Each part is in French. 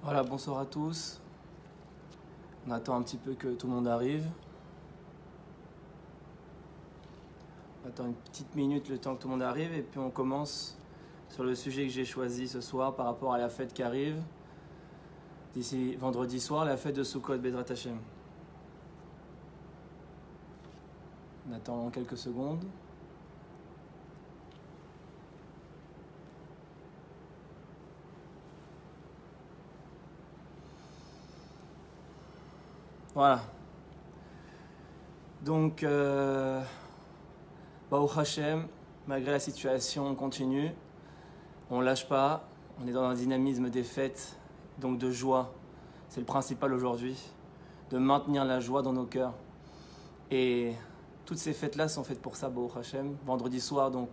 Voilà, bonsoir à tous. On attend un petit peu que tout le monde arrive. On attend une petite minute le temps que tout le monde arrive et puis on commence sur le sujet que j'ai choisi ce soir par rapport à la fête qui arrive. D'ici vendredi soir, la fête de Sukkot Bezrat Hashem. On attend quelques secondes. Voilà. Donc, Baruch Hashem, malgré la situation, on continue. On ne lâche pas. On est dans un dynamisme des fêtes, donc de joie. C'est le principal aujourd'hui, de maintenir la joie dans nos cœurs. Et toutes ces fêtes-là sont faites pour ça, Baruch Hashem. Vendredi soir, donc,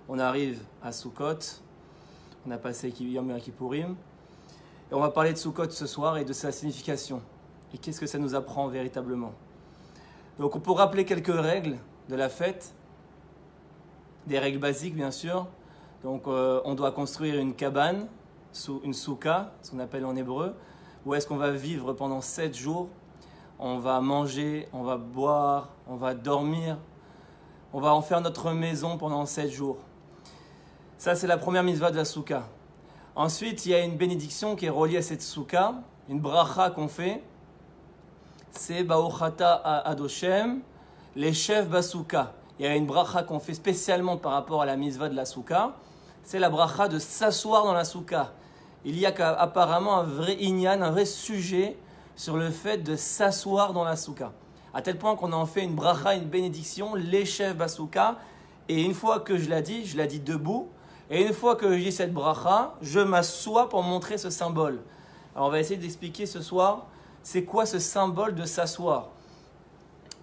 on arrive à Sukkot. On a passé Yom Kippourim. Et on va parler de Sukkot ce soir et de sa signification. Et qu'est-ce que ça nous apprend véritablement? Donc, pour rappeler quelques règles de la fête, des règles basiques, bien sûr. Donc, on doit construire une cabane, une souka, ce qu'on appelle en hébreu, où est-ce qu'on va vivre pendant 7 jours. On va manger, on va boire, on va dormir. On va en faire notre maison pendant 7 jours. Ça, c'est la première mitzvah de la souka. Ensuite, il y a une bénédiction qui est reliée à cette souka, une bracha qu'on fait. C'est Ba'ochata Adoshem, les chefs Basouka. Il y a une bracha qu'on fait spécialement par rapport à la mitzvah de la souka. C'est la bracha de s'asseoir dans la souka. Il y a apparemment un vrai inyan, un vrai sujet sur le fait de s'asseoir dans la souka. À tel point qu'on en fait une bracha, une bénédiction, les chefs Basouka. Et une fois que je la dis debout. Et une fois que je dis cette bracha, je m'assois pour montrer ce symbole. Alors on va essayer d'expliquer ce soir c'est quoi ce symbole de s'asseoir.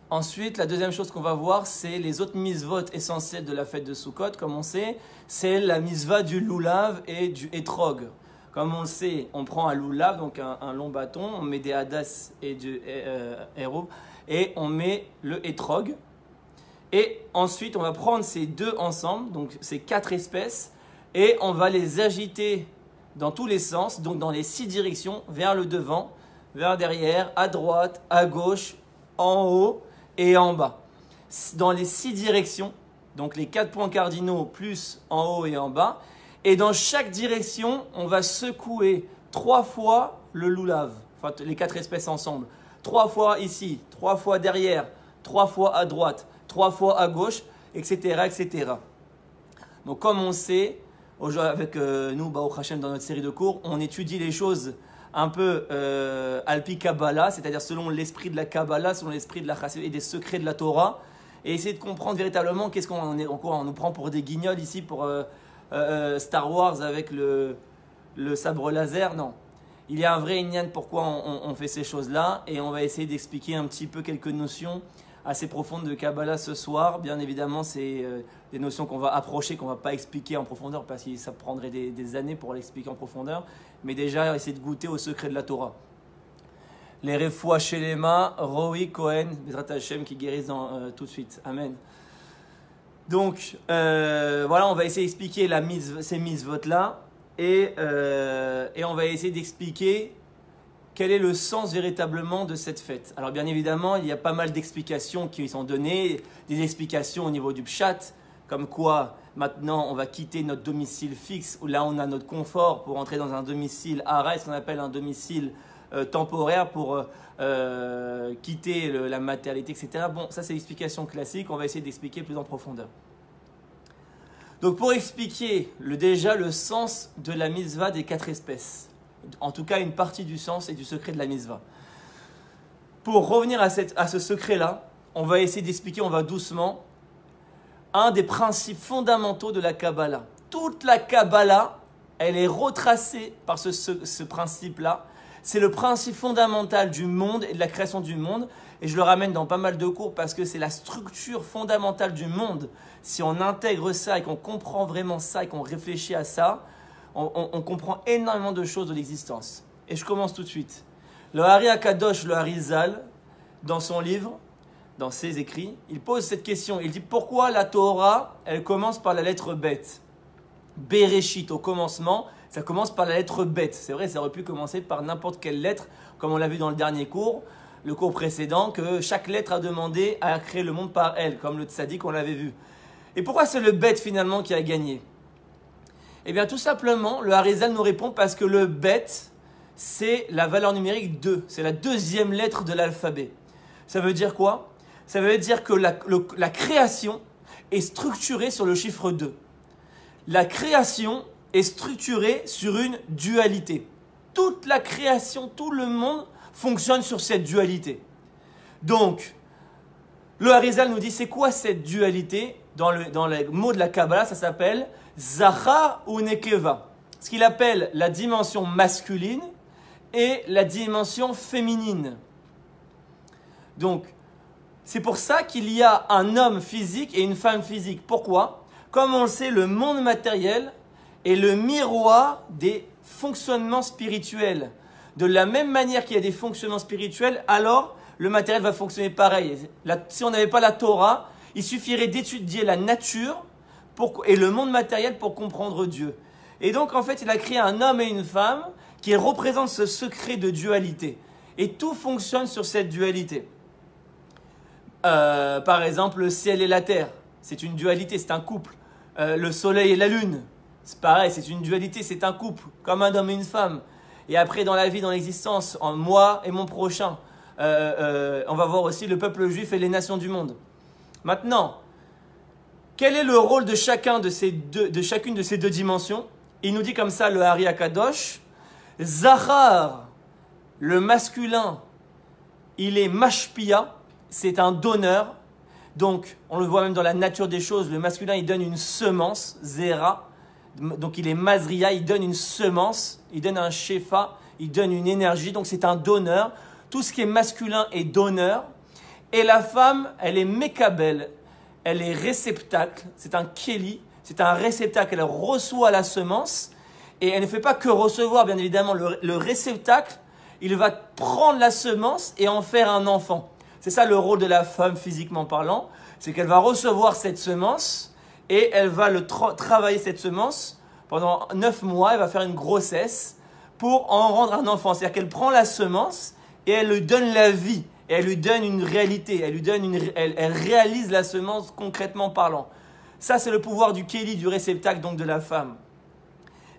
Ensuite, la deuxième chose qu'on va voir, c'est les autres mitzvot essentielles de la fête de Sukkot. Comme on sait, c'est la mitzvah du lulav et du etrog. Comme on le sait, on prend un lulav, donc un long bâton, on met des hadas et du héroub, et on met le etrog. Et ensuite, on va prendre ces deux ensemble, donc ces 4 espèces, et on va les agiter dans tous les sens, donc dans les 6 directions, vers le devant, vers derrière, à droite, à gauche, en haut et en bas. Dans les 6 directions, donc les 4 points cardinaux plus en haut et en bas. Et dans chaque direction, on va secouer 3 fois le lulav, enfin les 4 espèces ensemble. 3 fois ici, 3 fois derrière, 3 fois à droite, 3 fois à gauche, etc. etc. Donc comme on sait, avec nous, Baruch Hashem, dans notre série de cours, on étudie les choses un peu alpi Kabbalah, c'est-à-dire selon l'esprit de la Kabbalah, selon l'esprit de la Chassidut et des secrets de la Torah, et essayer de comprendre véritablement qu'est-ce qu'on est, on nous prend pour des guignols ici pour Star Wars avec le sabre laser. Non, il y a un vrai inyan pourquoi on fait ces choses-là, et on va essayer d'expliquer un petit peu quelques notions assez profondes de Kabbalah ce soir. Bien évidemment, c'est des notions qu'on va approcher, qu'on ne va pas expliquer en profondeur parce que ça prendrait des années pour l'expliquer en profondeur. Mais déjà, essayer de goûter au secret de la Torah. Les Refoua Shelema, Roi Cohen, Bezrat Hashem qui guérissent tout de suite. Amen. Donc, voilà, on va essayer d'expliquer ces mitzvot-là et on va essayer d'expliquer quel est le sens véritablement de cette fête. Alors bien évidemment, il y a pas mal d'explications qui sont données, des explications au niveau du pshat, comme quoi maintenant on va quitter notre domicile fixe, où là on a notre confort pour entrer dans un domicile hara, ce qu'on appelle un domicile temporaire pour quitter la matérialité, etc. Bon, ça c'est l'explication classique, on va essayer d'expliquer plus en profondeur. Donc pour expliquer déjà le sens de la mitzvah des 4 espèces, en tout cas une partie du sens et du secret de la mitzvah. Pour revenir à ce secret-là, on va essayer d'expliquer, on va doucement, un des principes fondamentaux de la Kabbalah. Toute la Kabbalah, elle est retracée par ce principe-là. C'est le principe fondamental du monde et de la création du monde. Et je le ramène dans pas mal de cours parce que c'est la structure fondamentale du monde. Si on intègre ça et qu'on comprend vraiment ça et qu'on réfléchit à ça, on comprend énormément de choses de l'existence. Et je commence tout de suite. Le Hari Akadosh, le Harizal, dans son livre, dans ses écrits, il pose cette question. Il dit pourquoi la Torah, elle commence par la lettre Bet. Bereshit, au commencement, Ça commence par la lettre Bet. C'est vrai, ça aurait pu commencer par n'importe quelle lettre, comme on l'a vu dans le dernier cours, le cours précédent, que chaque lettre a demandé à créer le monde par elle, comme le tzaddik, on l'avait vu. Et pourquoi c'est le Bet finalement qui a gagné? Eh bien tout simplement, le Harizal nous répond parce que le Bet, c'est la valeur numérique 2. C'est la deuxième lettre de l'alphabet. Ça veut dire quoi? Ça veut dire que la création est structurée sur le chiffre 2. La création est structurée sur une dualité. Toute la création, tout le monde fonctionne sur cette dualité. Donc, le Harizal nous dit, c'est quoi cette dualité? Dans les mots de la Kabbalah, ça s'appelle Zachar ou Nekeva. Ce qu'il appelle la dimension masculine et la dimension féminine. Donc, c'est pour ça qu'il y a un homme physique et une femme physique. Pourquoi? Comme on le sait, le monde matériel est le miroir des fonctionnements spirituels. De la même manière qu'il y a des fonctionnements spirituels, alors le matériel va fonctionner pareil. Si on n'avait pas la Torah, il suffirait d'étudier la nature et le monde matériel pour comprendre Dieu. Et donc, en fait, il a créé un homme et une femme qui représentent ce secret de dualité. Et tout fonctionne sur cette dualité. Par exemple, le ciel et la terre, c'est une dualité, c'est un couple. Le soleil et la lune, c'est pareil, c'est une dualité, c'est un couple, comme un homme et une femme. Et après, dans la vie, dans l'existence, en moi et mon prochain, on va voir aussi le peuple juif et les nations du monde. Maintenant, quel est le rôle de chacune de ces deux dimensions? Il nous dit comme ça, le Hari Akadosh, Zachar, le masculin, il est mashpia, c'est un donneur. Donc, on le voit même dans la nature des choses, le masculin, il donne une semence, Zera. Donc, il est mazria, il donne une semence, il donne un shefa, il donne une énergie. Donc, c'est un donneur. Tout ce qui est masculin est donneur. Et la femme, elle est mekabel, elle est réceptacle, c'est un keli, c'est un réceptacle, elle reçoit la semence et elle ne fait pas que recevoir, bien évidemment, le réceptacle, il va prendre la semence et en faire un enfant. C'est ça le rôle de la femme physiquement parlant, c'est qu'elle va recevoir cette semence et elle va travailler cette semence pendant 9 mois, elle va faire une grossesse pour en rendre un enfant. C'est-à-dire qu'elle prend la semence et elle lui donne la vie. Et elle lui donne une réalité, elle réalise la semence concrètement parlant. Ça, c'est le pouvoir du kéli, du réceptacle, donc de la femme.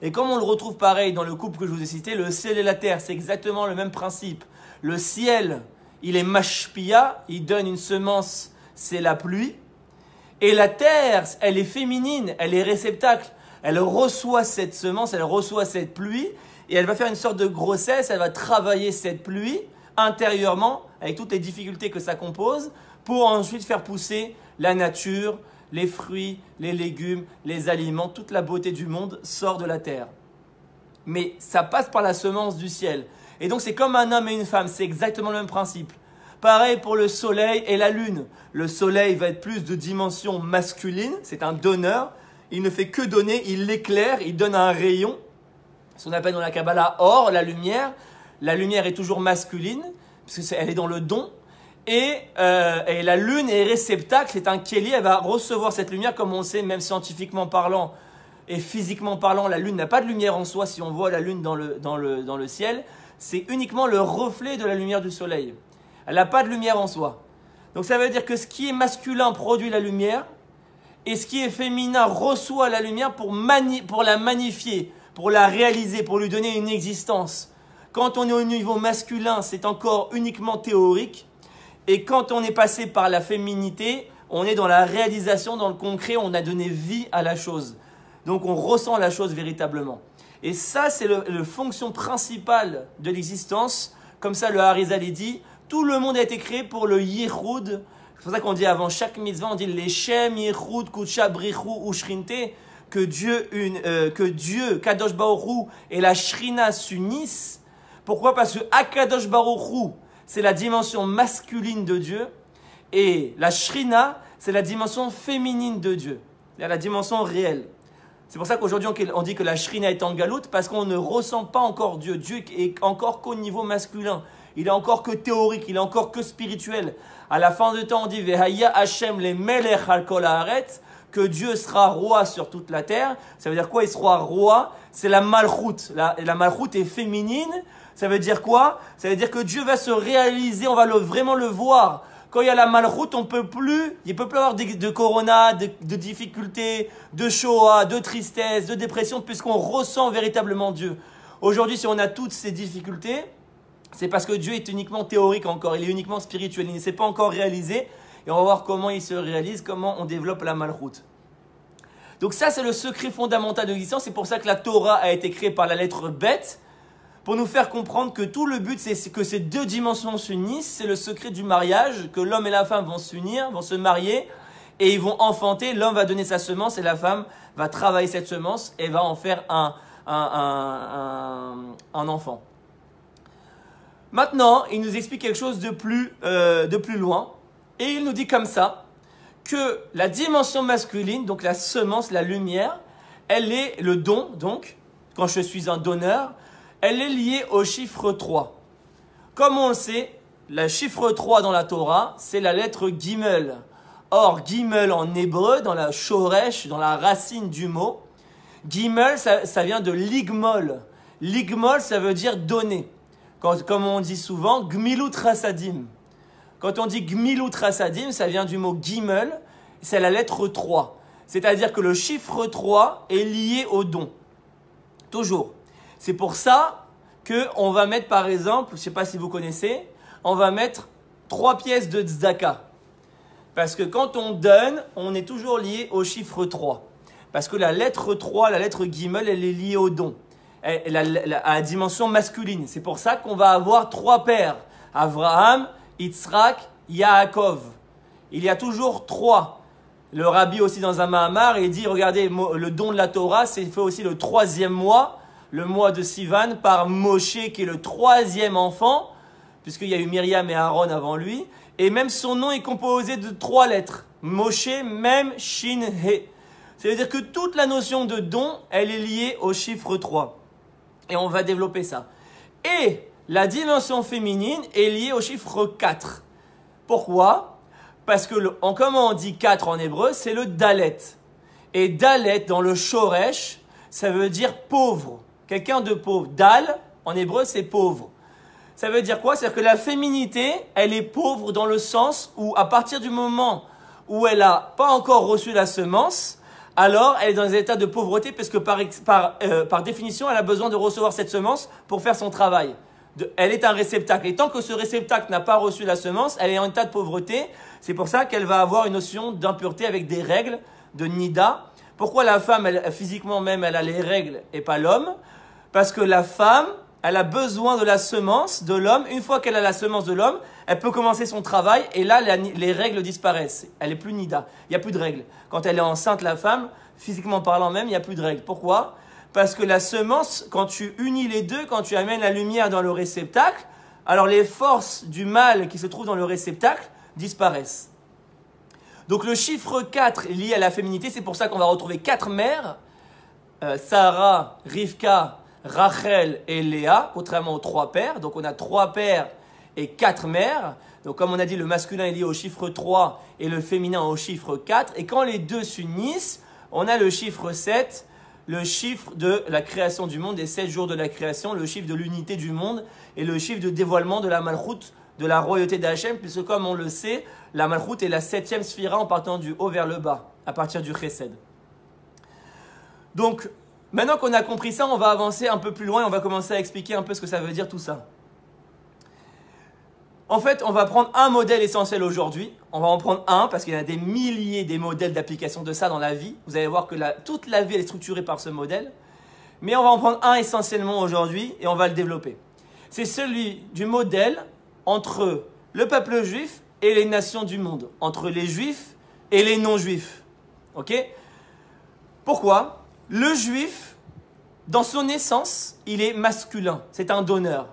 Et comme on le retrouve pareil dans le couple que je vous ai cité, le ciel et la terre, c'est exactement le même principe. Le ciel, il est mashpia, il donne une semence, c'est la pluie. Et la terre, elle est féminine, elle est réceptacle. Elle reçoit cette semence, elle reçoit cette pluie, et elle va faire une sorte de grossesse, elle va travailler cette pluie intérieurement, avec toutes les difficultés que ça compose, pour ensuite faire pousser la nature, les fruits, les légumes, les aliments, toute la beauté du monde sort de la terre. Mais ça passe par la semence du ciel. Et donc c'est comme un homme et une femme, c'est exactement le même principe. Pareil pour le soleil et la lune. Le soleil va être plus de dimension masculine, c'est un donneur. Il ne fait que donner, il éclaire, il donne un rayon. Ce qu'on appelle dans la Kabbalah or, la lumière. La lumière est toujours masculine, parce qu'elle est dans le don. Et la lune est réceptacle, c'est un kéli, elle va recevoir cette lumière, comme on sait, même scientifiquement parlant et physiquement parlant, la lune n'a pas de lumière en soi. Si on voit la lune dans le ciel, c'est uniquement le reflet de la lumière du soleil. Elle n'a pas de lumière en soi. Donc ça veut dire que ce qui est masculin produit la lumière, et ce qui est féminin reçoit la lumière pour la magnifier, pour la réaliser, pour lui donner une existence. Quand on est au niveau masculin, c'est encore uniquement théorique. Et quand on est passé par la féminité, on est dans la réalisation, dans le concret, on a donné vie à la chose. Donc on ressent la chose véritablement. Et ça, c'est la fonction principale de l'existence. Comme ça, le Harizal dit, tout le monde a été créé pour le Yichud. C'est pour ça qu'on dit avant chaque mitzvah, on dit les Shem, Yichud, Kucha, Brichu, Ushrinte, que Dieu, Kadosh Baruch Hu et la Shrina s'unissent. Pourquoi? Parce que Akadosh Baruch Hu, c'est la dimension masculine de Dieu, et la Shrina, c'est la dimension féminine de Dieu, la dimension réelle. C'est pour ça qu'aujourd'hui on dit que la Shrina est en galoute, parce qu'on ne ressent pas encore Dieu. Dieu est encore qu'au niveau masculin, il est encore que théorique, il est encore que spirituel. À la fin du temps, on dit Vehaya Hashem le Melech al kol haaretz, que Dieu sera roi sur toute la terre. Ça veut dire quoi? Il sera roi. C'est la malchoute. La malchoute est féminine. Ça veut dire quoi? Ça veut dire que Dieu va se réaliser, on va vraiment le voir. Quand il y a la malchoute, il ne peut plus avoir de corona, de difficultés, de shoah, de tristesse, de dépression, puisqu'on ressent véritablement Dieu. Aujourd'hui, si on a toutes ces difficultés, c'est parce que Dieu est uniquement théorique encore, il est uniquement spirituel, il ne s'est pas encore réalisé. Et on va voir comment il se réalise, comment on développe la malchoute. Donc ça, c'est le secret fondamental de l'existence. C'est pour ça que la Torah a été créée par la lettre Bet, pour nous faire comprendre que tout le but, c'est que ces deux dimensions s'unissent. C'est le secret du mariage, que l'homme et la femme vont s'unir, vont se marier, et ils vont enfanter. L'homme va donner sa semence et la femme va travailler cette semence et va en faire un enfant. Maintenant, il nous explique quelque chose de plus loin. Et il nous dit comme ça, que la dimension masculine, donc la semence, la lumière, elle est le don, donc, quand je suis un donneur, elle est liée au chiffre 3. Comme on le sait, le chiffre 3 dans la Torah, c'est la lettre Gimel. Or, Gimel en hébreu, dans la shoresh, dans la racine du mot, Gimel, ça vient de ligmol. Ligmol, ça veut dire donner. Comme on dit souvent, Gmilut Rasadim. Quand on dit Gmilut Rasadim, ça vient du mot Gimel, c'est la lettre 3. C'est-à-dire que le chiffre 3 est lié au don. Toujours. C'est pour ça qu'on va mettre, par exemple, je ne sais pas si vous connaissez, on va mettre 3 pièces de tzedaka. Parce que quand on donne, on est toujours lié au chiffre 3. Parce que la lettre 3, la lettre Gimel, elle est liée au don. À la dimension masculine. C'est pour ça qu'on va avoir 3 pères. Avraham, Yitzhak, Yaakov. Il y a toujours 3. Le rabbi aussi dans un Mahamar, il dit, regardez, le don de la Torah, c'est fait aussi le 3e mois, le mois de Sivan, par Moshe, qui est le 3e enfant, puisqu'il y a eu Myriam et Aaron avant lui. Et même son nom est composé de 3 lettres. Moshe, Mem, Shin, He. Ça veut dire que toute la notion de don, elle est liée au chiffre 3. Et on va développer ça. Et la dimension féminine est liée au chiffre 4. Pourquoi? Parce que, comment on dit 4 en hébreu, c'est le dalet. Et dalet, dans le shoresh, ça veut dire pauvre. Quelqu'un de pauvre. Dal, en hébreu, c'est pauvre. Ça veut dire quoi? C'est-à-dire que la féminité, elle est pauvre dans le sens où, à partir du moment où elle n'a pas encore reçu la semence, alors elle est dans un état de pauvreté parce que par définition, elle a besoin de recevoir cette semence pour faire son travail. Elle est un réceptacle. Et tant que ce réceptacle n'a pas reçu la semence, elle est en état de pauvreté. C'est pour ça qu'elle va avoir une notion d'impureté avec des règles de nida. Pourquoi la femme, physiquement même, elle a les règles et pas l'homme? Parce que la femme, elle a besoin de la semence de l'homme. Une fois qu'elle a la semence de l'homme, elle peut commencer son travail et là, les règles disparaissent. Elle n'est plus nida. Il n'y a plus de règles. Quand elle est enceinte, la femme, physiquement parlant même, il n'y a plus de règles. Pourquoi? Parce que la semence, quand tu unis les deux, quand tu amènes la lumière dans le réceptacle, alors les forces du mal qui se trouvent dans le réceptacle disparaissent. Donc le chiffre 4 est lié à la féminité, c'est pour ça qu'on va retrouver 4 mères, Sarah, Rivka, Rachel et Léa, contrairement aux 3 pères. Donc on a 3 pères et 4 mères. Donc comme on a dit, le masculin est lié au chiffre 3 et le féminin au chiffre 4. Et quand les deux s'unissent, on a le chiffre 7, le chiffre de la création du monde, des 7 jours de la création, le chiffre de l'unité du monde et le chiffre de dévoilement de la malchoute, de la royauté d'Hachem, puisque comme on le sait, la malchoute est la 7e sphira en partant du haut vers le bas, à partir du chesed. Donc, maintenant qu'on a compris ça, on va avancer un peu plus loin et on va commencer à expliquer un peu ce que ça veut dire tout ça. En fait, on va prendre un modèle essentiel aujourd'hui. On va en prendre un parce qu'il y a des milliers des modèles d'application de ça dans la vie. Vous allez voir que toute la vie elle est structurée par ce modèle. Mais on va en prendre un essentiellement aujourd'hui et on va le développer. C'est celui du modèle entre le peuple juif et les nations du monde. Entre les juifs et les non-juifs. Ok? Pourquoi? Le juif, dans son essence, il est masculin. C'est un donneur.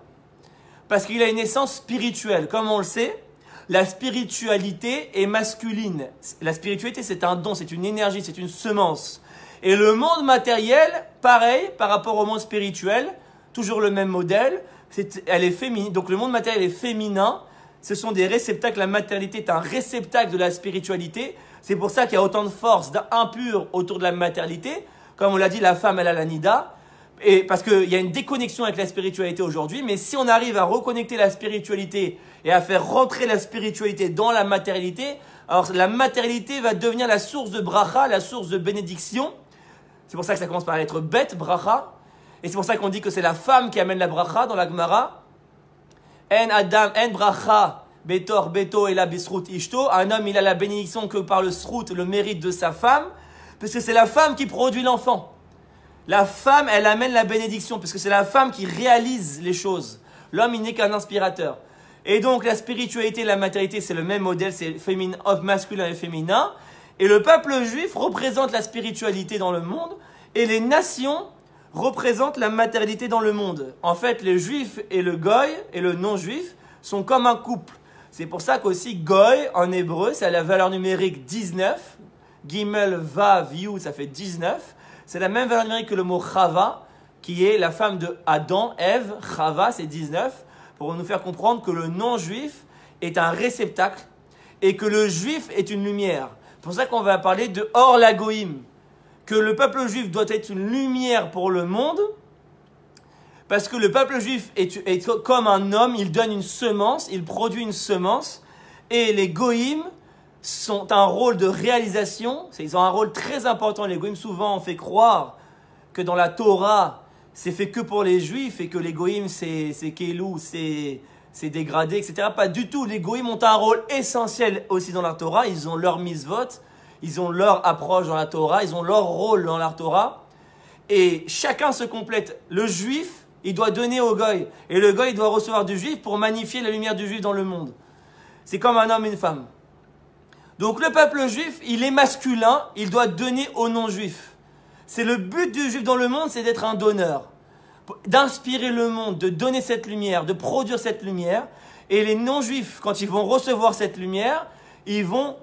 Parce qu'il a une essence spirituelle. Comme on le sait, la spiritualité est masculine. La spiritualité, c'est un don, c'est une énergie, c'est une semence. Et le monde matériel, pareil, par rapport au monde spirituel, toujours le même modèle, elle est féminine. Donc le monde matériel est féminin. Ce sont des réceptacles. La matérialité est un réceptacle de la spiritualité. C'est pour ça qu'il y a autant de force impure autour de la matérialité. Comme on l'a dit, la femme, elle a la nida. Et parce qu'il y a une déconnexion avec la spiritualité aujourd'hui. Mais si on arrive à reconnecter la spiritualité et à faire rentrer la spiritualité dans la matérialité, alors la matérialité va devenir la source de bracha, la source de bénédiction. C'est pour ça que ça commence par la lettre bet, bracha. Et c'est pour ça qu'on dit que c'est la femme qui amène la bracha dans la Gemara. En Adam, en bracha, betor, beto et la bisrout ishto. Un homme, il a la bénédiction que par le srout, le mérite de sa femme. Parce que c'est la femme qui produit l'enfant. La femme, elle amène la bénédiction. Parce que c'est la femme qui réalise les choses. L'homme, il n'est qu'un inspirateur. Et donc, la spiritualité, la matérialité, c'est le même modèle. C'est masculin et féminin. Et le peuple juif représente la spiritualité dans le monde. Et les nations représentent la matérialité dans le monde. En fait, les juifs et le goy et le non-juif sont comme un couple. C'est pour ça qu'aussi goy en hébreu, c'est à la valeur numérique 19. Gimel, Vav, Yud, ça fait 19. C'est la même valeur numérique que le mot Chava, qui est la femme de Adam, Ève. Chava, c'est 19. Pour nous faire comprendre que le non-juif est un réceptacle et que le juif est une lumière. C'est pour ça qu'on va parler de Or la Goïm. Que le peuple juif doit être une lumière pour le monde, parce que le peuple juif est comme un homme, il donne une semence, il produit une semence, et les goïms sont un rôle de réalisation, ils ont un rôle très important. Les goïms, souvent, on fait croire que dans la Torah, c'est fait que pour les juifs, et que les goïms, c'est kelou, c'est dégradé, etc. Pas du tout, les goïms ont un rôle essentiel aussi dans la Torah, ils ont leur misvot, ils ont leur approche dans la Torah, ils ont leur rôle dans la Torah. Et chacun se complète. Le juif, il doit donner au goy. Et le goy, il doit recevoir du juif pour magnifier la lumière du juif dans le monde. C'est comme un homme et une femme. Donc le peuple juif, il est masculin, il doit donner aux non-juifs. C'est le but du juif dans le monde, c'est d'être un donneur. D'inspirer le monde, de donner cette lumière, de produire cette lumière. Et les non-juifs, quand ils vont recevoir cette lumière, ils vont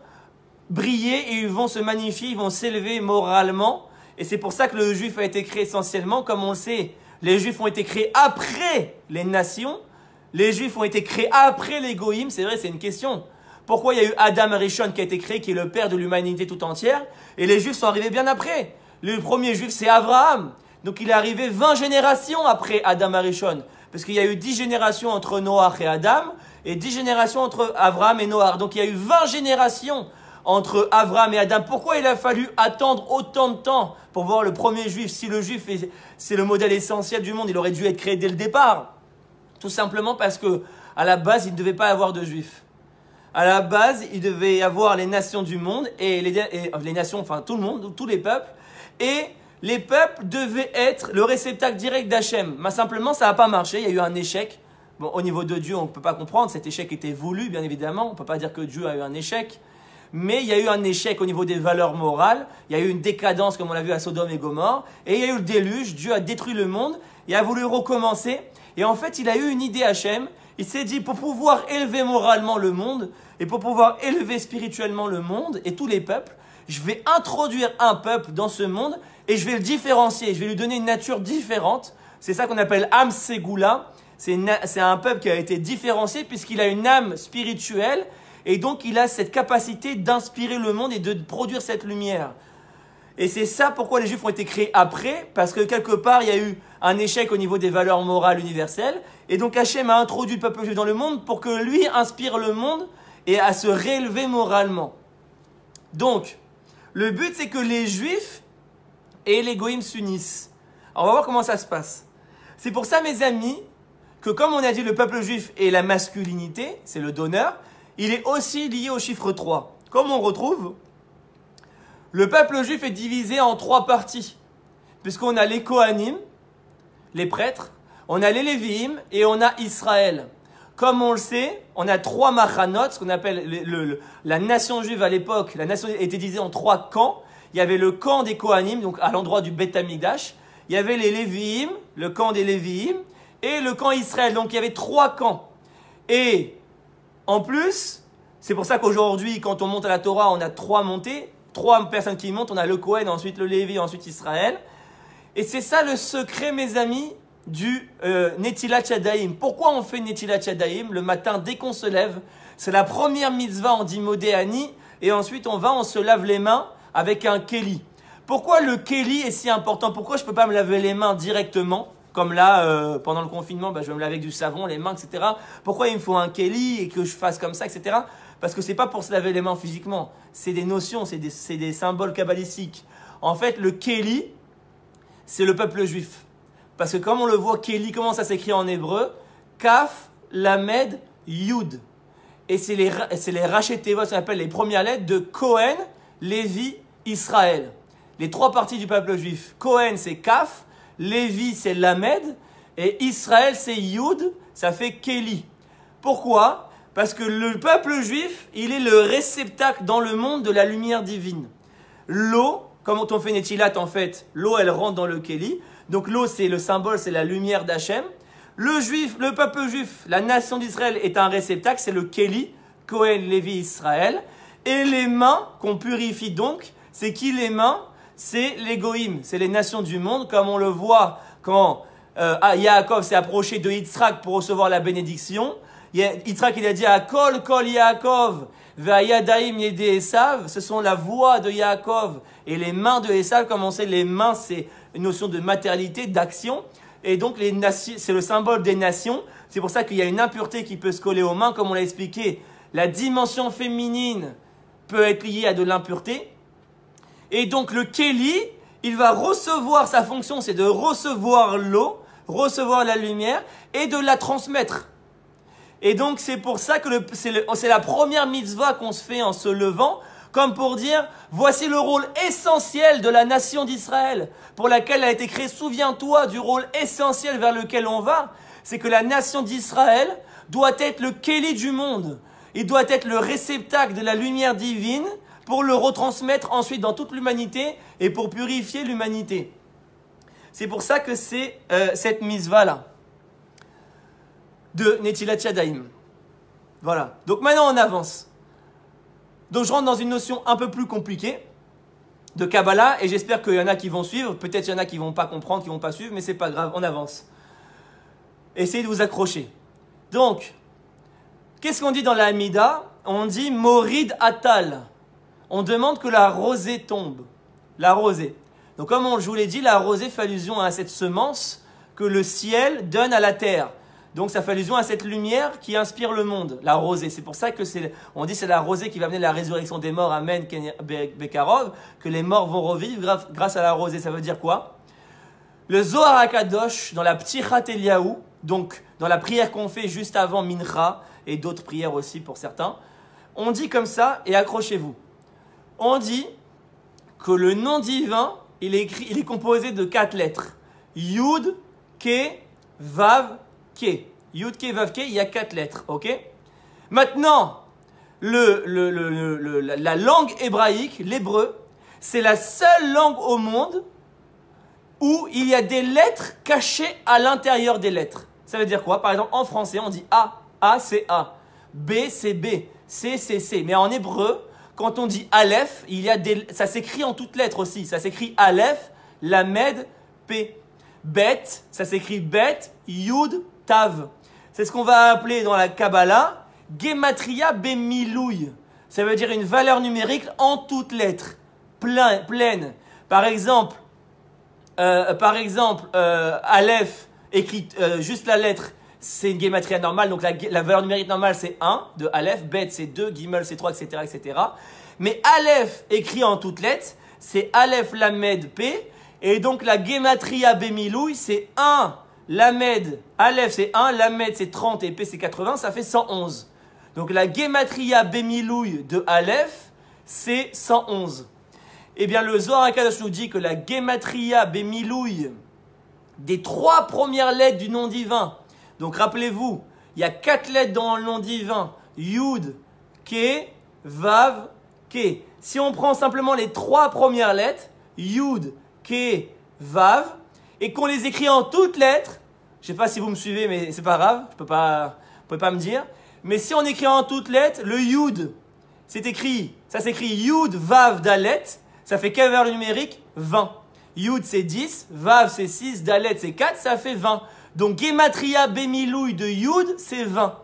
briller et ils vont se magnifier, ils vont s'élever moralement. Et c'est pour ça que le juif a été créé essentiellement, comme on le sait, les juifs ont été créés après les nations, les juifs ont été créés après les goïms. C'est vrai, c'est une question. Pourquoi il y a eu Adam Arishon qui a été créé, qui est le père de l'humanité tout entière, et les juifs sont arrivés bien après? Le premier juif, c'est Abraham. Donc il est arrivé 20 générations après Adam Arishon. Parce qu'il y a eu 10 générations entre Noach et Adam, et 10 générations entre Abraham et Noach. Donc il y a eu 20 générations entre Abraham et Adam. Pourquoi il a fallu attendre autant de temps pour voir le premier juif? Si le juif c'est le modèle essentiel du monde, il aurait dû être créé dès le départ. Tout simplement parce que à la base, il ne devait pas y avoir de juifs. À la base, il devait y avoir les nations du monde et les nations, enfin tout le monde, tous les peuples. Et les peuples devaient être le réceptacle direct d'Hachem. Mais simplement, ça n'a pas marché. Il y a eu un échec. Bon, au niveau de Dieu, on ne peut pas comprendre. Cet échec était voulu, bien évidemment. On ne peut pas dire que Dieu a eu un échec. Mais il y a eu un échec au niveau des valeurs morales. Il y a eu une décadence, comme on l'a vu à Sodome et Gomorrhe. Et il y a eu le déluge. Dieu a détruit le monde. Il a voulu recommencer. Et en fait, il a eu une idée, Hachem. Il s'est dit, pour pouvoir élever moralement le monde, et pour pouvoir élever spirituellement le monde et tous les peuples, je vais introduire un peuple dans ce monde et je vais le différencier. Je vais lui donner une nature différente. C'est ça qu'on appelle âme ségoula. C'est un peuple qui a été différencié puisqu'il a une âme spirituelle. Et donc, il a cette capacité d'inspirer le monde et de produire cette lumière. Et c'est ça pourquoi les Juifs ont été créés après, parce que quelque part, il y a eu un échec au niveau des valeurs morales universelles. Et donc, Hachem a introduit le peuple juif dans le monde pour que lui inspire le monde et à se réélever moralement. Donc, le but, c'est que les Juifs et les Goïms s'unissent. Alors, on va voir comment ça se passe. C'est pour ça, mes amis, que comme on a dit, le peuple juif est la masculinité, c'est le donneur, il est aussi lié au chiffre 3. Comme on retrouve, le peuple juif est divisé en 3 parties. Puisqu'on a les Kohanim, les prêtres, on a les Lévi'im et on a Israël. Comme on le sait, on a 3 machanot, ce qu'on appelle la nation juive à l'époque. La nation était divisée en 3 camps. Il y avait le camp des Kohanim, donc à l'endroit du Beth Amikdash. Il y avait les Lévi'im, le camp des Lévi'im, et le camp Israël. Donc il y avait 3 camps. Et en plus, c'est pour ça qu'aujourd'hui, quand on monte à la Torah, on a 3 montées, 3 personnes qui montent. On a le Kohen, ensuite le Lévi, ensuite Israël. Et c'est ça le secret, mes amis, du Netilat Yadayim. Pourquoi on fait Netilat Yadayim le matin dès qu'on se lève? C'est la première mitzvah en dit Modéani, et ensuite on se lave les mains avec un kéli. Pourquoi le kéli est si important? Pourquoi je ne peux pas me laver les mains directement? Comme là, pendant le confinement, je vais me laver avec du savon, les mains, etc. Pourquoi il me faut un kéli et que je fasse comme ça, etc. Parce que ce n'est pas pour se laver les mains physiquement. C'est des notions, c'est des symboles kabbalistiques. En fait, le kéli, c'est le peuple juif. Parce que comme on le voit, kéli, comment ça s'écrit en hébreu? Kaf, Lamed, Yud. Et c'est les rachetés, ce qu'on appelle les premières lettres de Cohen, Lévi, Israël. Les trois parties du peuple juif. Cohen, c'est Kaf, Lévi, c'est Lamed, et Israël, c'est Yud, ça fait Kéli. Pourquoi? Parce que le peuple juif, il est le réceptacle dans le monde de la lumière divine. L'eau, comme on fait Netilat, en fait, l'eau, elle rentre dans le Kéli. Donc l'eau, c'est le symbole, c'est la lumière d'Hachem. Le peuple juif, la nation d'Israël est un réceptacle, c'est le Kéli, Cohen, Lévi, Israël. Et les mains qu'on purifie donc, c'est qui les mains? C'est les goïms, c'est les nations du monde, comme on le voit quand Yaakov s'est approché de Yitzhak pour recevoir la bénédiction. Yitzhak, il a dit à Kol Yaakov, Ve'ayadaim yede Esav, ce sont la voix de Yaakov et les mains de Esav. Comme on sait, les mains, c'est une notion de matérialité, d'action. Et donc, c'est le symbole des nations. C'est pour ça qu'il y a une impureté qui peut se coller aux mains, comme on l'a expliqué. La dimension féminine peut être liée à de l'impureté. Et donc le Kéli, il va recevoir, sa fonction c'est de recevoir l'eau, recevoir la lumière et de la transmettre. Et donc c'est pour ça que c'est la première mitzvah qu'on se fait en se levant, comme pour dire, voici le rôle essentiel de la nation d'Israël, pour laquelle a été créée. Souviens-toi du rôle essentiel vers lequel on va, c'est que la nation d'Israël doit être le Kéli du monde. Il doit être le réceptacle de la lumière divine, pour le retransmettre ensuite dans toute l'humanité et pour purifier l'humanité. C'est pour ça que c'est cette mitzvah-là de Netilat Yadayim. Voilà. Donc maintenant on avance. Donc je rentre dans une notion un peu plus compliquée de Kabbalah et j'espère qu'il y en a qui vont suivre. Peut-être il y en a qui ne vont pas comprendre, qui ne vont pas suivre, mais c'est pas grave, on avance. Essayez de vous accrocher. Donc, qu'est-ce qu'on dit dans la Hamida? On dit Morid Atal. On demande que la rosée tombe. La rosée. Donc comme je vous l'ai dit, la rosée fait allusion à cette semence que le ciel donne à la terre. Donc ça fait allusion à cette lumière qui inspire le monde, la rosée. C'est pour ça que on dit c'est la rosée qui va amener la résurrection des morts, Amen, Bekarov, que les morts vont revivre grâce à la rosée. Ça veut dire quoi? Le Zohar HaKadosh, dans la Ptichat Eliyahu, donc dans la prière qu'on fait juste avant Mincha, et d'autres prières aussi pour certains, on dit comme ça, et accrochez-vous. On dit que le nom divin, il est composé de 4 lettres. Yud, Ke, Vav, Ke. Yud, Ke, Vav, Ke, il y a 4 lettres, ok? Maintenant, la langue hébraïque, l'hébreu, c'est la seule langue au monde où il y a des lettres cachées à l'intérieur des lettres. Ça veut dire quoi? Par exemple, en français, on dit A. A, c'est A. B, c'est B. C, c'est C. Mais en hébreu, quand on dit Aleph, ça s'écrit en toutes lettres aussi. Ça s'écrit Aleph, Lamed, P. Bet, ça s'écrit Bet, Yud, Tav. C'est ce qu'on va appeler dans la Kabbalah Gematria Bemilouï. Ça veut dire une valeur numérique en toutes lettres. Pleine. Par exemple, Aleph, écrit juste la lettre, c'est une Gematria normale, donc la valeur numérique normale c'est 1 de Aleph, Bet c'est 2, Gimel c'est 3, etc., etc. Mais Aleph écrit en toutes lettres, c'est Aleph Lamed P, et donc la Gematria Bemilouï c'est 1, Lamed, Aleph c'est 1, Lamed c'est 30 et P c'est 80, ça fait 111. Donc la Gematria Bemilouï de Aleph c'est 111. Eh bien le Zohar HaKadosh nous dit que la Gematria Bemilouï des 3 premières lettres du nom divin. Donc rappelez-vous, il y a 4 lettres dans le nom divin. Yud, Ke, Vav, Ke. Si on prend simplement les 3 premières lettres, Yud, Ke, Vav, et qu'on les écrit en toutes lettres, je ne sais pas si vous me suivez, mais c'est pas grave, vous pouvez pas me dire. Mais si on écrit en toutes lettres, le Yud, ça s'écrit Yud, Vav, Dalet, ça fait quelle valeur numérique? 20. Yud c'est 10, Vav c'est 6, Dalet c'est 4, ça fait 20. Donc Gematria Bemilouï de Yud c'est 20.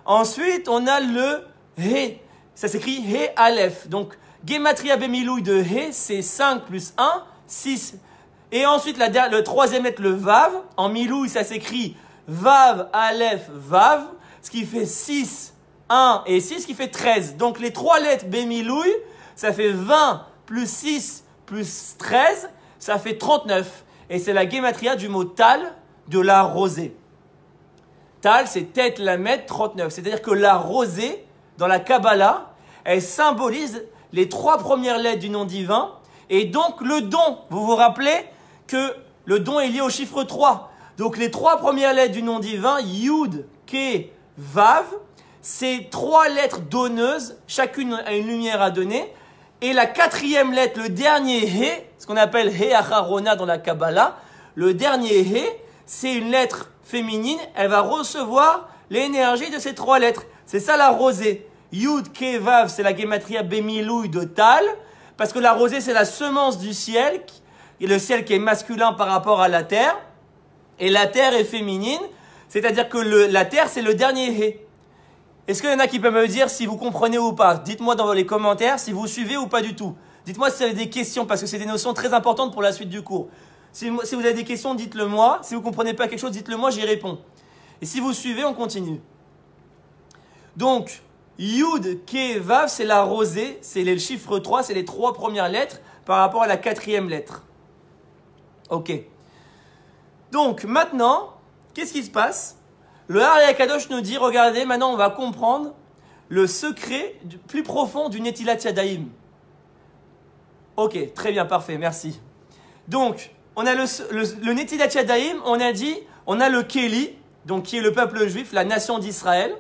Ensuite on a le He. ça s'écrit He Aleph. Donc, Gematria Bemilouï de He, c'est 5 plus 1, 6. Et ensuite, le troisième lettre, le Vav. En Milouï, ça s'écrit Vav, Aleph, Vav. Ce qui fait 6, 1 et 6, ce qui fait 13. Donc, les trois lettres Bemilouï, ça fait 20 plus 6 plus 13, ça fait 39. Et c'est la Gematria du mot Tal, de la rosée. Tal, c'est tête lamed 39. C'est-à-dire que la rosée, dans la Kabbalah, elle symbolise les trois premières lettres du nom divin. Et donc le don, vous vous rappelez que le don est lié au chiffre 3. Donc les trois premières lettres du nom divin, Yud, Ke, Vav, c'est trois lettres donneuses, chacune a une lumière à donner. Et la quatrième lettre, le dernier He, ce qu'on appelle He Acharona dans la Kabbalah, le dernier He, c'est une lettre féminine, elle va recevoir l'énergie de ces trois lettres. C'est ça la rosée. Yud, Ke, Vav, c'est la Gematria Bemilouï de Tal, parce que la rosée, c'est la semence du ciel, et le ciel qui est masculin par rapport à la terre, et la terre est féminine, c'est-à-dire que la terre, c'est le dernier He. Est-ce qu'il y en a qui peuvent me dire si vous comprenez ou pas? Dites-moi dans les commentaires si vous suivez ou pas du tout. Dites-moi si vous avez des questions, parce que c'est des notions très importantes pour la suite du cours. Si vous avez des questions, dites-le moi. Si vous ne comprenez pas quelque chose, dites-le moi, j'y réponds. Et si vous suivez, on continue. Donc, Yud, Ke, Vav, c'est la rosée, c'est le chiffre 3, c'est les trois premières lettres par rapport à la quatrième lettre. Ok. Donc, maintenant, qu'est-ce qui se passe? Le Ari Akadosh nous dit, regardez, maintenant on va comprendre le secret plus profond du Netilat Yadayim. Ok, très bien, parfait, merci. Donc, on a le Netilat Yadayim, on a dit, on a le Keli, donc qui est le peuple juif, la nation d'Israël.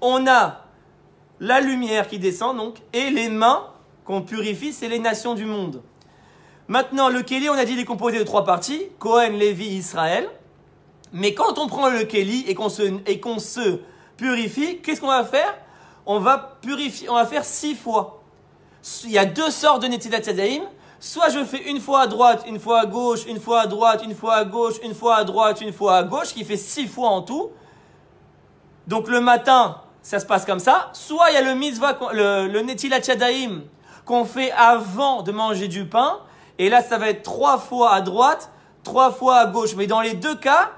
On a la lumière qui descend, donc, et les mains qu'on purifie, c'est les nations du monde. Maintenant, le Keli, on a dit, il est composé de trois parties, Cohen, Lévi, Israël. Mais quand on prend le Keli et qu'on se purifie, qu'est-ce qu'on va faire? On va purifier, on va faire 6 fois. Il y a deux sortes de Netilat Yadayim. Soit je fais une fois à droite, une fois à gauche, une fois à droite, une fois à gauche, une fois à droite, une fois à gauche, qui fait 6 fois en tout. Donc le matin, ça se passe comme ça. Soit il y a le mitzvah, le Netilat Yadayim qu'on fait avant de manger du pain. Et là, ça va être 3 fois à droite, 3 fois à gauche. Mais dans les deux cas,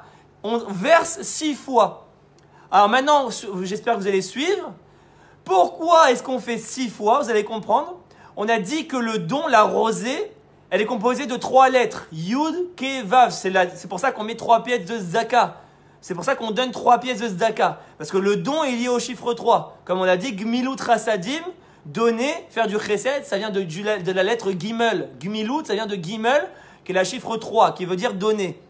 on verse 6 fois. Alors maintenant, j'espère que vous allez suivre. Pourquoi est-ce qu'on fait 6 fois? Vous allez comprendre. On a dit que le don, la rosée, elle est composée de 3 lettres. Yud, Ke, Vav. C'est pour ça qu'on met 3 pièces de Zdaka. C'est pour ça qu'on donne 3 pièces de Zdaka. Parce que le don est lié au chiffre 3. Comme on a dit, Gmilut Rasadim, donner, faire du chesed, ça vient de la lettre Gimel. Gmilut, ça vient de Gimel, qui est la chiffre 3, qui veut dire donner.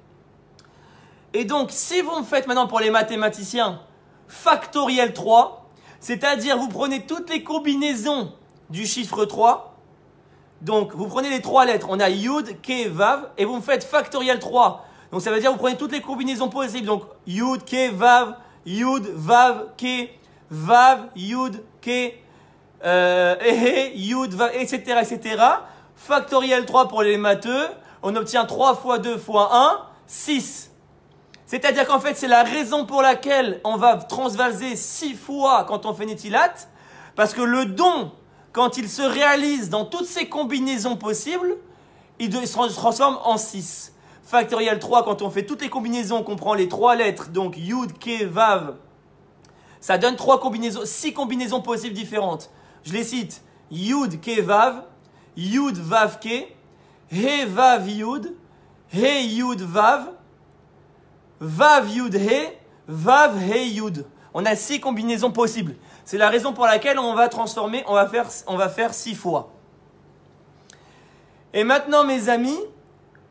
Et donc, si vous me faites maintenant pour les mathématiciens factoriel 3, c'est-à-dire vous prenez toutes les combinaisons du chiffre 3, donc vous prenez les 3 lettres, on a Yud, Ke, Vav, et vous me faites factoriel 3. Donc ça veut dire vous prenez toutes les combinaisons possibles, donc Yud, Ke, Vav, Yud, Vav, Ke, Vav, Yud, Ke, Yud, Vav, etc., etc. Factoriel 3 pour les matheux, on obtient 3 fois 2 fois 1, 6. C'est-à-dire qu'en fait, c'est la raison pour laquelle on va transvaser 6 fois quand on fait Netilat, parce que le don, quand il se réalise dans toutes ces combinaisons possibles, il se transforme en 6. Factoriel 3, quand on fait toutes les combinaisons, qu'on prend les 3 lettres, donc Yud, Ke, Vav, ça donne 6 combinaisons possibles différentes. Je les cite. Yud, Ke, Vav, Yud, Vav, Ke, He, Vav, Yud, He, Yud, Vav, Vav, Yud, He, Vav, He, Yud. On a 6 combinaisons possibles. C'est la raison pour laquelle on va transformer, on va faire 6 fois. Et maintenant, mes amis,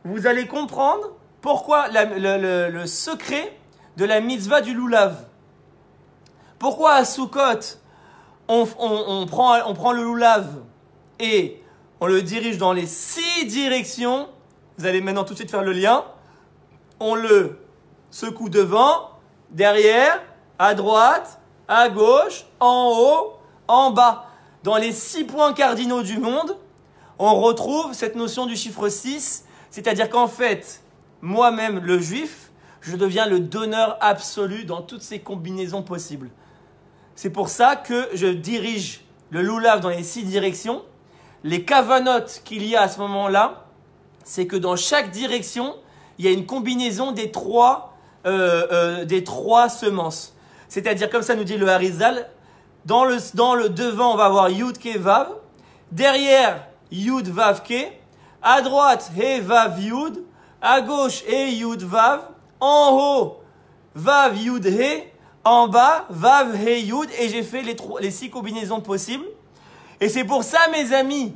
vous allez comprendre pourquoi le secret de la mitzvah du loulav. Pourquoi à Sukkot, on prend le loulav et on le dirige dans les 6 directions. Vous allez maintenant tout de suite faire le lien. On le secoue devant, derrière, à droite, à gauche, en haut, en bas. Dans les 6 points cardinaux du monde, on retrouve cette notion du chiffre 6. C'est-à-dire qu'en fait, moi-même, le juif, je deviens le donneur absolu dans toutes ces combinaisons possibles. C'est pour ça que je dirige le lulav dans les 6 directions, les kavanotes qu'il y a à ce moment-là, c'est que dans chaque direction, il y a une combinaison des trois semences. C'est-à-dire, comme ça nous dit le Harizal, dans le devant, on va avoir Yud Ke Vav, derrière Yud Vav Ke, à droite He Vav Yud, à gauche He Yud Vav, en haut Vav Yud He, en bas Vav He Yud, et j'ai fait les 6 combinaisons possibles. Et c'est pour ça, mes amis,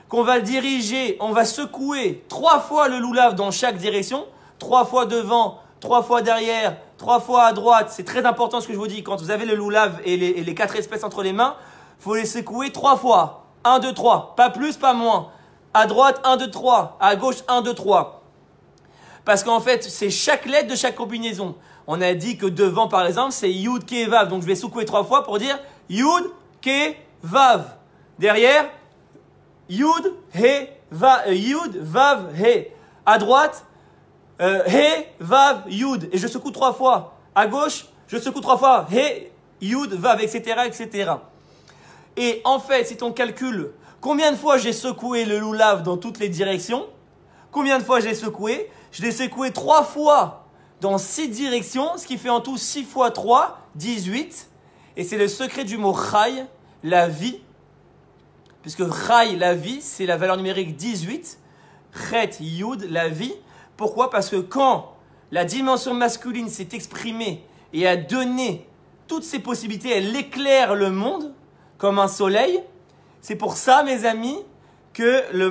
qu'on va diriger, on va secouer 3 fois le lulav dans chaque direction, 3 fois devant, 3 fois derrière, 3 fois à droite. C'est très important ce que je vous dis. Quand vous avez le lulav et les 4 espèces entre les mains, il faut les secouer 3 fois. 1, 2, 3. Pas plus, pas moins. À droite, 1, 2, 3. À gauche, 1, 2, 3. Parce qu'en fait, c'est chaque lettre de chaque combinaison. On a dit que devant, par exemple, c'est Yud, Ke, Vav. Donc, je vais secouer 3 fois pour dire Yud, Ke, Vav. Derrière, Yud, He, Yud, Vav, He. À droite, He, Vav, Yud. Et je secoue 3 fois. À gauche, je secoue 3 fois. He, Yud, Vav, etc., etc. Et en fait, si on calcule combien de fois j'ai secoué le lulav dans toutes les directions, combien de fois j'ai secoué, je l'ai secoué 3 fois dans 6 directions, ce qui fait en tout 6 fois 3, 18. Et c'est le secret du mot chai, la vie. Puisque chai, la vie, c'est la valeur numérique 18. Chet, yud, la vie. Pourquoi? Parce que quand la dimension masculine s'est exprimée et a donné toutes ses possibilités, elle éclaire le monde comme un soleil. C'est pour ça, mes amis, que le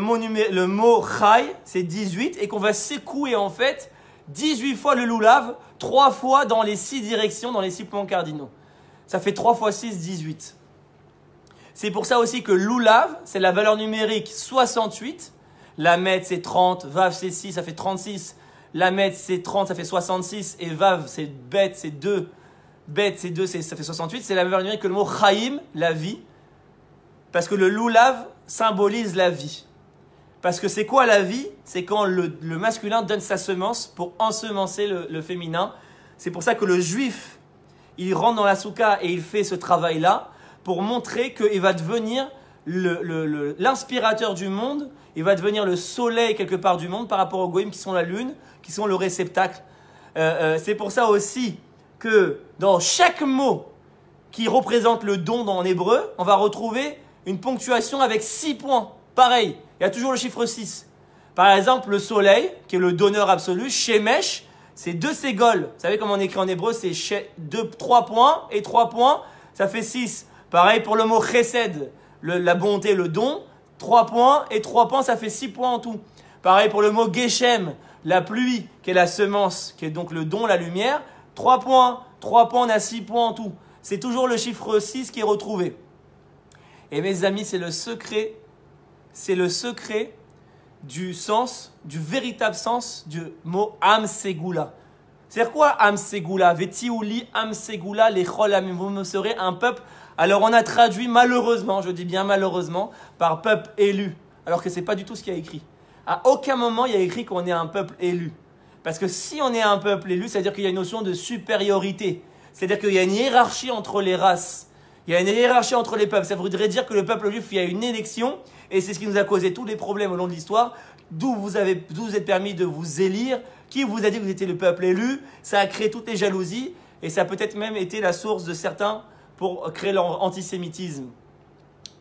mot chai, c'est 18 et qu'on va secouer en fait 18 fois le lulav, 3 fois dans les 6 directions, dans les 6 points cardinaux. Ça fait 3 fois 6, 18. C'est pour ça aussi que lulav, c'est la valeur numérique 68. Lamed, c'est 30. Vav, c'est 6, ça fait 36. Lamed, c'est 30, ça fait 66. Et Vav, c'est Bet, c'est 2. Bet, c'est 2, ça fait 68. C'est la valeur numérique que le mot chaim, la vie. Parce que le lulav symbolise la vie. Parce que c'est quoi la vie? C'est quand le masculin donne sa semence pour ensemencer le féminin. C'est pour ça que le juif, il rentre dans la soukha et il fait ce travail-là pour montrer qu'il va devenir l'inspirateur du monde. Il va devenir le soleil quelque part du monde par rapport aux goïms qui sont la lune, qui sont le réceptacle. C'est pour ça aussi que dans chaque mot qui représente le don en hébreu, on va retrouver une ponctuation avec 6 points. Pareil, il y a toujours le chiffre 6. Par exemple, le soleil, qui est le donneur absolu, Shemesh, c'est 2 ségol. Vous savez comment on écrit en hébreu? C'est 3 points et 3 points, ça fait 6. Pareil pour le mot chesed, la bonté, le don, 3 points et 3 points, ça fait 6 points en tout. Pareil pour le mot geshem, la pluie, qui est la semence, qui est donc le don, la lumière, 3 points, on a 6 points en tout. C'est toujours le chiffre 6 qui est retrouvé. Et mes amis, c'est le secret du sens, du véritable sens du mot Am Segula. C'est-à-dire quoi Am Segula? Vetiuli Am Segula, lechol amim, vous serez un peuple. Alors on a traduit malheureusement, je dis bien malheureusement, par peuple élu. Alors que ce n'est pas du tout ce qu'il y a écrit. À aucun moment il y a écrit qu'on est un peuple élu. Parce que si on est un peuple élu, c'est-à-dire qu'il y a une notion de supériorité. C'est-à-dire qu'il y a une hiérarchie entre les races. Il y a une hiérarchie entre les peuples. Ça voudrait dire que le peuple juif, il y a une élection. Et c'est ce qui nous a causé tous les problèmes au long de l'histoire. D'où vous êtes permis de vous élire. Qui vous a dit que vous étiez le peuple élu. Ça a créé toutes les jalousies. Et ça a peut-être même été la source de certains pour créer leur antisémitisme.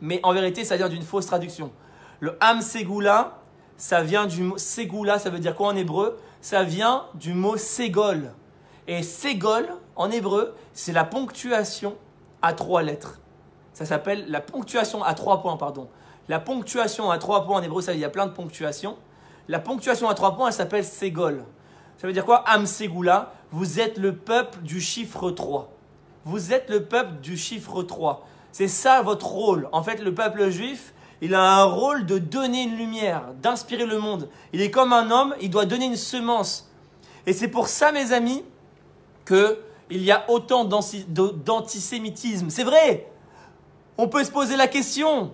Mais en vérité, ça vient d'une fausse traduction. Le Am Segula, ça vient du mot Segula, ça veut dire quoi en hébreu? Ça vient du mot Ségol. Et Ségol, en hébreu, c'est la ponctuation à 3 lettres. Ça s'appelle la ponctuation à 3 points, pardon. La ponctuation à 3 points en hébreu, ça, il y a plein de ponctuations. La ponctuation à 3 points, elle s'appelle Ségol. Ça veut dire quoi? Am Segula, vous êtes le peuple du chiffre 3. Vous êtes le peuple du chiffre 3. C'est ça votre rôle. En fait, le peuple juif, il a un rôle de donner une lumière, d'inspirer le monde. Il est comme un homme, il doit donner une semence. Et c'est pour ça, mes amis, qu'il y a autant d'antisémitisme. C'est vrai. On peut se poser la question.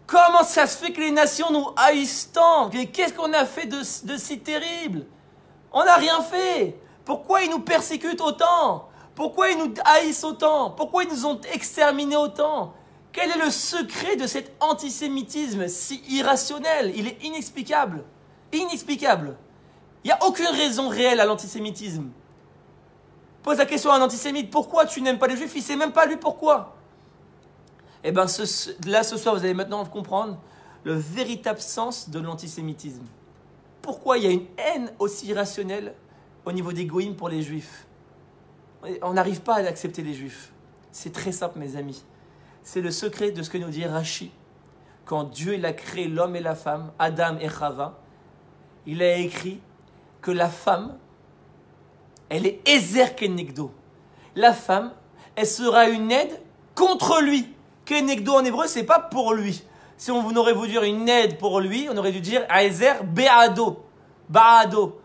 Comment ça se fait que les nations nous haïssent tant? Qu'est-ce qu'on a fait de si terrible? On n'a rien fait. Pourquoi ils nous persécutent autant? Pourquoi ils nous haïssent autant? Pourquoi ils nous ont exterminés autant? Quel est le secret de cet antisémitisme si irrationnel? Il est inexplicable. Inexplicable. Il n'y a aucune raison réelle à l'antisémitisme. Pose la question à un antisémite, pourquoi tu n'aimes pas les juifs? Il ne sait même pas lui pourquoi. Eh bien, là, ce soir, vous allez maintenant comprendre le véritable sens de l'antisémitisme. Pourquoi il y a une haine aussi irrationnelle au niveau des goïms pour les juifs? On n'arrive pas à accepter les juifs. C'est très simple, mes amis. C'est le secret de ce que nous dit Rashi. Quand Dieu il a créé l'homme et la femme, Adam et Chava, il a écrit que la femme, elle est Ezer Kenegdo. La femme, elle sera une aide contre lui. Kenegdo en hébreu, c'est pas pour lui. Si on aurait voulu dire une aide pour lui, on aurait dû dire Ezer Be'ado. Ba'ado.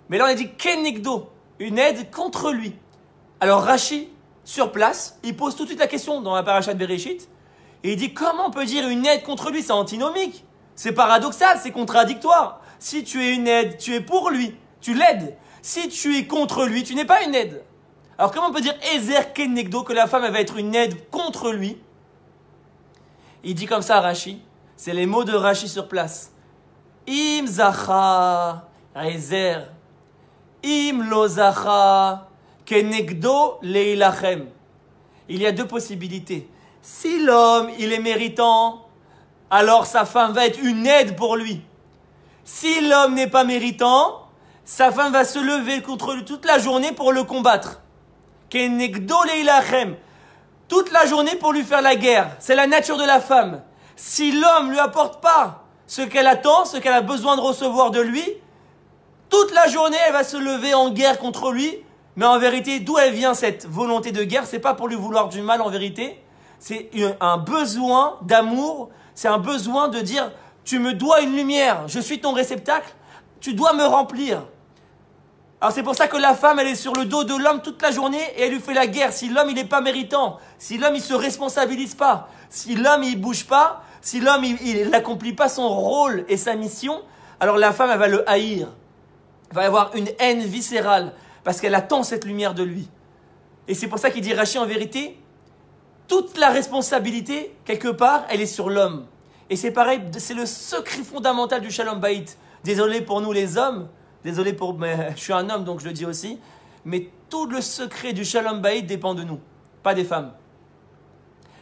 Mais là, on a dit Kenegdo, une aide contre lui. Alors Rashi, sur place, il pose tout de suite la question dans la paracha de Bereshit. Et il dit comment on peut dire une aide contre lui? C'est antinomique. C'est paradoxal, c'est contradictoire. Si tu es une aide, tu es pour lui, tu l'aides. Si tu es contre lui, tu n'es pas une aide. Alors comment on peut dire Ezer Kenegdo, que la femme elle va être une aide contre lui? Il dit comme ça à Rashi, c'est les mots de Rashi sur place. Im zacha Ezer, im lo zacha Kenegdo leilachem. Il y a deux possibilités. Si l'homme il est méritant, alors sa femme va être une aide pour lui. Si l'homme n'est pas méritant, sa femme va se lever contre lui toute la journée pour le combattre. Kenegdo leilachem. Toute la journée pour lui faire la guerre. C'est la nature de la femme. Si l'homme ne lui apporte pas ce qu'elle attend, ce qu'elle a besoin de recevoir de lui, toute la journée, elle va se lever en guerre contre lui. Mais en vérité, d'où elle vient cette volonté de guerre? C'est pas pour lui vouloir du mal en vérité. C'est un besoin d'amour. C'est un besoin de dire, tu me dois une lumière. Je suis ton réceptacle. Tu dois me remplir. Alors c'est pour ça que la femme, elle est sur le dos de l'homme toute la journée et elle lui fait la guerre. Si l'homme, il n'est pas méritant, si l'homme, il se responsabilise pas, si l'homme, il bouge pas, si l'homme, il n'accomplit pas son rôle et sa mission, alors la femme, elle va le haïr. Elle va avoir une haine viscérale parce qu'elle attend cette lumière de lui. Et c'est pour ça qu'il dit Rashi, en vérité, toute la responsabilité, quelque part, elle est sur l'homme. Et c'est pareil, c'est le secret fondamental du Shalom Bayit. Désolé pour nous les hommes, désolé pour... Mais je suis un homme, donc je le dis aussi. Mais tout le secret du Shalom Bayit dépend de nous, pas des femmes.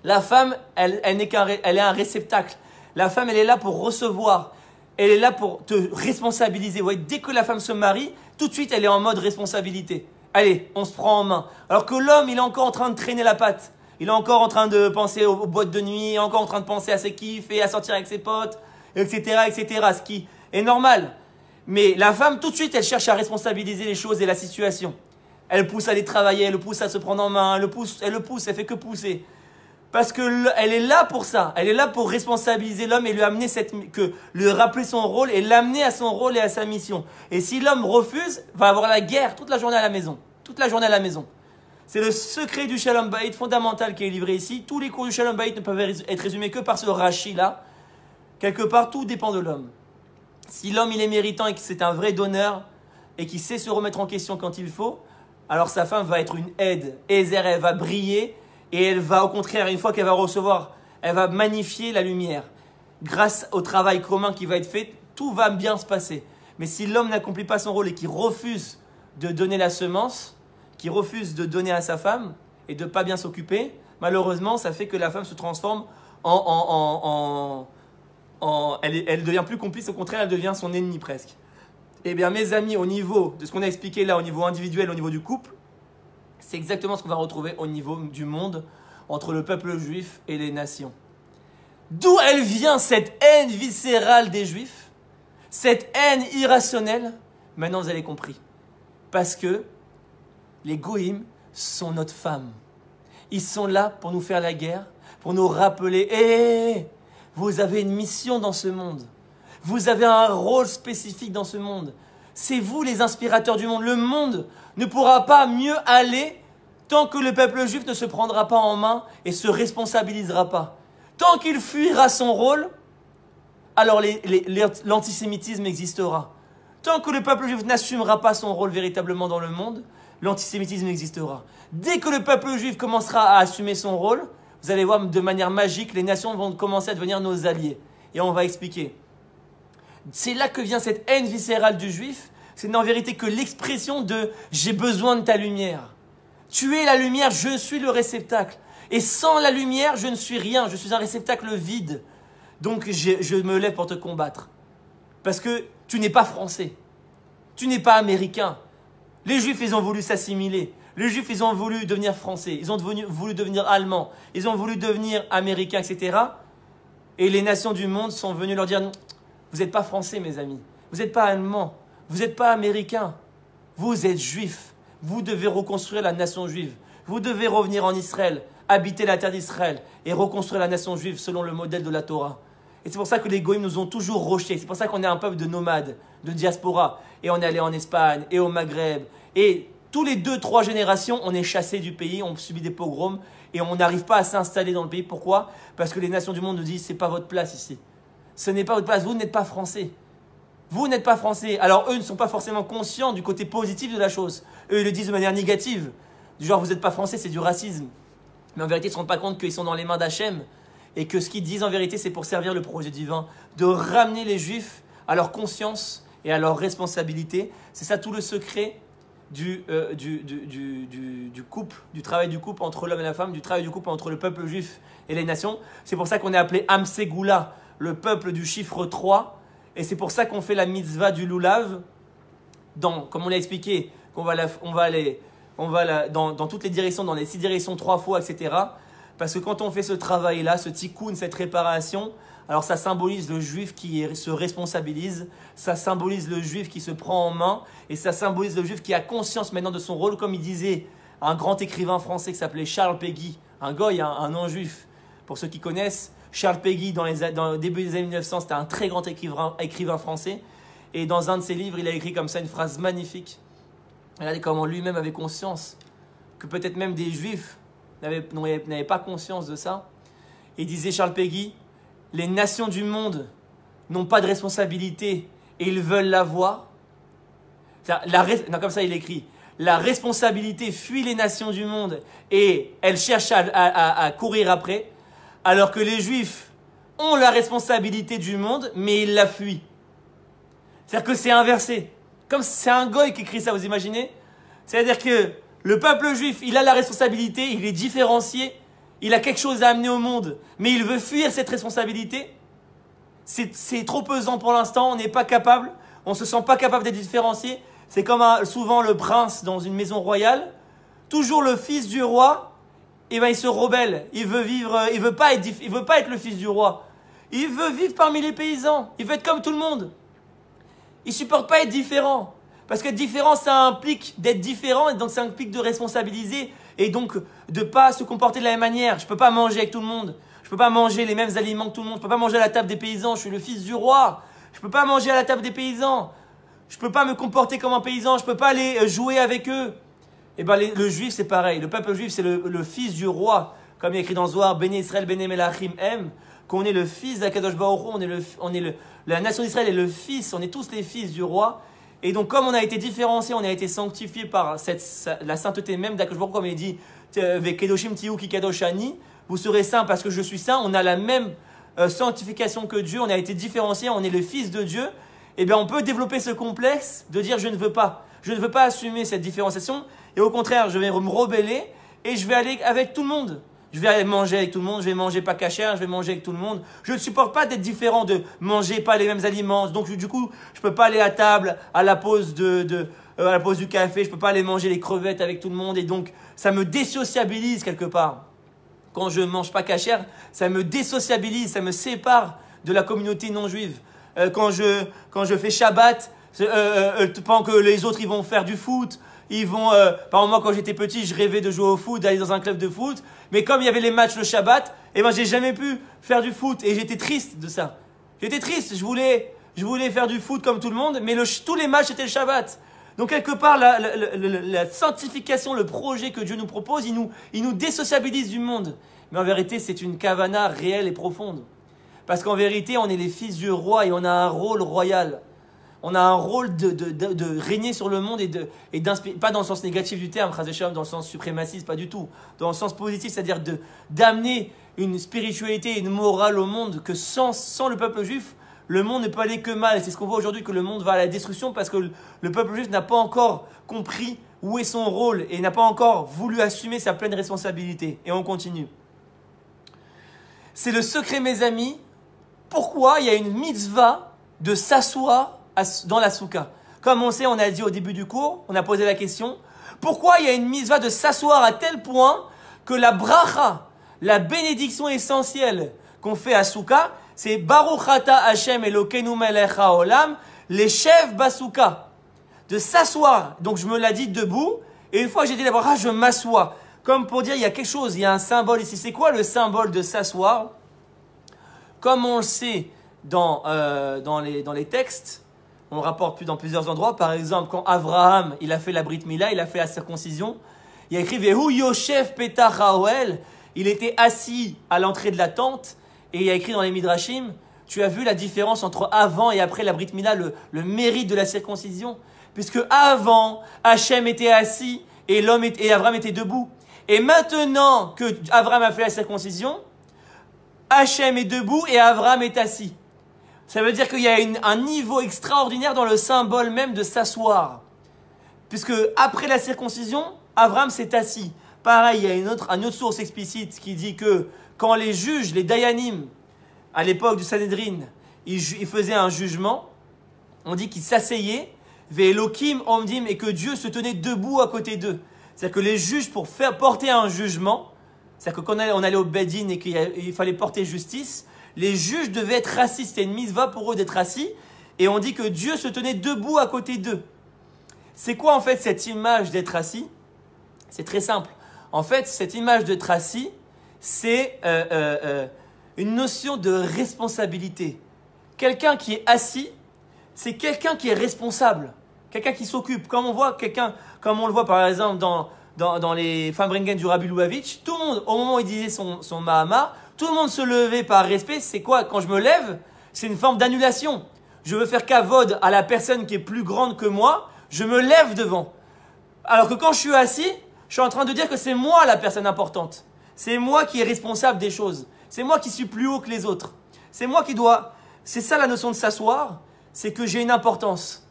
La femme, elle est un réceptacle. La femme, elle est là pour recevoir. Elle est là pour te responsabiliser. Ouais, dès que la femme se marie, tout de suite, elle est en mode responsabilité. Allez, on se prend en main. Alors que l'homme, il est encore en train de traîner la patte. Il est encore en train de penser aux boîtes de nuit, encore en train de penser à ses kiffs et à sortir avec ses potes, etc., etc. Ce qui est normal. Mais la femme, tout de suite, elle cherche à responsabiliser les choses et la situation. Elle pousse à aller travailler, elle le pousse à se prendre en main, elle le pousse, elle fait que pousser. Parce que elle est là pour ça. Elle est là pour responsabiliser l'homme et lui amener lui rappeler son rôle et l'amener à son rôle et à sa mission. Et si l'homme refuse, va avoir la guerre toute la journée à la maison. Toute la journée à la maison. C'est le secret du Shalom Bayit fondamental qui est livré ici. Tous les cours du Shalom Bayit ne peuvent être résumés que par ce Rashi-là. Quelque part, tout dépend de l'homme. Si l'homme il est méritant et que c'est un vrai donneur et qu'il sait se remettre en question quand il faut, alors sa femme va être une aide. Ezer, elle va briller et elle va au contraire, une fois qu'elle va recevoir, elle va magnifier la lumière. Grâce au travail commun qui va être fait, tout va bien se passer. Mais si l'homme n'accomplit pas son rôle et qu'il refuse de donner la semence, qui refuse de donner à sa femme et de ne pas bien s'occuper, malheureusement, ça fait que la femme se transforme elle devient plus complice, au contraire, elle devient son ennemi presque. Eh bien, mes amis, au niveau de ce qu'on a expliqué là, au niveau individuel, au niveau du couple, c'est exactement ce qu'on va retrouver au niveau du monde, entre le peuple juif et les nations. D'où elle vient cette haine viscérale des juifs, cette haine irrationnelle? Maintenant, vous avez compris. Parce que les goïms sont notre femme. Ils sont là pour nous faire la guerre, pour nous rappeler, vous avez une mission dans ce monde. Vous avez un rôle spécifique dans ce monde. C'est vous les inspirateurs du monde. Le monde ne pourra pas mieux aller tant que le peuple juif ne se prendra pas en main et se responsabilisera pas. Tant qu'il fuira son rôle, alors l'antisémitisme existera. Tant que le peuple juif n'assumera pas son rôle véritablement dans le monde, l'antisémitisme existera. Dès que le peuple juif commencera à assumer son rôle, vous allez voir de manière magique, les nations vont commencer à devenir nos alliés. Et on va expliquer. C'est là que vient cette haine viscérale du juif. C'est en vérité que l'expression de « j'ai besoin de ta lumière ». Tu es la lumière, je suis le réceptacle. Et sans la lumière, je ne suis rien, je suis un réceptacle vide. Donc je me lève pour te combattre. Parce que tu n'es pas français, tu n'es pas américain. Les juifs, ils ont voulu s'assimiler. Les juifs, ils ont voulu devenir français, ils ont voulu devenir allemands, ils ont voulu devenir américains, etc. Et les nations du monde sont venues leur dire « Vous n'êtes pas français, mes amis. Vous n'êtes pas allemands. Vous n'êtes pas américains. Vous êtes juifs. Vous devez reconstruire la nation juive. Vous devez revenir en Israël, habiter la terre d'Israël et reconstruire la nation juive selon le modèle de la Torah. » Et c'est pour ça que les goïms nous ont toujours rejetés. C'est pour ça qu'on est un peuple de nomades, de diaspora. Et on est allé en Espagne et au Maghreb. Et tous les 2-3 générations, on est chassés du pays, on subit des pogroms et on n'arrive pas à s'installer dans le pays. Pourquoi? Parce que les nations du monde nous disent « c'est pas votre place ici. Ce n'est pas votre place, vous n'êtes pas français. Vous n'êtes pas français. » Alors eux ne sont pas forcément conscients du côté positif de la chose. Eux, ils le disent de manière négative. Du genre « vous n'êtes pas français, c'est du racisme. » Mais en vérité, ils ne se rendent pas compte qu'ils sont dans les mains d'Hachem. Et que ce qu'ils disent en vérité, c'est pour servir le projet divin, de ramener les Juifs à leur conscience et à leur responsabilité. C'est ça tout le secret du couple, du travail du couple entre l'homme et la femme, du travail du couple entre le peuple juif et les nations. C'est pour ça qu'on est appelé Am Segula, le peuple du chiffre 3. Et c'est pour ça qu'on fait la mitzvah du lulav, comme on l'a expliqué, on va dans toutes les directions, dans les 6 directions 3 fois, etc. Parce que quand on fait ce travail-là, ce tikkun, cette réparation, alors ça symbolise le juif qui se responsabilise, ça symbolise le juif qui se prend en main, et ça symbolise le juif qui a conscience maintenant de son rôle, comme il disait un grand écrivain français qui s'appelait Charles Péguy, un goy, un non-juif. Pour ceux qui connaissent, Charles Péguy, dans le début des années 1900, c'était un très grand écrivain français. Et dans un de ses livres, il a écrit comme ça une phrase magnifique. Regardez comment lui-même avait conscience que peut-être même des juifs n'avaient pas conscience de ça. Il disait, Charles Péguy, les nations du monde n'ont pas de responsabilité et ils veulent l'avoir. Comme ça il écrit, la responsabilité fuit les nations du monde et elles cherchent à courir après, alors que les juifs ont la responsabilité du monde mais ils la fuient. C'est-à-dire que c'est inversé. Comme c'est un goy qui écrit ça, vous imaginez? C'est-à-dire que le peuple juif, il a la responsabilité, il est différencié, il a quelque chose à amener au monde, mais il veut fuir cette responsabilité. C'est trop pesant pour l'instant, on n'est pas capable, on ne se sent pas capable d'être différencié. C'est comme souvent le prince dans une maison royale, toujours le fils du roi, et ben il se rebelle, il veut pas être le fils du roi. Il veut vivre parmi les paysans, il veut être comme tout le monde. Il ne supporte pas être différent. Parce que différent, ça implique d'être différent, et donc ça implique de responsabiliser, et donc de ne pas se comporter de la même manière. Je ne peux pas manger avec tout le monde, je ne peux pas manger les mêmes aliments que tout le monde, je ne peux pas manger à la table des paysans, je suis le fils du roi. Je ne peux pas manger à la table des paysans, je ne peux pas me comporter comme un paysan, je ne peux pas aller jouer avec eux. Et bien le juif, c'est pareil, le peuple juif, c'est le fils du roi, comme il est écrit dans Zohar, Béné Israël, Béné Melachim, qu'on est le fils d'Akadosh Baruch Hu, la nation d'Israël est le fils, on est tous les fils du roi. Et donc, comme on a été différenciés, on a été sanctifiés par la sainteté même d'Akadosh Baruch Hu, comme il dit, Kedoshim tiyu ki kadoshani, vous serez saints parce que je suis saint. On a la même sanctification que Dieu, on a été différenciés, on est le fils de Dieu. Et bien, on peut développer ce complexe de dire je ne veux pas assumer cette différenciation. Et au contraire, je vais me rebeller et je vais aller avec tout le monde. Je vais aller manger avec tout le monde, je vais manger pas cachère, je vais manger avec tout le monde. Je ne supporte pas d'être différent, de manger pas les mêmes aliments. Donc du coup, je peux pas aller à table à la pause à la pause du café, je peux pas aller manger les crevettes avec tout le monde. Et donc, ça me désociabilise quelque part. Quand je mange pas cachère, ça me désociabilise, ça me sépare de la communauté non juive. Quand je fais Shabbat, pendant que les autres ils vont faire du foot, par exemple, moi quand j'étais petit, je rêvais de jouer au foot, d'aller dans un club de foot. Mais comme il y avait les matchs le Shabbat, j'ai jamais pu faire du foot et j'étais triste de ça. J'étais triste, je voulais faire du foot comme tout le monde, mais tous les matchs étaient le Shabbat. Donc quelque part, la sanctification, le projet que Dieu nous propose, il nous désociabilise du monde. Mais en vérité, c'est une kavana réelle et profonde. Parce qu'en vérité, on est les fils du roi et on a un rôle royal. On a un rôle de régner sur le monde et d'inspirer, pas dans le sens négatif du terme, dans le sens suprémaciste, pas du tout. Dans le sens positif, c'est-à-dire d'amener une spiritualité et une morale au monde que sans le peuple juif, le monde ne peut aller que mal. Et c'est ce qu'on voit aujourd'hui, que le monde va à la destruction parce que le peuple juif n'a pas encore compris où est son rôle et n'a pas encore voulu assumer sa pleine responsabilité. Et on continue. C'est le secret, mes amis, pourquoi il y a une mitzvah de s'asseoir dans la soukha. Comme on sait, on a dit au début du cours, on a posé la question, pourquoi il y a une mitzvah de s'asseoir à tel point que la bracha, la bénédiction essentielle qu'on fait à soukha, c'est Baruch Ata Hashem Elokeinu Melech HaOlam, les chefs basouka, de s'asseoir. Donc je me l'ai dit debout, et une fois que j'ai dit la bracha, je m'assois. Comme pour dire, il y a quelque chose, il y a un symbole ici. C'est quoi le symbole de s'asseoir? Comme on le sait dans les textes, on rapporte plus dans plusieurs endroits. Par exemple, quand Abraham, il a fait la Brit Mila, il a fait la circoncision, il a écrit Vehu Yosef Petach Haoel, il était assis à l'entrée de la tente, et il a écrit dans les Midrashim, tu as vu la différence entre avant et après la Brit Mila, le mérite de la circoncision, puisque avant, Hachem était assis et Abraham était debout. Et maintenant que Abraham a fait la circoncision, Hachem est debout et Abraham est assis. Ça veut dire qu'il y a un niveau extraordinaire dans le symbole même de s'asseoir. Puisque après la circoncision, Abraham s'est assis. Pareil, il y a une autre source explicite qui dit que quand les juges, les dayanim, à l'époque du Sanhedrin, ils faisaient un jugement, on dit qu'ils s'asseyaient, ve'elokim omdim, et que Dieu se tenait debout à côté d'eux. C'est-à-dire que les juges, pour faire porter un jugement, c'est-à-dire que quand on allait au Bedin et qu'il fallait porter justice, les juges devaient être assis. C'était une mitzvah pour eux d'être assis. Et on dit que Dieu se tenait debout à côté d'eux. C'est quoi en fait cette image d'être assis? C'est très simple. En fait, cette image d'être assis, c'est une notion de responsabilité. Quelqu'un qui est assis, c'est quelqu'un qui est responsable. Quelqu'un qui s'occupe. Comme on le voit par exemple dans les Fambringen du Rabbi Lubavitch, tout le monde, au moment où il disait son Mahamar, tout le monde se levait par respect. C'est quoi? Quand je me lève, c'est une forme d'annulation. Je veux faire kavod à la personne qui est plus grande que moi, je me lève devant. Alors que quand je suis assis, je suis en train de dire que c'est moi la personne importante. C'est moi qui est responsable des choses. C'est moi qui suis plus haut que les autres. C'est moi qui dois... C'est ça la notion de s'asseoir, c'est que j'ai une importance.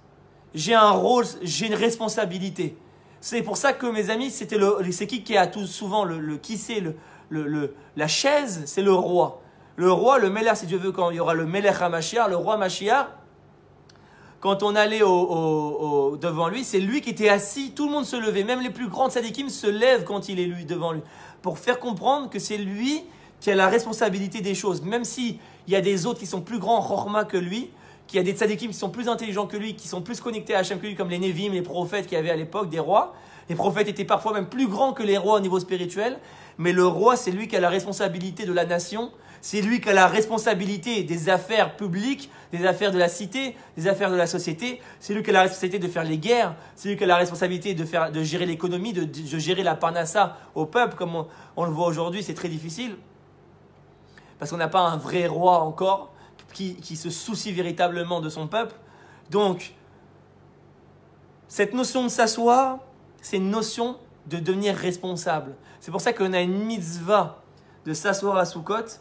J'ai un rôle, j'ai une responsabilité. C'est pour ça que mes amis, c'est qui a tout souvent qui c'est la chaise, c'est le roi. Le roi, le Melech, si Dieu veut, quand il y aura le Melech HaMashiach, le roi Mashiach, quand on allait devant lui, c'est lui qui était assis, tout le monde se levait. Même les plus grands tzadikim se lèvent quand il est lui devant lui. Pour faire comprendre que c'est lui qui a la responsabilité des choses. Même s'il y a des autres qui sont plus grands en chorma que lui, qu'il y a des tzadikim qui sont plus intelligents que lui, qui sont plus connectés à Hachem que lui, comme les Nevim, les prophètes qu'il y avait à l'époque, des rois. Les prophètes étaient parfois même plus grands que les rois au niveau spirituel. Mais le roi, c'est lui qui a la responsabilité de la nation. C'est lui qui a la responsabilité des affaires publiques, des affaires de la cité, des affaires de la société. C'est lui qui a la responsabilité de faire les guerres. C'est lui qui a la responsabilité de gérer l'économie, de gérer la parnassa au peuple. Comme on le voit aujourd'hui, c'est très difficile. Parce qu'on n'a pas un vrai roi encore qui se soucie véritablement de son peuple. Donc, cette notion de s'asseoir, c'est une notion de devenir responsable. C'est pour ça qu'on a une mitzvah de s'asseoir à Sukkot.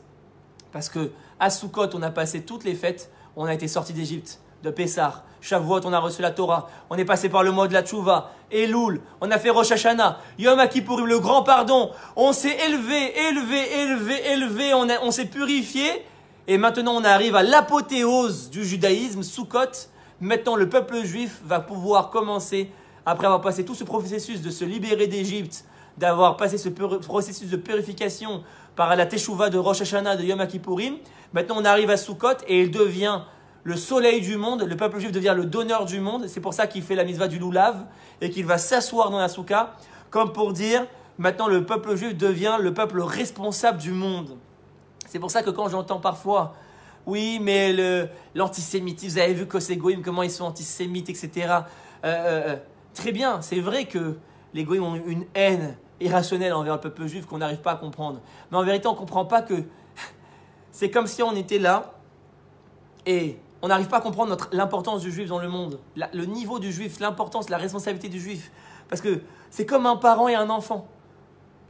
Parce que à Sukkot, on a passé toutes les fêtes. On a été sorti d'Égypte, de Pessah, Shavuot, on a reçu la Torah. On est passé par le mois de la Tchouva, Elul. On a fait Rosh Hashanah, Yom Kippourim, le grand pardon. On s'est élevé. On s'est purifié. Et maintenant, on arrive à l'apothéose du judaïsme, Sukkot. Maintenant, le peuple juif va pouvoir commencer, après avoir passé tout ce processus de se libérer d'Égypte, d'avoir passé ce processus de purification par la Teshuvah de Rosh Hashanah, de Yom Kippourim. Maintenant, on arrive à Sukkot et il devient le soleil du monde. Le peuple juif devient le donneur du monde. C'est pour ça qu'il fait la mitzvah du loulav et qu'il va s'asseoir dans la soukha, comme pour dire, maintenant, le peuple juif devient le peuple responsable du monde. C'est pour ça que quand j'entends parfois, oui, mais l'antisémitisme, vous avez vu que ces goïms, comment ils sont antisémites, etc. Très bien, c'est vrai que les goïms ont une haine irrationnelle envers le peuple juif qu'on n'arrive pas à comprendre. Mais en vérité, on ne comprend pas que c'est comme si on était là et on n'arrive pas à comprendre l'importance du juif dans le monde, le niveau du juif, l'importance, la responsabilité du juif. Parce que c'est comme un parent et un enfant.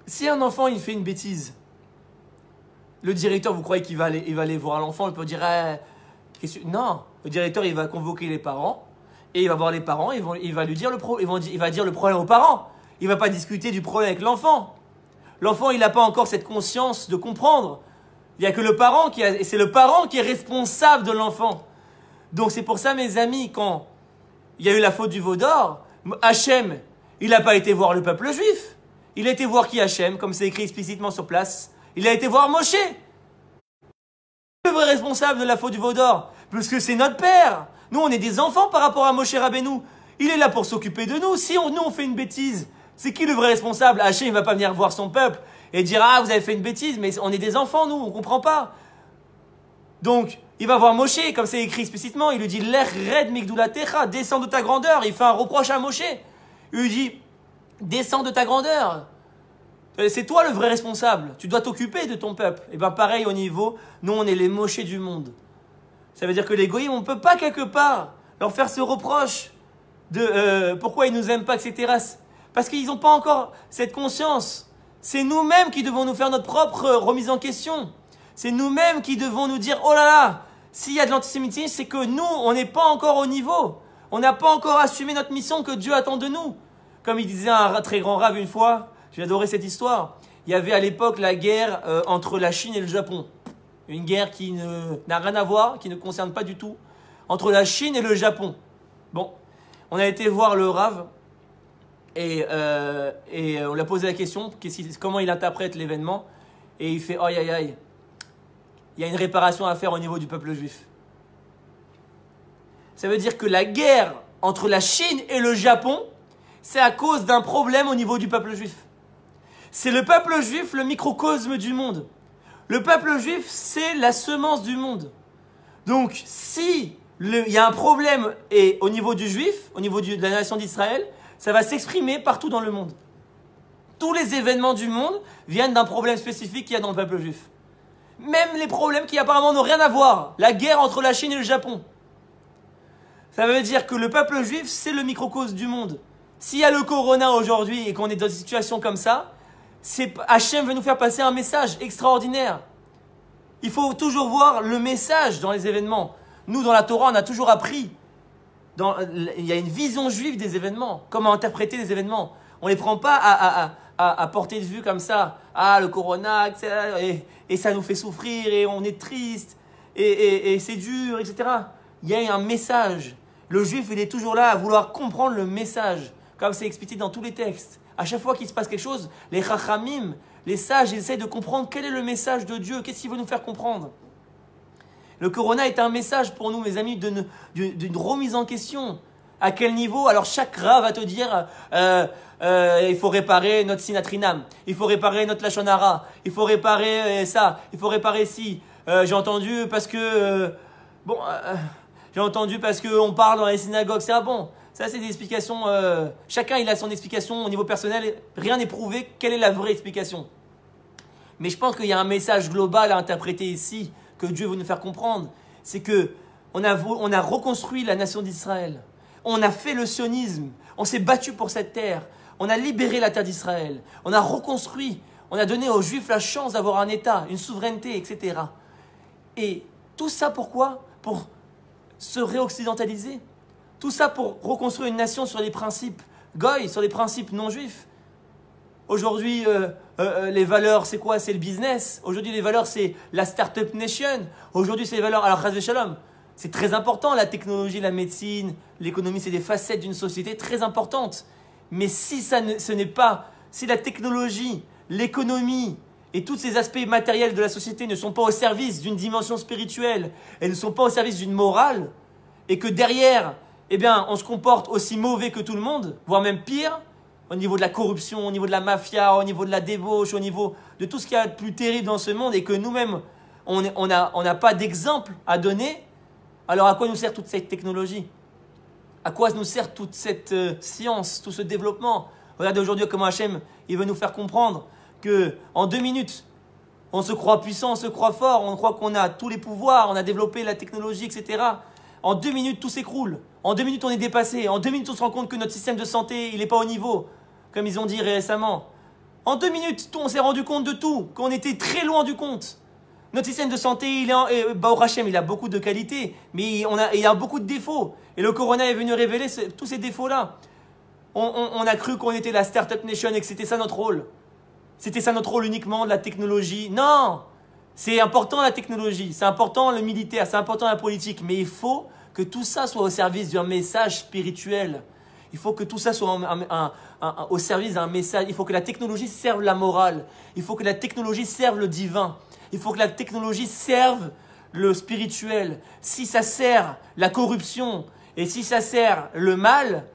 Si un enfant il fait une bêtise, le directeur, vous croyez qu'il va aller voir l'enfant, il peut dire non, le directeur il va convoquer les parents et il va voir les parents, il va dire le problème aux parents. Il ne va pas discuter du problème avec l'enfant. L'enfant il n'a pas encore cette conscience de comprendre. Il n'y a que le parent et c'est le parent qui est responsable de l'enfant. Donc c'est pour ça mes amis, quand il y a eu la faute du veau d'or, Hachem, il n'a pas été voir le peuple juif. Il a été voir qui Hachem, comme c'est écrit explicitement sur place. Il a été voir Moshe. Le vrai responsable de la faute du veau d'or, parce que c'est notre père. Nous, on est des enfants par rapport à Moshe Rabbeinu. Il est là pour s'occuper de nous. Si nous, on fait une bêtise, c'est qui le vrai responsable? Hachem, il ne va pas venir voir son peuple et dire « Ah, vous avez fait une bêtise, mais on est des enfants, nous, on ne comprend pas. » Donc, il va voir Moshe, comme c'est écrit explicitement. Il lui dit « Lech red migdulatecha, descends de ta grandeur. » Il fait un reproche à Moshe. Il lui dit « Descends de ta grandeur. » C'est toi le vrai responsable. Tu dois t'occuper de ton peuple. Et bien pareil au niveau, nous on est les mochés du monde. Ça veut dire que les goïms, on ne peut pas quelque part leur faire ce reproche de pourquoi ils ne nous aiment pas, etc. Parce qu'ils n'ont pas encore cette conscience. C'est nous-mêmes qui devons nous faire notre propre remise en question. C'est nous-mêmes qui devons nous dire, oh là là, s'il y a de l'antisémitisme, c'est que nous, on n'est pas encore au niveau. On n'a pas encore assumé notre mission que Dieu attend de nous. Comme il disait un très grand rave une fois, j'ai adoré cette histoire. Il y avait à l'époque la guerre entre la Chine et le Japon. Une guerre qui n'a rien à voir, qui ne concerne pas du tout. Entre la Chine et le Japon. Bon, on a été voir le Rav et on lui a posé la question, comment il interprète l'événement. Et il fait, aïe aïe aïe, il y a une réparation à faire au niveau du peuple juif. Ça veut dire que la guerre entre la Chine et le Japon, c'est à cause d'un problème au niveau du peuple juif. C'est le peuple juif, le microcosme du monde. Le peuple juif, c'est la semence du monde. Donc, si il y a un problème au niveau du juif, au niveau de la nation d'Israël, ça va s'exprimer partout dans le monde. Tous les événements du monde viennent d'un problème spécifique qu'il y a dans le peuple juif. Même les problèmes qui apparemment n'ont rien à voir. La guerre entre la Chine et le Japon. Ça veut dire que le peuple juif, c'est le microcosme du monde. S'il y a le corona aujourd'hui et qu'on est dans une situation comme ça, Hachem veut nous faire passer un message extraordinaire. Il faut toujours voir le message dans les événements. Nous, dans la Torah, on a toujours appris. Il y a une vision juive des événements. Comment interpréter les événements. On ne les prend pas à portée de vue comme ça. Ah, le corona, etc. Et ça nous fait souffrir et on est triste. Et c'est dur, etc. Il y a un message. Le juif, il est toujours là à vouloir comprendre le message. Comme c'est expliqué dans tous les textes. À chaque fois qu'il se passe quelque chose, les chachamim, les sages, ils essaient de comprendre quel est le message de Dieu, qu'est-ce qu'il veut nous faire comprendre. Le corona est un message pour nous, mes amis, d'une remise en question. À quel niveau? Alors chaque rav va te dire, il faut réparer notre sinatrinam, il faut réparer notre lashon hara, il faut réparer ça, il faut réparer ci. J'ai entendu parce que, on parle dans les synagogues, c'est bon. Ça, c'est des explications. Chacun, il a son explication au niveau personnel. Rien n'est prouvé. Quelle est la vraie explication? Mais je pense qu'il y a un message global à interpréter ici, que Dieu veut nous faire comprendre. C'est que on a reconstruit la nation d'Israël. On a fait le sionisme. On s'est battu pour cette terre. On a libéré la terre d'Israël. On a reconstruit. On a donné aux Juifs la chance d'avoir un État, une souveraineté, etc. Et tout ça pourquoi? Pour se réoccidentaliser. Tout ça pour reconstruire une nation sur les principes goy, sur les principes non juifs. Aujourd'hui, les valeurs, c'est quoi? C'est le business. Aujourd'hui, les valeurs, c'est la Startup Nation. Aujourd'hui, c'est les valeurs, alors, Chas Shalom. C'est très important, la technologie, la médecine, l'économie, c'est des facettes d'une société très importantes. Mais si si la technologie, l'économie et tous ces aspects matériels de la société ne sont pas au service d'une dimension spirituelle et ne sont pas au service d'une morale, et que derrière, on se comporte aussi mauvais que tout le monde, voire même pire, au niveau de la corruption, au niveau de la mafia, au niveau de la débauche, au niveau de tout ce qu'il y a de plus terrible dans ce monde, et que nous-mêmes, on n'a pas d'exemple à donner, alors à quoi nous sert toute cette technologie? À quoi nous sert toute cette science, tout ce développement? Regardez aujourd'hui comment Hachem, il veut nous faire comprendre qu'en 2 minutes, on se croit puissant, on se croit fort, on croit qu'on a tous les pouvoirs, on a développé la technologie, etc. En 2 minutes, tout s'écroule. En 2 minutes, on est dépassé. En 2 minutes, on se rend compte que notre système de santé, il n'est pas au niveau, comme ils ont dit récemment. En 2 minutes, on s'est rendu compte de tout, qu'on était très loin du compte. Notre système de santé, au Hachem, il a beaucoup de qualités, mais il a beaucoup de défauts. Et le Corona est venu révéler tous ces défauts-là. On a cru qu'on était la Startup Nation et que c'était ça notre rôle. C'était ça notre rôle uniquement, de la technologie. Non! C'est important la technologie, c'est important le militaire, c'est important la politique, mais il faut que tout ça soit au service d'un message spirituel. Il faut que tout ça soit au service d'un message. Il faut que la technologie serve la morale. Il faut que la technologie serve le divin. Il faut que la technologie serve le spirituel. Si ça sert la corruption et si ça sert le mal,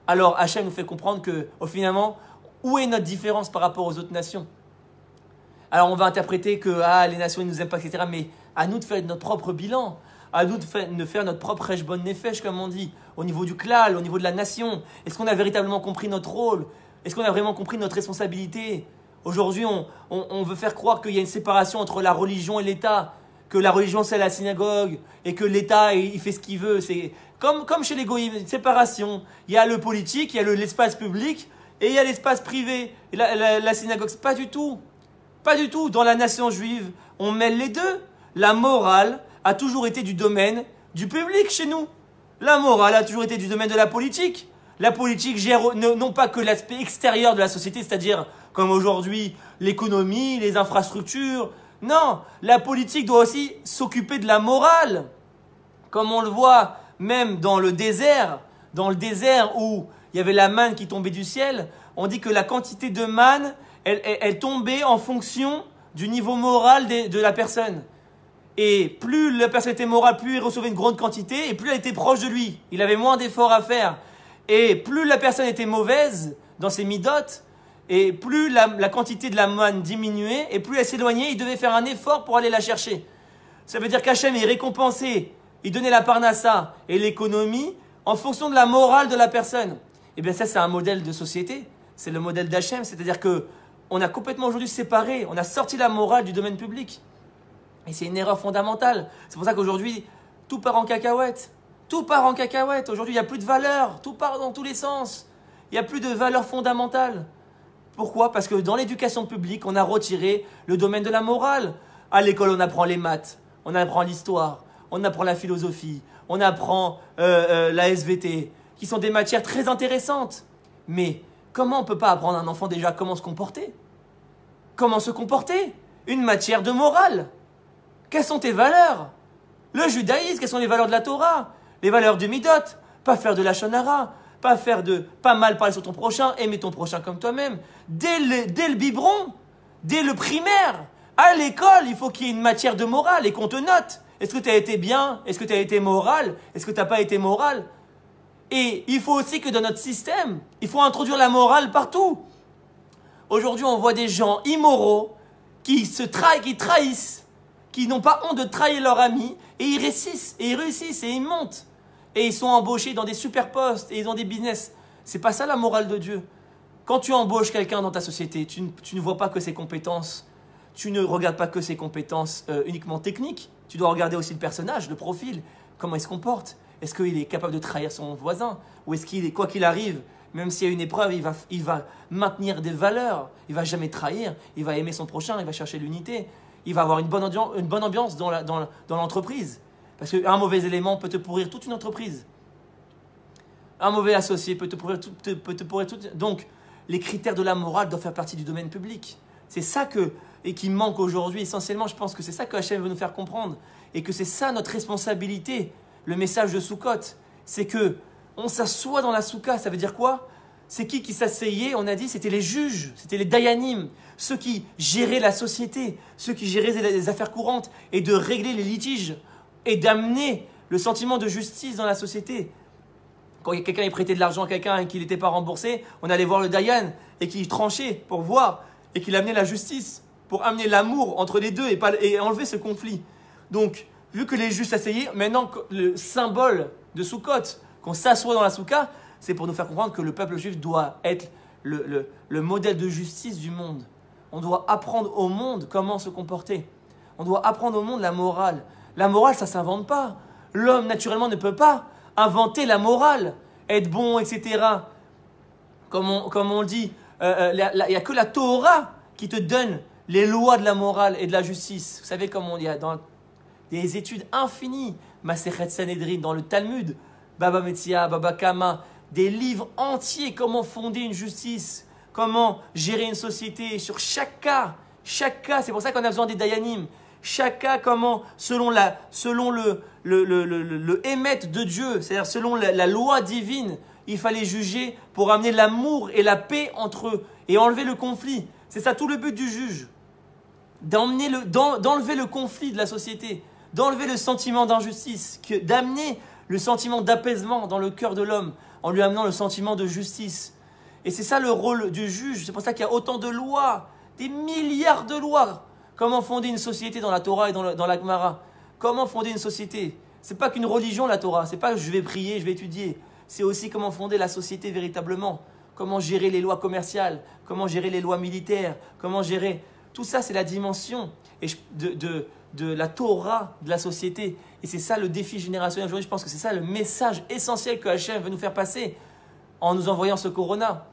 alors Hachem nous fait comprendre que, finalement, où est notre différence par rapport aux autres nations? Alors on va interpréter que les nations ne nous aiment pas, etc. Mais à nous de faire notre propre bilan, à nous de faire notre propre Heshbon Nefesh, comme on dit, au niveau du klal, au niveau de la nation. Est-ce qu'on a véritablement compris notre rôle? Est-ce qu'on a vraiment compris notre responsabilité? Aujourd'hui, on veut faire croire qu'il y a une séparation entre la religion et l'État, que la religion c'est la synagogue et que l'État il fait ce qu'il veut. C'est comme chez les goïms, une séparation. Il y a le politique, il y a l'espace public et il y a l'espace privé. Et la synagogue, c'est pas du tout. Pas du tout. Dans la nation juive, on mêle les deux. La morale a toujours été du domaine du public chez nous. La morale a toujours été du domaine de la politique. La politique gère non pas que l'aspect extérieur de la société, c'est-à-dire comme aujourd'hui l'économie, les infrastructures. Non, la politique doit aussi s'occuper de la morale. Comme on le voit même dans le désert où il y avait la manne qui tombait du ciel, on dit que la quantité de manne, elle tombait en fonction du niveau moral de la personne. Et plus la personne était morale, plus il recevait une grande quantité, et plus elle était proche de lui. Il avait moins d'efforts à faire. Et plus la personne était mauvaise dans ses midotes, et plus la quantité de la manne diminuait, et plus elle s'éloignait, il devait faire un effort pour aller la chercher. Ça veut dire qu'Hachem est récompensé, il donnait la parnassa et l'économie en fonction de la morale de la personne. Et bien ça, c'est un modèle de société, c'est le modèle d'Hachem, c'est-à-dire que on a complètement aujourd'hui séparé, on a sorti la morale du domaine public. Et c'est une erreur fondamentale. C'est pour ça qu'aujourd'hui, tout part en cacahuète. Tout part en cacahuète. Aujourd'hui, il n'y a plus de valeur. Tout part dans tous les sens. Il n'y a plus de valeur fondamentale. Pourquoi? Parce que dans l'éducation publique, on a retiré le domaine de la morale. À l'école, on apprend les maths, on apprend l'histoire, on apprend la philosophie, on apprend la SVT, qui sont des matières très intéressantes. Mais comment on ne peut pas apprendre à un enfant déjà comment se comporter? Comment se comporter? Une matière de morale. Quelles sont tes valeurs? Le judaïsme, quelles sont les valeurs de la Torah? Les valeurs du midot, pas faire de la shonara, pas mal parler sur ton prochain, aimer ton prochain comme toi-même. Dès le biberon, dès le primaire, à l'école, il faut qu'il y ait une matière de morale et qu'on te note. Est-ce que tu as été bien? Est-ce que tu as été moral? Est-ce que tu n'as pas été moral? Et il faut aussi que dans notre système, il faut introduire la morale partout. Aujourd'hui, on voit des gens immoraux qui trahissent, qui n'ont pas honte de trahir leur ami, et ils réussissent, et ils montent. Et ils sont embauchés dans des super postes, et ils ont des business. C'est pas ça la morale de Dieu. Quand tu embauches quelqu'un dans ta société, tu ne vois pas que ses compétences, tu ne regardes pas que ses compétences uniquement techniques, tu dois regarder aussi le personnage, le profil, comment il se comporte. Est-ce qu'il est capable de trahir son voisin? Ou est-ce qu'il est, quoi qu'il arrive, même s'il y a une épreuve, il va maintenir des valeurs, il ne va jamais trahir, il va aimer son prochain, il va chercher l'unité. Il va avoir une bonne ambiance dans l'entreprise. Parce qu'un mauvais élément peut te pourrir toute une entreprise. Un mauvais associé peut te pourrir toute. Donc, les critères de la morale doivent faire partie du domaine public. C'est ça qui manque aujourd'hui. Essentiellement, je pense que c'est ça que Hachem veut nous faire comprendre. Et que c'est ça notre responsabilité. Le message de Sukkot, c'est que on s'assoit dans la soukha. Ça veut dire quoi? C'est qui s'asseyait? On a dit c'était les juges, c'était les dayanim, ceux qui géraient la société, ceux qui géraient les affaires courantes et de régler les litiges et d'amener le sentiment de justice dans la société. Quand quelqu'un est prêté de l'argent à quelqu'un et qu'il n'était pas remboursé, on allait voir le dayan et qu'il tranchait pour voir et qu'il amenait la justice pour amener l'amour entre les deux et enlever ce conflit. Donc, vu que les juges s'asseyaient, maintenant le symbole de Sukkot, qu'on s'assoit dans la soukha, c'est pour nous faire comprendre que le peuple juif doit être le modèle de justice du monde. On doit apprendre au monde comment se comporter. On doit apprendre au monde la morale. La morale, ça ne s'invente pas. L'homme, naturellement, ne peut pas inventer la morale, être bon, etc. Comme on dit, il n'y a que la Torah qui te donne les lois de la morale et de la justice. Vous savez, comme on dit dans des études infinies, Masechet Sanhedrin, dans le Talmud, Baba Metzia, Baba Kama, des livres entiers, comment fonder une justice, comment gérer une société, sur chaque cas, c'est pour ça qu'on a besoin des Dayanim, chaque cas, comment, selon le émet de Dieu, c'est-à-dire selon la loi divine, il fallait juger pour amener l'amour et la paix entre eux et enlever le conflit. C'est ça tout le but du juge, d'enlever le conflit de la société, d'enlever le sentiment d'injustice, d'amener le sentiment d'apaisement dans le cœur de l'homme en lui amenant le sentiment de justice. Et c'est ça le rôle du juge. C'est pour ça qu'il y a autant de lois, des milliards de lois. Comment fonder une société dans la Torah et dans la Gemara? Comment fonder une société? C'est pas qu'une religion la Torah, c'est pas je vais prier, je vais étudier. C'est aussi comment fonder la société véritablement. Comment gérer les lois commerciales, comment gérer les lois militaires, comment gérer... Tout ça, c'est la dimension de la Torah de la société. Et c'est ça le défi générationnel aujourd'hui. Je pense que c'est ça le message essentiel que Hachem veut nous faire passer en nous envoyant ce corona.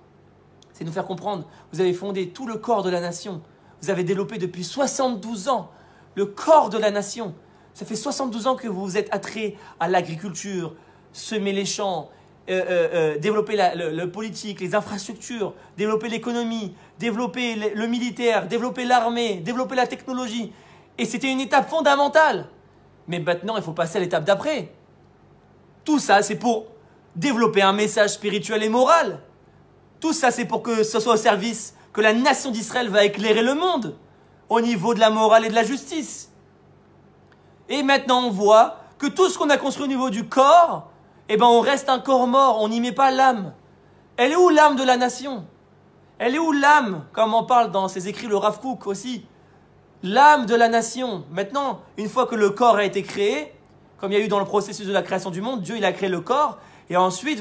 C'est nous faire comprendre. Vous avez fondé tout le corps de la nation. Vous avez développé depuis 72 ans le corps de la nation. Ça fait 72 ans que vous vous êtes attrait à l'agriculture, semer les champs, développer le politique, les infrastructures, développer l'économie, développer le militaire, développer l'armée, développer la technologie. Et c'était une étape fondamentale. Mais maintenant, il faut passer à l'étape d'après. Tout ça, c'est pour développer un message spirituel et moral. Tout ça, c'est pour que ce soit au service, que la nation d'Israël va éclairer le monde au niveau de la morale et de la justice. Et maintenant, on voit que tout ce qu'on a construit au niveau du corps, eh ben, on reste un corps mort, on n'y met pas l'âme. Elle est où l'âme de la nation? Elle est où l'âme, comme on parle dans ses écrits le Rav Kook aussi? L'âme de la nation. Maintenant, une fois que le corps a été créé, comme il y a eu dans le processus de la création du monde, Dieu il a créé le corps, et ensuite,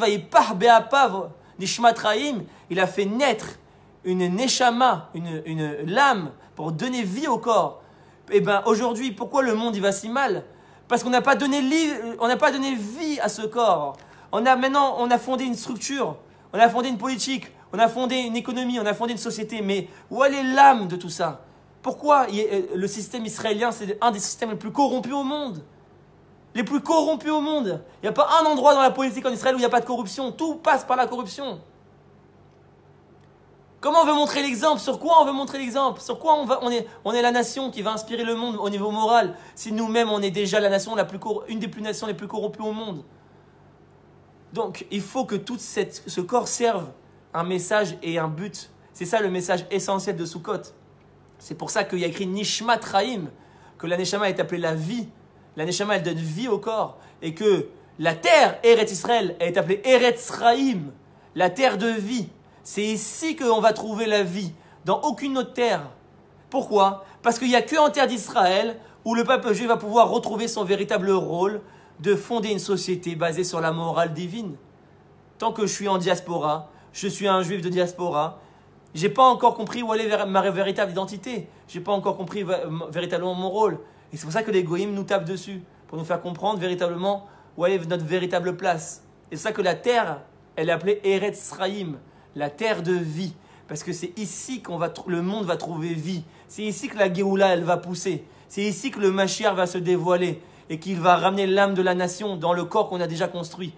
il a fait naître une neshama, une lame, pour donner vie au corps. Et bien aujourd'hui, pourquoi le monde il va si mal? Parce qu'on n'a pas donné vie à ce corps. On a fondé une structure, on a fondé une politique, on a fondé une économie, on a fondé une société, mais où est l'âme de tout ça? Pourquoi le système israélien, c'est un des systèmes les plus corrompus au monde? Les plus corrompus au monde. Il n'y a pas un endroit dans la politique en Israël où il n'y a pas de corruption. Tout passe par la corruption. Comment on veut montrer l'exemple? Sur quoi on veut montrer l'exemple? Sur quoi on est la nation qui va inspirer le monde au niveau moral, si nous-mêmes on est déjà la nation une des nations les plus corrompues au monde? Donc il faut que tout ce corps serve un message et un but. C'est ça le message essentiel de Sukkot. C'est pour ça qu'il y a écrit Nishmat Raïm, que la Neshama est appelée la vie. La Neshama, elle donne vie au corps. Et que la terre, Eretz Israël, est appelée Eretz Raïm, la terre de vie. C'est ici qu'on va trouver la vie, dans aucune autre terre. Pourquoi? Parce qu'il n'y a qu'en terre d'Israël où le peuple juif va pouvoir retrouver son véritable rôle de fonder une société basée sur la morale divine. Tant que je suis en diaspora, je suis un juif de diaspora, j'ai pas encore compris où est ma véritable identité. J'ai pas encore compris véritablement mon rôle. Et c'est pour ça que les goïms nous tapent dessus, pour nous faire comprendre véritablement où est notre véritable place. Et c'est pour ça que la terre, elle est appelée Eretz Raïm, la terre de vie. Parce que c'est ici que le monde va trouver vie. C'est ici que la Géoula, elle va pousser. C'est ici que le Mashiach va se dévoiler et qu'il va ramener l'âme de la nation dans le corps qu'on a déjà construit.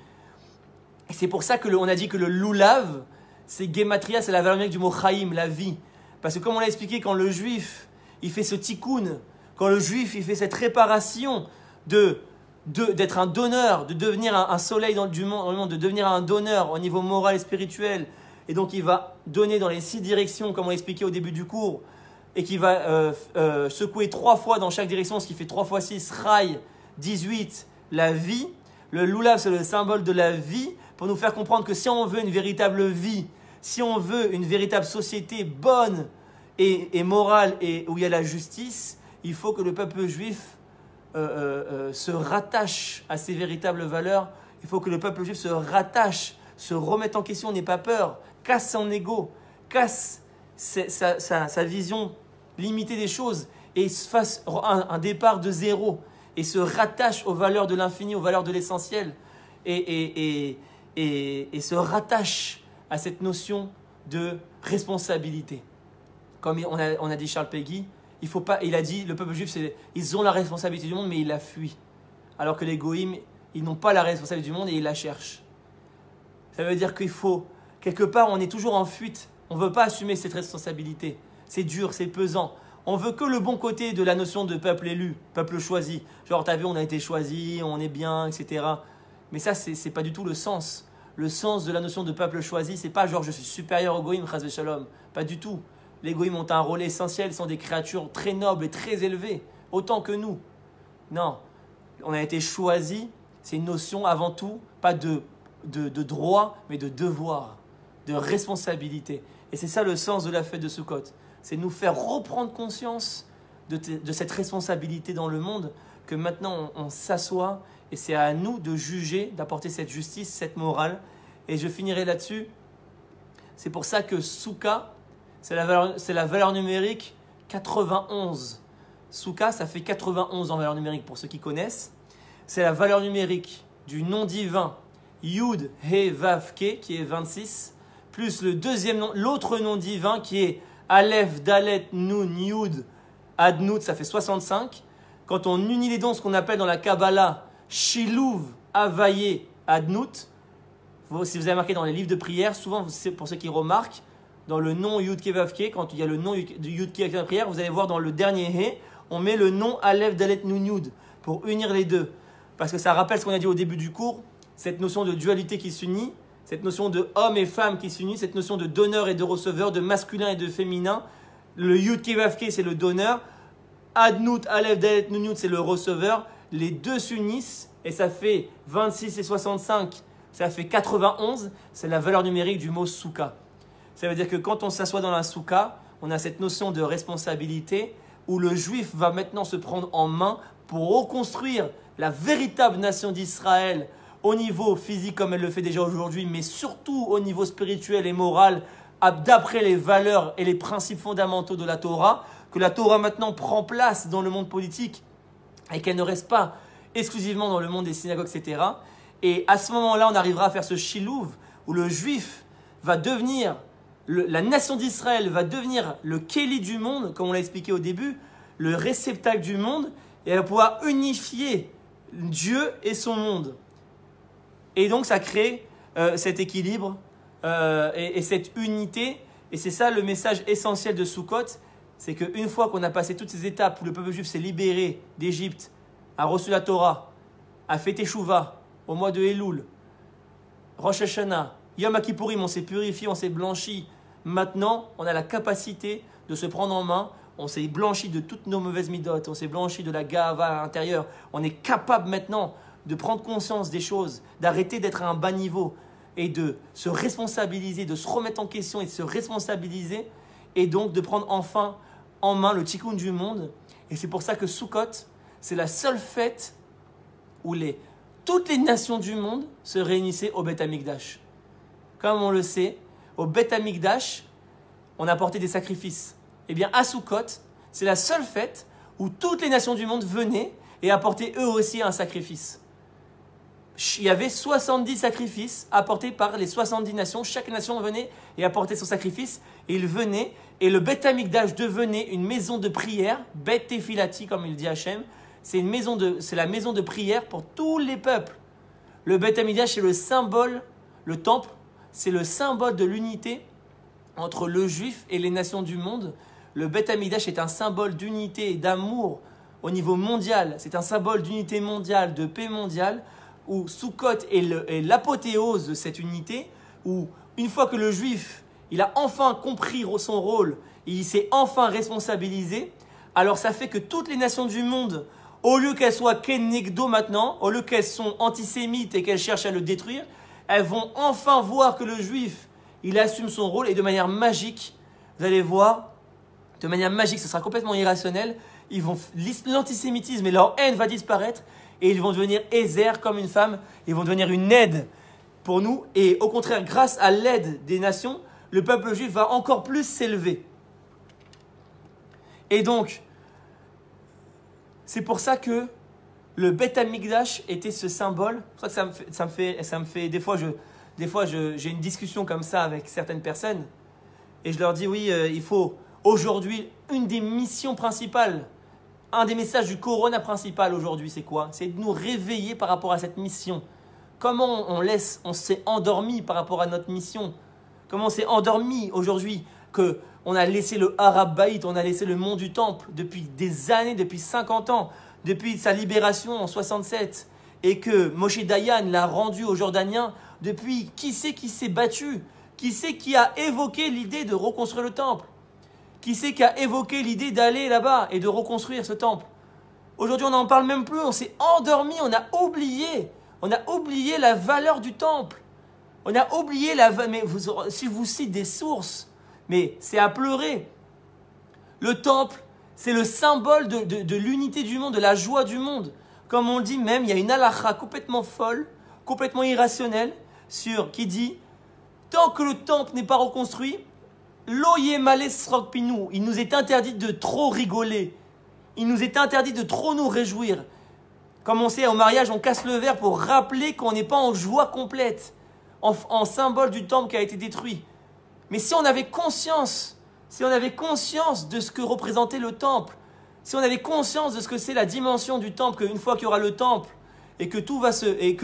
Et c'est pour ça qu'on a dit que le Lulav, c'est Gematria, c'est la valeur numérique du mot Chaim, la vie. Parce que comme on l'a expliqué, quand le juif, il fait ce tikkun, quand le juif, il fait cette réparation d'être un donneur, de devenir un soleil dans le monde, de devenir un donneur au niveau moral et spirituel, et donc il va donner dans les 6 directions, comme on l'a expliqué au début du cours, et qui va secouer 3 fois dans chaque direction, ce qui fait 3 fois 6, Rai, 18, la vie. Le Lulav, c'est le symbole de la vie, pour nous faire comprendre que si on veut une véritable vie, si on veut une véritable société bonne et morale et où il y a la justice, il faut que le peuple juif se rattache à ses véritables valeurs. Il faut que le peuple juif se rattache, se remette en question, n'ait pas peur, casse son ego, casse sa vision limitée des choses et fasse un départ de zéro. et se rattache aux valeurs de l'infini, aux valeurs de l'essentiel, et se rattache à cette notion de responsabilité. Comme on a dit Charles Péguy, il a dit, le peuple juif, ils ont la responsabilité du monde, mais ils la fuient. Alors que les goïms, ils n'ont pas la responsabilité du monde et ils la cherchent. Ça veut dire qu'il faut, quelque part, on est toujours en fuite. On ne veut pas assumer cette responsabilité. C'est dur, c'est pesant. On veut que le bon côté de la notion de peuple élu, peuple choisi. Genre, t'as vu, on a été choisi, on est bien, etc. Mais ça, c'est pas du tout le sens. Le sens de la notion de peuple choisi, c'est pas genre je suis supérieur aux goïms, chas v'shalom. Pas du tout. Les goïms ont un rôle essentiel, sont des créatures très nobles et très élevées, autant que nous. Non, on a été choisi, c'est une notion avant tout, pas de droit, mais de devoir, de responsabilité. Et c'est ça le sens de la fête de Sukkot. C'est nous faire reprendre conscience de cette responsabilité dans le monde, que maintenant on s'assoit et c'est à nous de juger, d'apporter cette justice, cette morale. Et je finirai là-dessus. C'est pour ça que Souka, c'est la valeur numérique 91. Souka, ça fait 91 en valeur numérique pour ceux qui connaissent. C'est la valeur numérique du nom divin Yud, He, Vav, Ke, qui est 26, plus l'autre nom divin qui est Aleph, Dalet, Nun, Yud, Adnout, ça fait 65. Quand on unit les dons, ce qu'on appelle dans la Kabbalah Shiluv, Avaye, Adnout, si vous avez marqué dans les livres de prière, souvent, pour ceux qui remarquent, dans le nom Yud, Ke, Vav, Ke, quand il y a le nom de Yud, Ke dans la prière, vous allez voir dans le dernier He, on met le nom Aleph, Dalet, Nun, Yud pour unir les deux. Parce que ça rappelle ce qu'on a dit au début du cours, cette notion de dualité qui s'unit, cette notion de homme et femme qui s'unit, cette notion de donneur et de receveur, de masculin et de féminin. Le Yud Ke Vav Ke, c'est le donneur. Adnout, Aleph, Dalet, Nun, Yud, c'est le receveur. Les deux s'unissent et ça fait 26 et 65, ça fait 91. C'est la valeur numérique du mot Souka. Ça veut dire que quand on s'assoit dans la Souka, on a cette notion de responsabilité où le juif va maintenant se prendre en main pour reconstruire la véritable nation d'Israël au niveau physique comme elle le fait déjà aujourd'hui, mais surtout au niveau spirituel et moral, d'après les valeurs et les principes fondamentaux de la Torah, que la Torah maintenant prend place dans le monde politique et qu'elle ne reste pas exclusivement dans le monde des synagogues, etc. Et à ce moment-là, on arrivera à faire ce shilouv où le juif va devenir, la nation d'Israël va devenir le kéli du monde, comme on l'a expliqué au début, le réceptacle du monde, et elle va pouvoir unifier Dieu et son monde. Et donc, ça crée cet équilibre et cette unité. Et c'est ça le message essentiel de Sukkot. C'est qu'une fois qu'on a passé toutes ces étapes où le peuple juif s'est libéré d'Égypte, a reçu la Torah, a fait Teshuvah au mois de Elul, Rosh Hashanah, Yom Kippourim, on s'est purifié, on s'est blanchi. Maintenant, on a la capacité de se prendre en main. On s'est blanchi de toutes nos mauvaises midotes, on s'est blanchi de la gava à l'intérieur. On est capable maintenant de prendre conscience des choses, d'arrêter d'être à un bas niveau et de se responsabiliser, de se remettre en question et de se responsabiliser et donc de prendre enfin en main le tikkun du monde. Et c'est pour ça que Sukkot, c'est la seule fête où toutes les nations du monde se réunissaient au Beth Amikdash. Comme on le sait, au Beth Amikdash, on apportait des sacrifices. Eh bien, à Sukkot, c'est la seule fête où toutes les nations du monde venaient et apportaient eux aussi un sacrifice. Il y avait 70 sacrifices apportés par les 70 nations. Chaque nation venait et apportait son sacrifice. Et ils venaient, et le Beth Amikdash devenait une maison de prière, Beth Tefilati, comme il dit Hachem. C'est la maison de prière pour tous les peuples. Le Beth Amikdash, c'est le symbole, le temple, c'est le symbole de l'unité entre le juif et les nations du monde. Le Beth Amikdash est un symbole d'unité et d'amour au niveau mondial. C'est un symbole d'unité mondiale, de paix mondiale, où Sukkot est l'apothéose de cette unité, où une fois que le juif il a enfin compris son rôle, il s'est enfin responsabilisé, alors ça fait que toutes les nations du monde, au lieu qu'elles soient kenegdo maintenant, au lieu qu'elles sont antisémites et qu'elles cherchent à le détruire, elles vont enfin voir que le juif, il assume son rôle et de manière magique, vous allez voir, de manière magique, ce sera complètement irrationnel, l'antisémitisme et leur haine va disparaître et ils vont devenir Ézer comme une femme, ils vont devenir une aide pour nous et au contraire, grâce à l'aide des nations, le peuple juif va encore plus s'élever. Et donc, c'est pour ça que le Beth Amikdash était ce symbole. C'est pour ça que ça me fait des fois j'ai une discussion comme ça avec certaines personnes et je leur dis oui, il faut aujourd'hui une des missions principales, un des messages du Corona principal aujourd'hui, c'est quoi? C'est de nous réveiller par rapport à cette mission. Comment on s'est endormi par rapport à notre mission? Comment on s'est endormi aujourd'hui que on a laissé le Harab Baït, on a laissé le mont du Temple depuis des années, depuis 50 ans, depuis sa libération en 67, et que Moshe Dayan l'a rendu aux Jordaniens. Depuis, qui c'est qui s'est battu? Qui c'est qui a évoqué l'idée de reconstruire le temple? Qui c'est qui a évoqué l'idée d'aller là-bas et de reconstruire ce temple? Aujourd'hui, on n'en parle même plus, on s'est endormi, on a oublié la valeur du temple. On a oublié mais si je vous cite des sources, mais c'est à pleurer. Le temple, c'est le symbole de l'unité du monde, de la joie du monde. Comme on le dit même, il y a une halakha complètement folle, complètement irrationnelle, qui dit « Tant que le temple n'est pas reconstruit, lo yemale srok pinou » il nous est interdit de trop rigoler. Il nous est interdit de trop nous réjouir. Comme on sait, au mariage, on casse le verre pour rappeler qu'on n'est pas en joie complète, en symbole du temple qui a été détruit. Mais si on avait conscience de ce que représentait le temple, si on avait conscience de ce que c'est la dimension du temple, qu'une fois qu'il y aura le temple, et que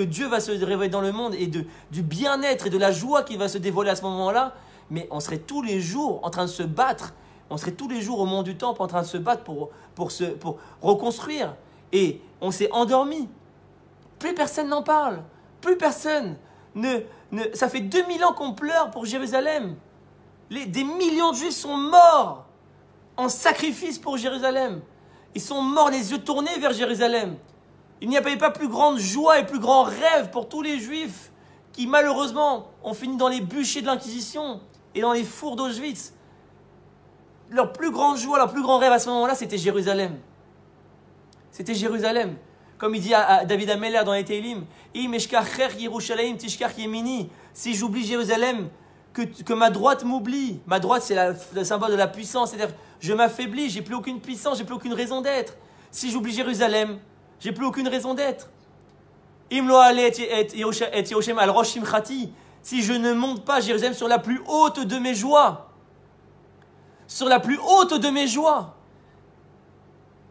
Dieu va se révéler dans le monde, et du bien-être et de la joie qui va se dévoiler à ce moment-là, mais on serait tous les jours en train de se battre, on serait tous les jours au mont du temple en train de se battre pour reconstruire. Et on s'est endormi. Plus personne n'en parle. Plus personne ça fait 2000 ans qu'on pleure pour Jérusalem. Des millions de Juifs sont morts en sacrifice pour Jérusalem. Ils sont morts les yeux tournés vers Jérusalem. Il n'y avait pas plus grande joie et plus grand rêve pour tous les Juifs qui malheureusement ont fini dans les bûchers de l'Inquisition et dans les fours d'Auschwitz. Leur plus grande joie, leur plus grand rêve à ce moment-là, c'était Jérusalem. C'était Jérusalem. Comme il dit à David Ameller dans les Télim, si j'oublie Jérusalem, que ma droite m'oublie. Ma droite, c'est le symbole de la puissance. C'est-à-dire, je m'affaiblis, j'ai plus aucune puissance, j'ai plus aucune raison d'être. Si j'oublie Jérusalem, j'ai plus aucune raison d'être. Si je ne monte pas Jérusalem sur la plus haute de mes joies. Sur la plus haute de mes joies.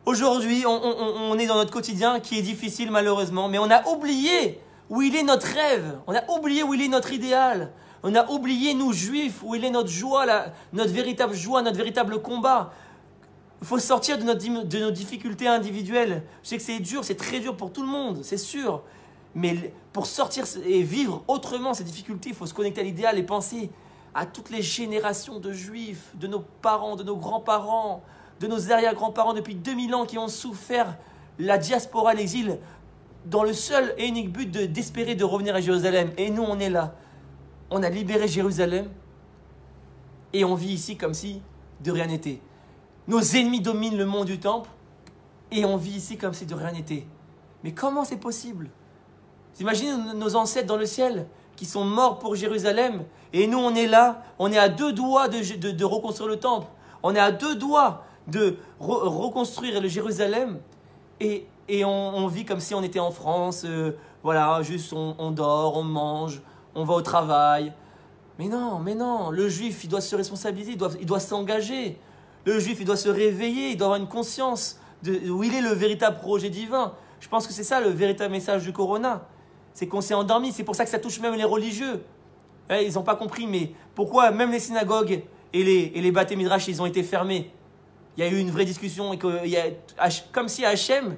Aujourd'hui, on est dans notre quotidien qui est difficile malheureusement, mais on a oublié où il est notre rêve, on a oublié où il est notre idéal, on a oublié, nous juifs, où il est notre joie, notre véritable joie, notre véritable combat. Il faut sortir de nos difficultés individuelles. Je sais que c'est dur, c'est très dur pour tout le monde, c'est sûr. Mais pour sortir et vivre autrement ces difficultés, il faut se connecter à l'idéal et penser à toutes les générations de juifs, de nos parents, de nos grands-parents, de nos arrière-grands-parents depuis 2000 ans qui ont souffert la diaspora, l'exil, dans le seul et unique but d'espérer de revenir à Jérusalem. Et nous, on est là. On a libéré Jérusalem et on vit ici comme si de rien n'était. Nos ennemis dominent le mont du temple et on vit ici comme si de rien n'était. Mais comment c'est possible? Vous imaginez nos ancêtres dans le ciel qui sont morts pour Jérusalem et nous, on est là, on est à 2 doigts de reconstruire le temple. On est à 2 doigts de reconstruire le Jérusalem et on vit comme si on était en France, voilà, juste on dort, on mange, on va au travail. Mais non, le juif, il doit se responsabiliser, il doit s'engager. Le juif, il doit se réveiller, il doit avoir une conscience de où il est le véritable projet divin. Je pense que c'est ça le véritable message du Corona. C'est qu'on s'est endormi, c'est pour ça que ça touche même les religieux. Ils n'ont pas compris, mais pourquoi même les synagogues et les Bate Midrash, ils ont été fermés? Il y a eu une vraie discussion, comme si Hachem,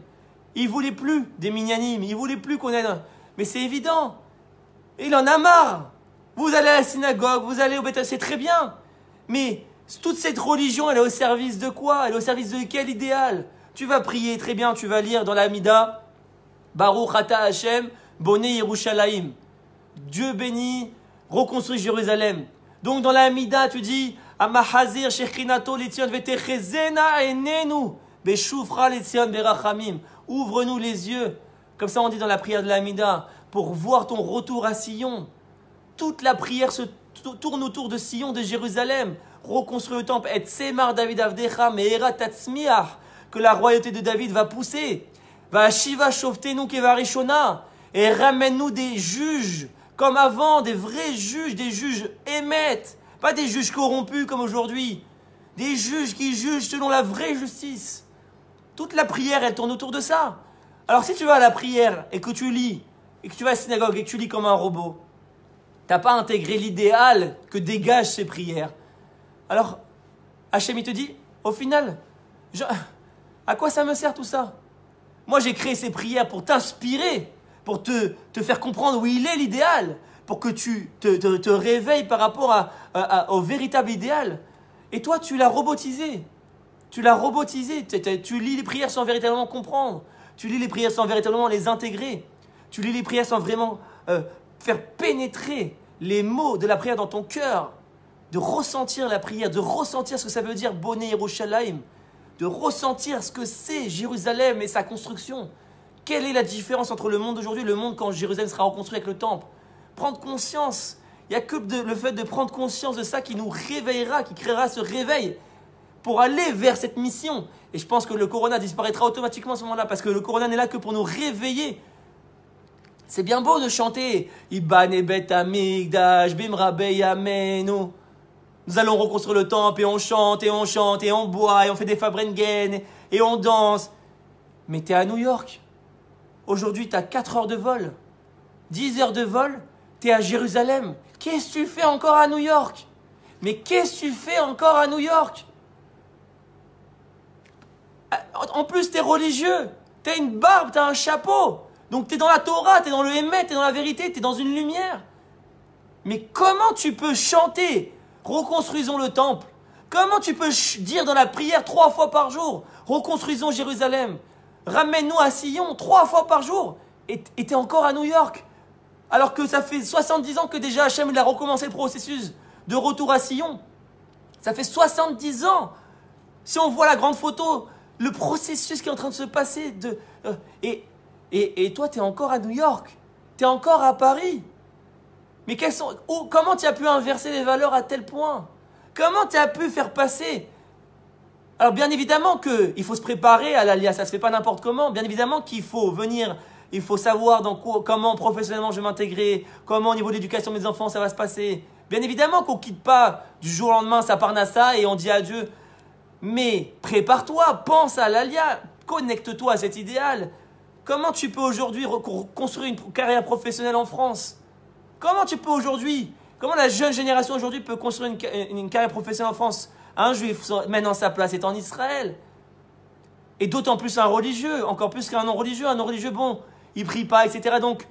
il ne voulait plus des minyanim, il ne voulait plus qu'on ait... Mais c'est évident, il en a marre. Vous allez à la synagogue, vous allez au Beth, c'est très bien. Mais toute cette religion, elle est au service de quoi? Elle est au service de quel idéal? Tu vas prier, très bien, tu vas lire dans la Hamida, Baruch Ata Hachem, Boné Yerushalayim. Dieu bénit, reconstruit Jérusalem. Donc dans la Hamida, tu dis... Amahazir shechinato l'Etzion vetechezena enenu beshufra l'Etzion berachamim. Ouvre-nous les yeux, comme ça on dit dans la prière de la Hamida, pour voir ton retour à Sion. Toute la prière se tourne autour de Sion, de Jérusalem. Reconstruire le temple, et semar David avdecha me'era tatzmiach, que la royauté de David va pousser. Va Shiva Shoftenu Kevarishona. Et ramène-nous des juges comme avant, des vrais juges, des juges émettent. Pas des juges corrompus comme aujourd'hui. Des juges qui jugent selon la vraie justice. Toute la prière, elle tourne autour de ça. Alors si tu vas à la prière et que tu lis, et que tu vas à la synagogue et que tu lis comme un robot, tu n'as pas intégré l'idéal que dégagent ces prières. Alors, Hachem, il te dit, au final, à quoi ça me sert tout ça? Moi, j'ai créé ces prières pour t'inspirer, pour te faire comprendre où il est l'idéal, pour que tu te réveilles par rapport au véritable idéal. Et toi, tu l'as robotisé. Tu l'as robotisé. Tu lis les prières sans véritablement comprendre. Tu lis les prières sans véritablement les intégrer. Tu lis les prières sans vraiment faire pénétrer les mots de la prière dans ton cœur. De ressentir la prière, de ressentir ce que ça veut dire Boné Yerushalayim. De ressentir ce que c'est Jérusalem et sa construction. Quelle est la différence entre le monde d'aujourd'hui et le monde quand Jérusalem sera reconstruit avec le temple? Prendre conscience. Il n'y a que le fait de prendre conscience de ça qui nous réveillera, qui créera ce réveil pour aller vers cette mission. Et je pense que le Corona disparaîtra automatiquement à ce moment-là parce que le Corona n'est là que pour nous réveiller. C'est bien beau de chanter Ibane Bet Amigdash Bim Rabei Amenu. Nous allons reconstruire le temple et on chante et on chante et on boit et on fait des Fabrengen et on danse. Mais tu es à New York. Aujourd'hui, tu as 4 heures de vol. 10 heures de vol, tu es à Jérusalem. Qu'est-ce que tu fais encore à New York? Mais qu'est-ce que tu fais encore à New York? En plus, tu es religieux. Tu as une barbe, tu as un chapeau. Donc tu es dans la Torah, tu es dans le Hémet, tu es dans la vérité, tu es dans une lumière. Mais comment tu peux chanter « Reconstruisons le temple » Comment tu peux dire dans la prière 3 fois par jour « Reconstruisons Jérusalem » Ramène-nous à Sion 3 fois par jour. Et tu es encore à New York. Alors que ça fait 70 ans que déjà Hachem il a recommencé le processus de retour à Sion. Ça fait 70 ans. Si on voit la grande photo, le processus qui est en train de se passer. Et toi, tu es encore à New York. Tu es encore à Paris. Mais comment tu as pu inverser les valeurs à tel point? Comment tu as pu faire passer? Alors bien évidemment qu'il faut se préparer à l'Alia, ça ne se fait pas n'importe comment. Bien évidemment qu'il faut venir... Il faut savoir comment professionnellement je vais m'intégrer, comment au niveau de l'éducation de mes enfants ça va se passer. Bien évidemment qu'on ne quitte pas du jour au lendemain sa parnassa et on dit adieu. Mais prépare-toi, pense à l'Alia, connecte-toi à cet idéal. Comment tu peux aujourd'hui construire une carrière professionnelle en France? Comment tu peux aujourd'hui, comment la jeune génération aujourd'hui peut construire une carrière professionnelle en France? Un juif, maintenant sa place est en Israël. Et d'autant plus un religieux, encore plus qu'un non-religieux. Un non-religieux, bon, il prie pas, etc. Donc,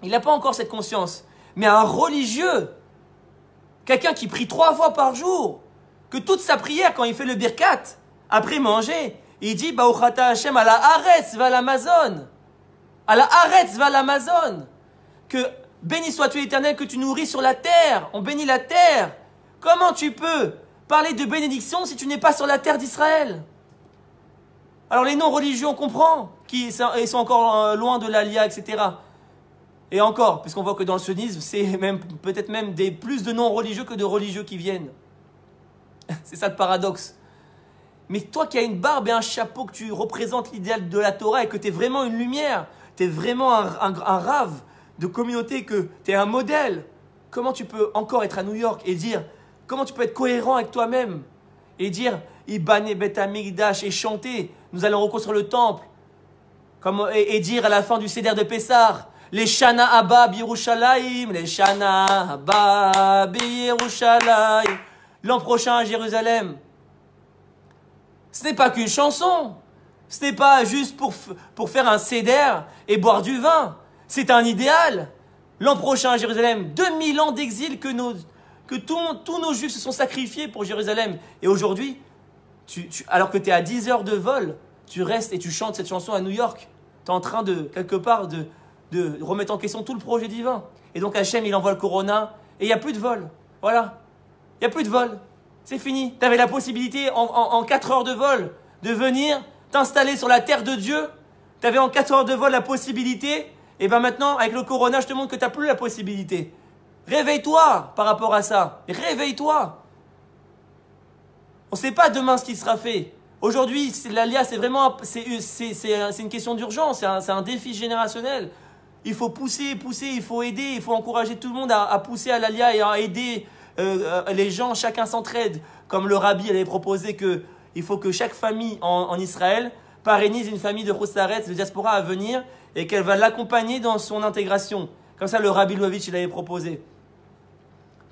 il n'a pas encore cette conscience. Mais un religieux, quelqu'un qui prie 3 fois par jour, que toute sa prière, quand il fait le birkat, après manger, il dit « Ba'uchata Hashem à la Haaretz va l'Amazon ». À la Haaretz va l'Amazon. Que béni sois-tu l'Éternel que tu nourris sur la terre. On bénit la terre. Comment tu peux parler de bénédiction si tu n'es pas sur la terre d'Israël? Alors les non-religieux, on comprend qu'ils sont encore loin de l'Alia, etc. Et encore, puisqu'on voit que dans le sunnisme, c'est peut-être même plus de non-religieux que de religieux qui viennent. C'est ça le paradoxe. Mais toi qui as une barbe et un chapeau, que tu représentes l'idéal de la Torah et que tu es vraiment une lumière, tu es vraiment un rave de communauté, que tu es un modèle, comment tu peux encore être à New York et dire, comment tu peux être cohérent avec toi-même et dire Ibane Bet Amigdash et chanter, nous allons reconstruire le temple, et dire à la fin du Seder de Pessah, les Shana Abba Birushalayim, les Shana Abba Birushalayim, l'an prochain à Jérusalem. Ce n'est pas qu'une chanson, ce n'est pas juste pour faire un Seder et boire du vin, c'est un idéal. L'an prochain à Jérusalem, 2000 ans d'exil que tous nos juifs se sont sacrifiés pour Jérusalem. Et aujourd'hui, alors que tu es à 10 heures de vol, tu restes et tu chantes cette chanson à New York. Tu es en train de, quelque part, de remettre en question tout le projet divin. Et donc Hachem, il envoie le Corona et il n'y a plus de vol. Voilà. Il n'y a plus de vol. C'est fini. Tu avais la possibilité en 4 heures de vol de venir t'installer sur la terre de Dieu. Tu avais en 4 heures de vol la possibilité. Et bien maintenant, avec le Corona, je te montre que tu n'as plus la possibilité. Réveille-toi par rapport à ça. Réveille-toi. On ne sait pas demain ce qui sera fait. Aujourd'hui, l'Alia, c'est vraiment c'est une question d'urgence, c'est un défi générationnel. Il faut pousser, il faut aider, il faut encourager tout le monde à pousser à l'Alia et à aider les gens, chacun s'entraide. Comme le rabbi avait proposé qu'il faut que chaque famille en Israël parrainise une famille de Chutz de diaspora à venir et qu'elle va l'accompagner dans son intégration. Comme ça, le rabbi Lubavitch, il avait proposé.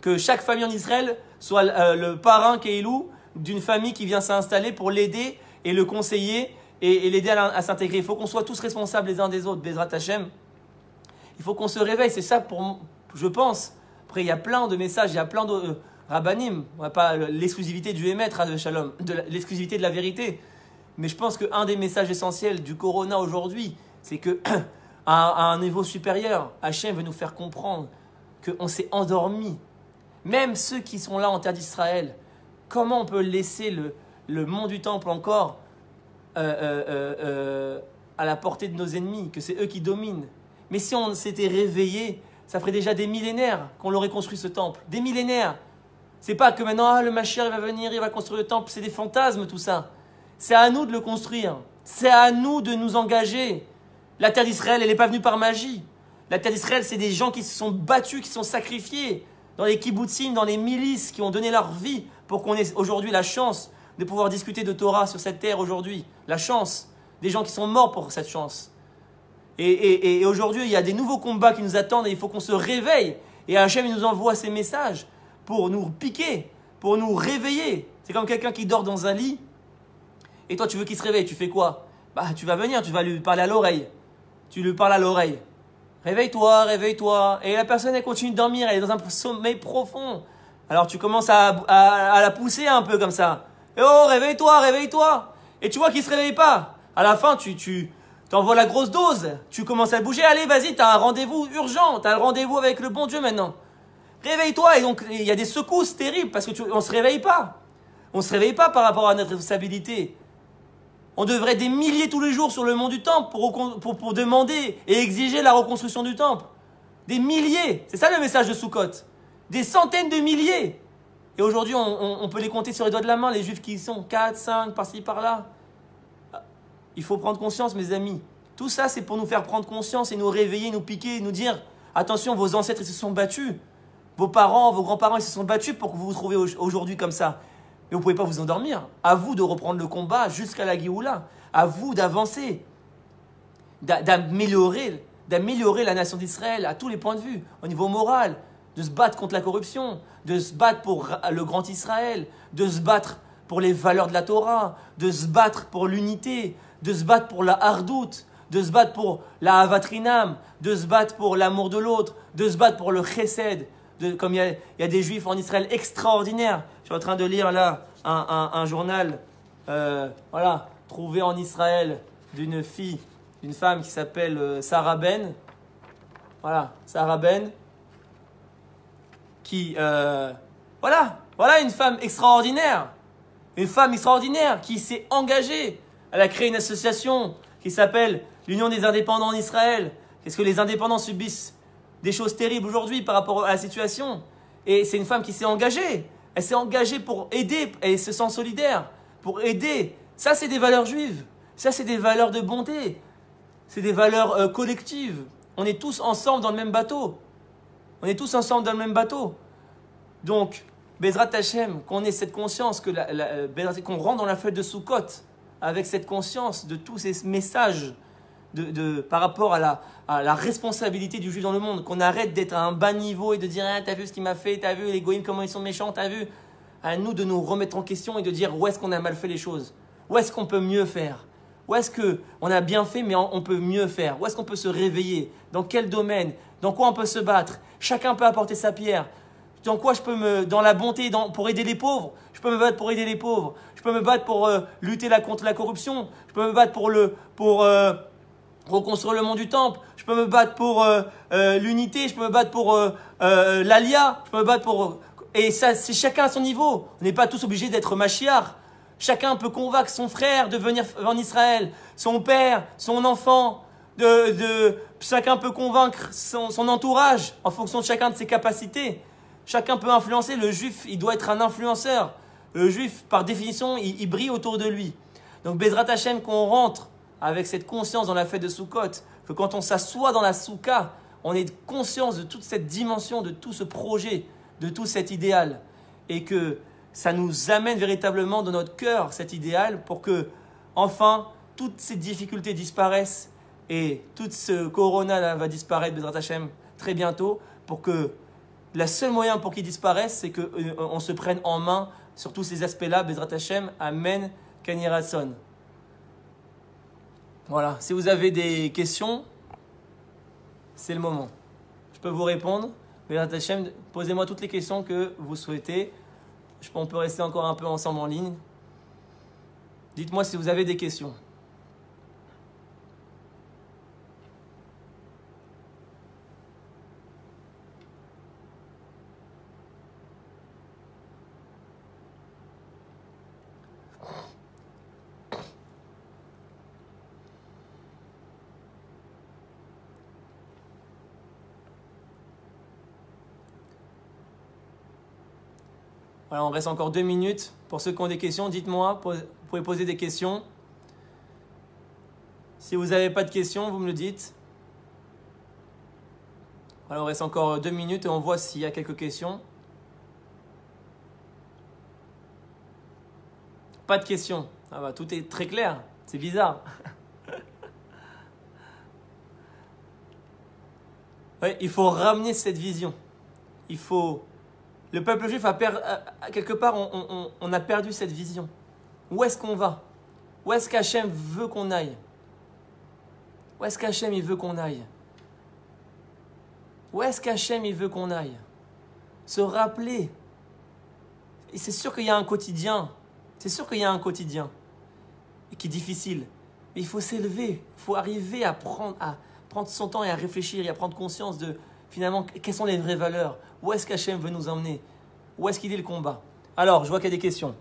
Que chaque famille en Israël soit le parrain Keilou d'une famille qui vient s'installer pour l'aider et le conseiller et l'aider à s'intégrer. Il faut qu'on soit tous responsables les uns des autres, Bezrat Hashem. Il faut qu'on se réveille, c'est ça je pense. Après, il y a plein de messages, il y a plein de rabbanim. On n'a pas l'exclusivité du émettre, Shalom, l'exclusivité de la vérité. Mais je pense qu'un des messages essentiels du Corona aujourd'hui, c'est qu'à un niveau supérieur, Hachem veut nous faire comprendre qu'on s'est endormi. Même ceux qui sont là en terre d'Israël, comment on peut laisser le mont du temple encore à la portée de nos ennemis, que c'est eux qui dominent. Mais si on s'était réveillé, ça ferait déjà des millénaires qu'on l'aurait construit ce temple. Des millénaires. C'est pas que maintenant, le Mashiach il va venir, il va construire le temple. C'est des fantasmes tout ça. C'est à nous de le construire. C'est à nous de nous engager. La terre d'Israël, elle n'est pas venue par magie. La terre d'Israël, c'est des gens qui se sont battus, qui se sont sacrifiés dans les kibbutzim, dans les milices, qui ont donné leur vie pour qu'on ait aujourd'hui la chance de pouvoir discuter de Torah sur cette terre aujourd'hui. La chance. Des gens qui sont morts pour cette chance. Et aujourd'hui, il y a des nouveaux combats qui nous attendent et il faut qu'on se réveille. Et Hachem, il nous envoie ces messages pour nous piquer, pour nous réveiller. C'est comme quelqu'un qui dort dans un lit et toi, tu veux qu'il se réveille. Tu fais quoi? Tu vas venir, tu vas lui parler à l'oreille. Tu lui parles à l'oreille. Réveille-toi, réveille-toi. Et la personne, elle continue de dormir, elle est dans un sommeil profond. Alors tu commences à la pousser un peu comme ça. Et oh, réveille-toi, réveille-toi. Et tu vois qu'il ne se réveille pas. À la fin, tu t'envoies la grosse dose. Tu commences à bouger. Allez, vas-y, tu as un rendez-vous urgent. Tu as le rendez-vous avec le bon Dieu maintenant. Réveille-toi. Et donc, il y a des secousses terribles parce qu'on ne se réveille pas. On ne se réveille pas par rapport à notre responsabilité. On devrait être des milliers tous les jours sur le mont du temple pour demander et exiger la reconstruction du temple. Des milliers. C'est ça le message de Sukkot. Des centaines de milliers. Et aujourd'hui, on peut les compter sur les doigts de la main, les juifs qui sont 4, 5, par-ci, par-là. Il faut prendre conscience, mes amis. Tout ça, c'est pour nous faire prendre conscience et nous réveiller, nous piquer, nous dire attention, vos ancêtres, ils se sont battus. Vos parents, vos grands-parents, ils se sont battus pour que vous vous trouviez aujourd'hui comme ça. Mais vous ne pouvez pas vous endormir. À vous de reprendre le combat jusqu'à la Géoula. À vous d'avancer, d'améliorer la nation d'Israël à tous les points de vue, au niveau moral, de se battre contre la corruption, de se battre pour le grand Israël, de se battre pour les valeurs de la Torah, de se battre pour l'unité, de se battre pour la hardout, de se battre pour la avatrinam, de se battre pour l'amour de l'autre, de se battre pour le chesed. Comme il y a des juifs en Israël extraordinaires. Je suis en train de lire là un journal trouvé en Israël d'une femme qui s'appelle Sarah Ben. Voilà, Sarah Ben. Voilà une femme extraordinaire. Une femme extraordinaire qui s'est engagée. Elle a créé une association qui s'appelle l'Union des indépendants en Israël. Qu'est-ce que les indépendants subissent? Des choses terribles aujourd'hui par rapport à la situation. Et c'est une femme qui s'est engagée. Elle s'est engagée pour aider. Elle se sent solidaire. Pour aider. Ça, c'est des valeurs juives. Ça, c'est des valeurs de bonté. C'est des valeurs collectives. On est tous ensemble dans le même bateau. On est tous ensemble dans le même bateau. Donc, Bezrat Hashem, qu'on ait cette conscience, qu'on rentre dans la fête de Sukkot avec cette conscience de tous ces messages par rapport à la responsabilité du juif dans le monde, qu'on arrête d'être à un bas niveau et de dire t'as vu ce qu'il m'a fait, t'as vu les goïms comment ils sont méchants, t'as vu. À nous de nous remettre en question et de dire où est-ce qu'on a mal fait les choses, où est-ce qu'on peut mieux faire, où est-ce qu'on a bien fait mais on peut mieux faire, où est-ce qu'on peut se réveiller, dans quel domaine, dans quoi on peut se battre. Chacun peut apporter sa pierre. Dans quoi je peux dans la bonté, pour aider les pauvres, je peux me battre pour aider les pauvres, je peux me battre pour lutter contre la corruption, je peux me battre pour reconstruire le mont du temple, je peux me battre pour l'unité, je peux me battre pour l'alia, je peux me battre pour... Et ça, c'est chacun à son niveau. On n'est pas tous obligés d'être Mashiach. Chacun peut convaincre son frère de venir en Israël, son père, son enfant, chacun peut convaincre son entourage en fonction de chacun de ses capacités. Chacun peut influencer. Le juif, il doit être un influenceur. Le juif, par définition, il brille autour de lui. Donc Bezrat Hashem, qu'on rentre avec cette conscience dans la fête de Sukkot, que quand on s'assoit dans la soukha, on ait conscience de toute cette dimension, de tout ce projet, de tout cet idéal. Et que ça nous amène véritablement dans notre cœur cet idéal pour que, enfin, toutes ces difficultés disparaissent et tout ce corona là va disparaître, Bezrat Hashem, très bientôt, pour que le seul moyen pour qu'il disparaisse, c'est qu'on se prenne en main sur tous ces aspects-là, Bezrat Hashem, Amen, Ken Yeh Ratzon. Voilà, si vous avez des questions, c'est le moment. Je peux vous répondre. Bezrat Hashem, posez-moi toutes les questions que vous souhaitez. On peut rester encore un peu ensemble en ligne. Dites-moi si vous avez des questions. Voilà, on reste encore 2 minutes. Pour ceux qui ont des questions, dites-moi, vous pouvez poser des questions. Si vous n'avez pas de questions, vous me le dites. Voilà, on reste encore 2 minutes et on voit s'il y a quelques questions. Pas de questions. Ah bah, tout est très clair. C'est bizarre. Ouais, il faut ramener cette vision. Il faut... Le peuple juif quelque part, on a perdu cette vision. Où est-ce qu'on va? Où est-ce qu'Hachem veut qu'on aille? Où est-ce qu'Hachem il veut qu'on aille? Où est-ce qu'Hachem il veut qu'on aille? Se rappeler. Et c'est sûr qu'il y a un quotidien. C'est sûr qu'il y a un quotidien qui est difficile. Mais il faut s'élever. Il faut arriver à prendre son temps et à réfléchir et à prendre conscience de finalement quelles sont les vraies valeurs. Où est-ce qu'Hachem veut nous emmener? Où est-ce qu'il est le combat? Alors, je vois qu'il y a des questions.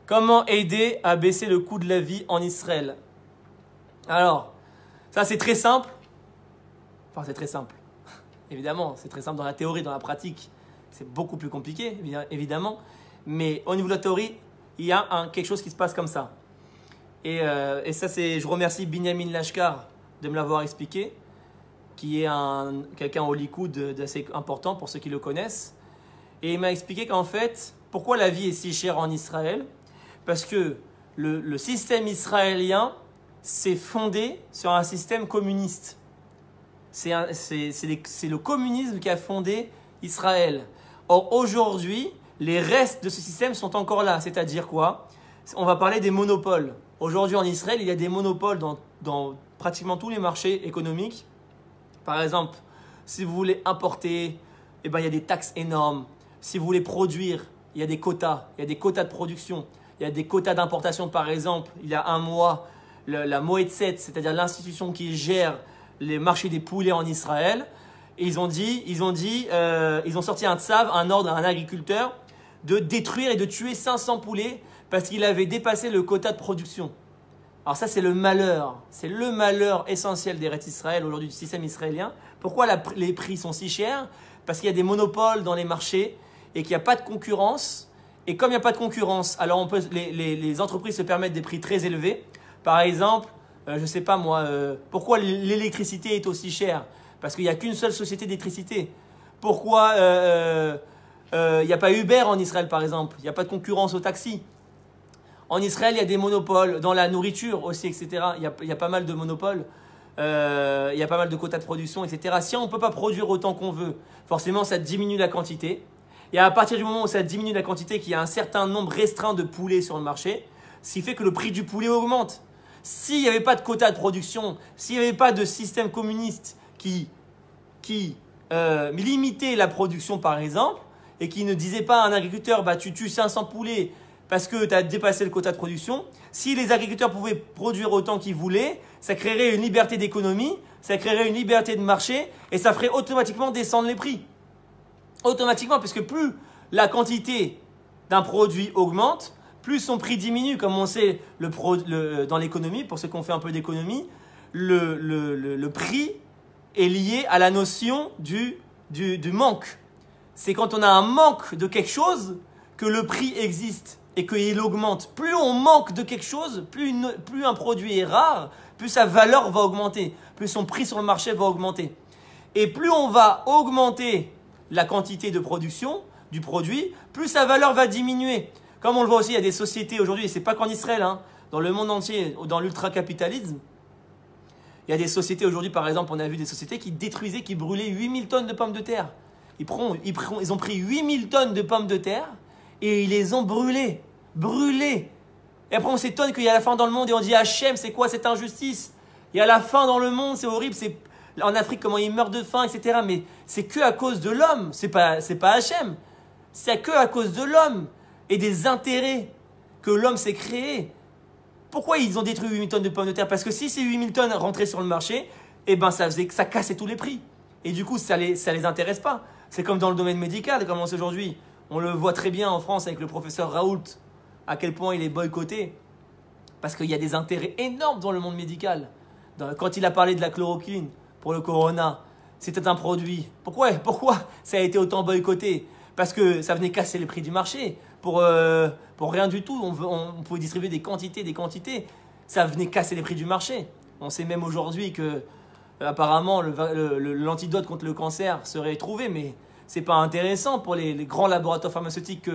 Comment aider à baisser le coût de la vie en Israël? Alors, ça c'est très simple. Enfin, c'est très simple. Évidemment, c'est très simple dans la théorie, dans la pratique. C'est beaucoup plus compliqué, évidemment. Mais au niveau de la théorie, il y a quelque chose qui se passe comme ça. Et ça, je remercie Binyamin Lashkar de me l'avoir expliqué, qui est quelqu'un au Likoud d'assez important pour ceux qui le connaissent. Et il m'a expliqué qu'en fait, pourquoi la vie est si chère en Israël? Parce que le système israélien s'est fondé sur un système communiste. C'est le communisme qui a fondé Israël. Or, aujourd'hui, les restes de ce système sont encore là. C'est-à-dire quoi? On va parler des monopoles. Aujourd'hui, en Israël, il y a des monopoles dans pratiquement tous les marchés économiques. Par exemple, si vous voulez importer, eh ben, il y a des taxes énormes. Si vous voulez produire, il y a des quotas. Il y a des quotas de production. Il y a des quotas d'importation. Par exemple, il y a un mois, la Moetzet, c'est-à-dire l'institution qui gère les marchés des poulets en Israël, et ils ont sorti un ordre à un agriculteur de détruire et de tuer 500 poulets parce qu'il avait dépassé le quota de production. Alors ça, c'est le malheur essentiel des Eretz Israël aujourd'hui, du système israélien. Pourquoi les prix sont si chers? Parce qu'il y a des monopoles dans les marchés et qu'il n'y a pas de concurrence. Et comme il n'y a pas de concurrence, alors les entreprises se permettent des prix très élevés. Par exemple, je ne sais pas moi, pourquoi l'électricité est aussi chère? Parce qu'il n'y a qu'une seule société d'électricité. Pourquoi il n'y a pas Uber en Israël, par exemple? Il n'y a pas de concurrence au taxi. En Israël, il y a des monopoles dans la nourriture aussi, etc. Il y a pas mal de monopoles. Il y a pas mal de quotas de production, etc. Si on ne peut pas produire autant qu'on veut, forcément, ça diminue la quantité. Et à partir du moment où ça diminue la quantité, qu'il y a un certain nombre restreint de poulets sur le marché, ce qui fait que le prix du poulet augmente. S'il n'y avait pas de quotas de production, s'il n'y avait pas de système communiste qui limitait la production, par exemple, et qui ne disait pas à un agriculteur, bah, tu tues 500 poulets parce que tu as dépassé le quota de production, si les agriculteurs pouvaient produire autant qu'ils voulaient, ça créerait une liberté d'économie, ça créerait une liberté de marché, et ça ferait automatiquement descendre les prix. Automatiquement, parce que plus la quantité d'un produit augmente, plus son prix diminue. Comme on sait dans l'économie, pour ceux qui ont fait un peu d'économie, le prix est lié à la notion du manque. C'est quand on a un manque de quelque chose que le prix existe et qu'il augmente, plus on manque de quelque chose, plus un produit est rare, plus sa valeur va augmenter, plus son prix sur le marché va augmenter. Et plus on va augmenter la quantité de production du produit, plus sa valeur va diminuer. Comme on le voit aussi, il y a des sociétés aujourd'hui, et ce n'est pas qu'en Israël, hein, dans le monde entier, dans l'ultra-capitalisme, il y a des sociétés aujourd'hui, par exemple, on a vu des sociétés qui détruisaient, qui brûlaient 8000 tonnes de pommes de terre. Ils ont pris 8000 tonnes de pommes de terre et ils les ont brûlées. Brûlées. Et après, on s'étonne qu'il y a la faim dans le monde et on dit Hachem, c'est quoi cette injustice? Il y a la faim dans le monde, c'est horrible. En Afrique, comment ils meurent de faim, etc. Mais c'est que à cause de l'homme. C'est pas Hachem. C'est que à cause de l'homme et des intérêts que l'homme s'est créé. Pourquoi ils ont détruit 8000 tonnes de pommes de terre? Parce que si ces 8000 tonnes rentraient sur le marché, eh ben ça cassait tous les prix. Et du coup, ça les intéresse pas. C'est comme dans le domaine médical, comme on sait aujourd'hui. On le voit très bien en France avec le professeur Raoult, à quel point il est boycotté. Parce qu'il y a des intérêts énormes dans le monde médical. Quand il a parlé de la chloroquine pour le corona, c'était un produit. Pourquoi ça a été autant boycotté? Parce que ça venait casser les prix du marché. Pour rien du tout, on pouvait distribuer des quantités. Ça venait casser les prix du marché. On sait même aujourd'hui que apparemment l'antidote contre le cancer serait trouvé, mais c'est pas intéressant pour les grands laboratoires pharmaceutiques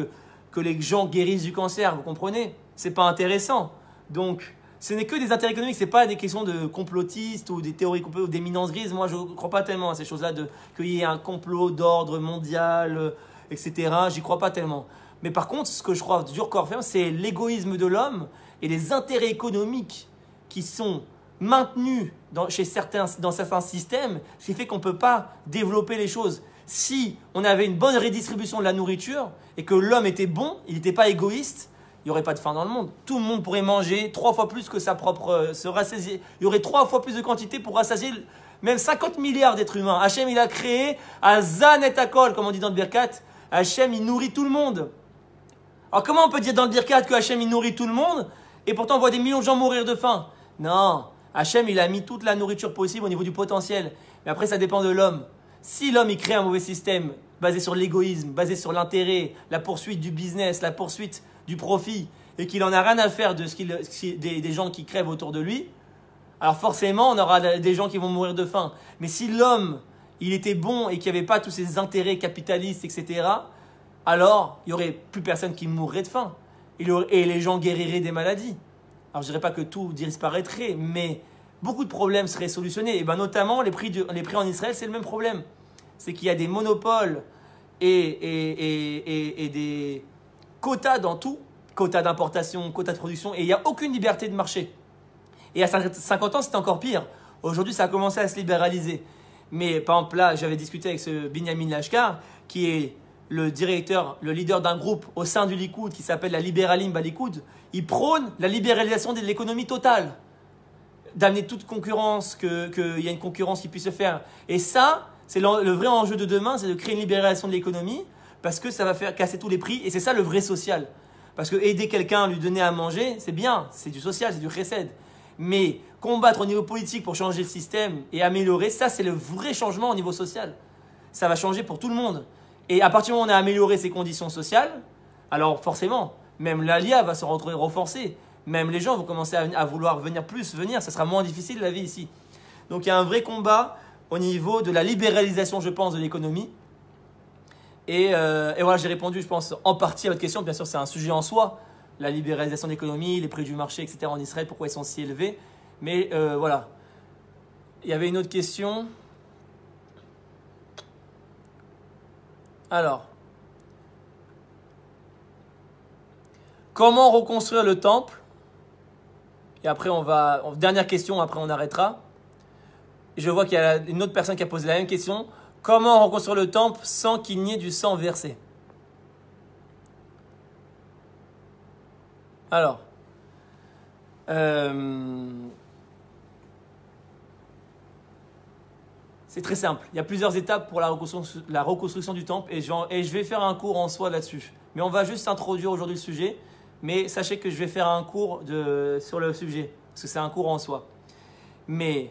que les gens guérissent du cancer, vous comprenez? C'est pas intéressant. Donc, ce n'est que des intérêts économiques, c'est pas des questions de complotistes ou des théories complotistes ou des minanceries. Moi, je ne crois pas tellement à ces choses-là, qu'il y ait un complot d'ordre mondial, etc. J'y crois pas tellement. Mais par contre, ce que je crois dur corps ferme, c'est l'égoïsme de l'homme et les intérêts économiques qui sont maintenus dans certains systèmes, ce qui fait qu'on ne peut pas développer les choses. Si on avait une bonne redistribution de la nourriture et que l'homme était bon, il n'était pas égoïste, il n'y aurait pas de faim dans le monde. Tout le monde pourrait manger 3 fois plus que sa propre... se rassasier. Il y aurait 3 fois plus de quantité pour rassasier même 50 milliards d'êtres humains. Hachem, il a créé Azan et Akol, comme on dit dans le Birkat. Hachem, il nourrit tout le monde. Alors comment on peut dire dans le Birkat que Hachem, il nourrit tout le monde et pourtant on voit des millions de gens mourir de faim? Non, Hachem, il a mis toute la nourriture possible au niveau du potentiel. Mais après, ça dépend de l'homme. Si l'homme, il crée un mauvais système basé sur l'égoïsme, basé sur l'intérêt, la poursuite du business, la poursuite du profit, et qu'il en a rien à faire des gens qui crèvent autour de lui, alors forcément, on aura des gens qui vont mourir de faim. Mais si l'homme, il était bon et qu'il n'y avait pas tous ces intérêts capitalistes, etc., alors il n'y aurait plus personne qui mourrait de faim. Et les gens guériraient des maladies. Alors je ne dirais pas que tout disparaîtrait, mais beaucoup de problèmes seraient solutionnés. Et bien notamment, les prix en Israël, c'est le même problème. C'est qu'il y a des monopoles et des quotas dans tout. Quotas d'importation, quotas de production. Et il n'y a aucune liberté de marché. Et à 50 ans, c'était encore pire. Aujourd'hui, ça a commencé à se libéraliser. Mais par exemple, là, j'avais discuté avec ce Binyamin Lashkar, qui est le leader d'un groupe au sein du Likoud qui s'appelle la Libéralim Balikoud. Il prône la libéralisation de l'économie totale. D'amener toute concurrence, qu'il y a une concurrence qui puisse se faire. Et ça, c'est le vrai enjeu de demain, c'est de créer une libéralisation de l'économie parce que ça va faire casser tous les prix. Et c'est ça le vrai social. Parce que aider quelqu'un, lui donner à manger, c'est bien, c'est du social, c'est du chesed. Mais combattre au niveau politique pour changer le système et améliorer, ça c'est le vrai changement au niveau social. Ça va changer pour tout le monde. Et à partir du moment où on a amélioré ces conditions sociales, alors forcément, même l'ALIA va se retrouver renforcée. Même les gens vont commencer à vouloir venir, ça sera moins difficile la vie ici. Donc il y a un vrai combat au niveau de la libéralisation, je pense, de l'économie. Et voilà, j'ai répondu, je pense, en partie à votre question. Bien sûr, c'est un sujet en soi, la libéralisation de l'économie, les prix du marché, etc. en Israël, pourquoi ils sont si élevés. Mais voilà. Il y avait une autre question. Alors, comment reconstruire le temple? Et après, dernière question, après on arrêtera. Je vois qu'il y a une autre personne qui a posé la même question. Comment reconstruire le temple sans qu'il n'y ait du sang versé? Alors, c'est très simple. Il y a plusieurs étapes pour la reconstruction du temple et je vais faire un cours en soi là-dessus. Mais on va juste introduire aujourd'hui le sujet. Mais sachez que je vais faire un cours sur le sujet, parce que c'est un cours en soi. Mais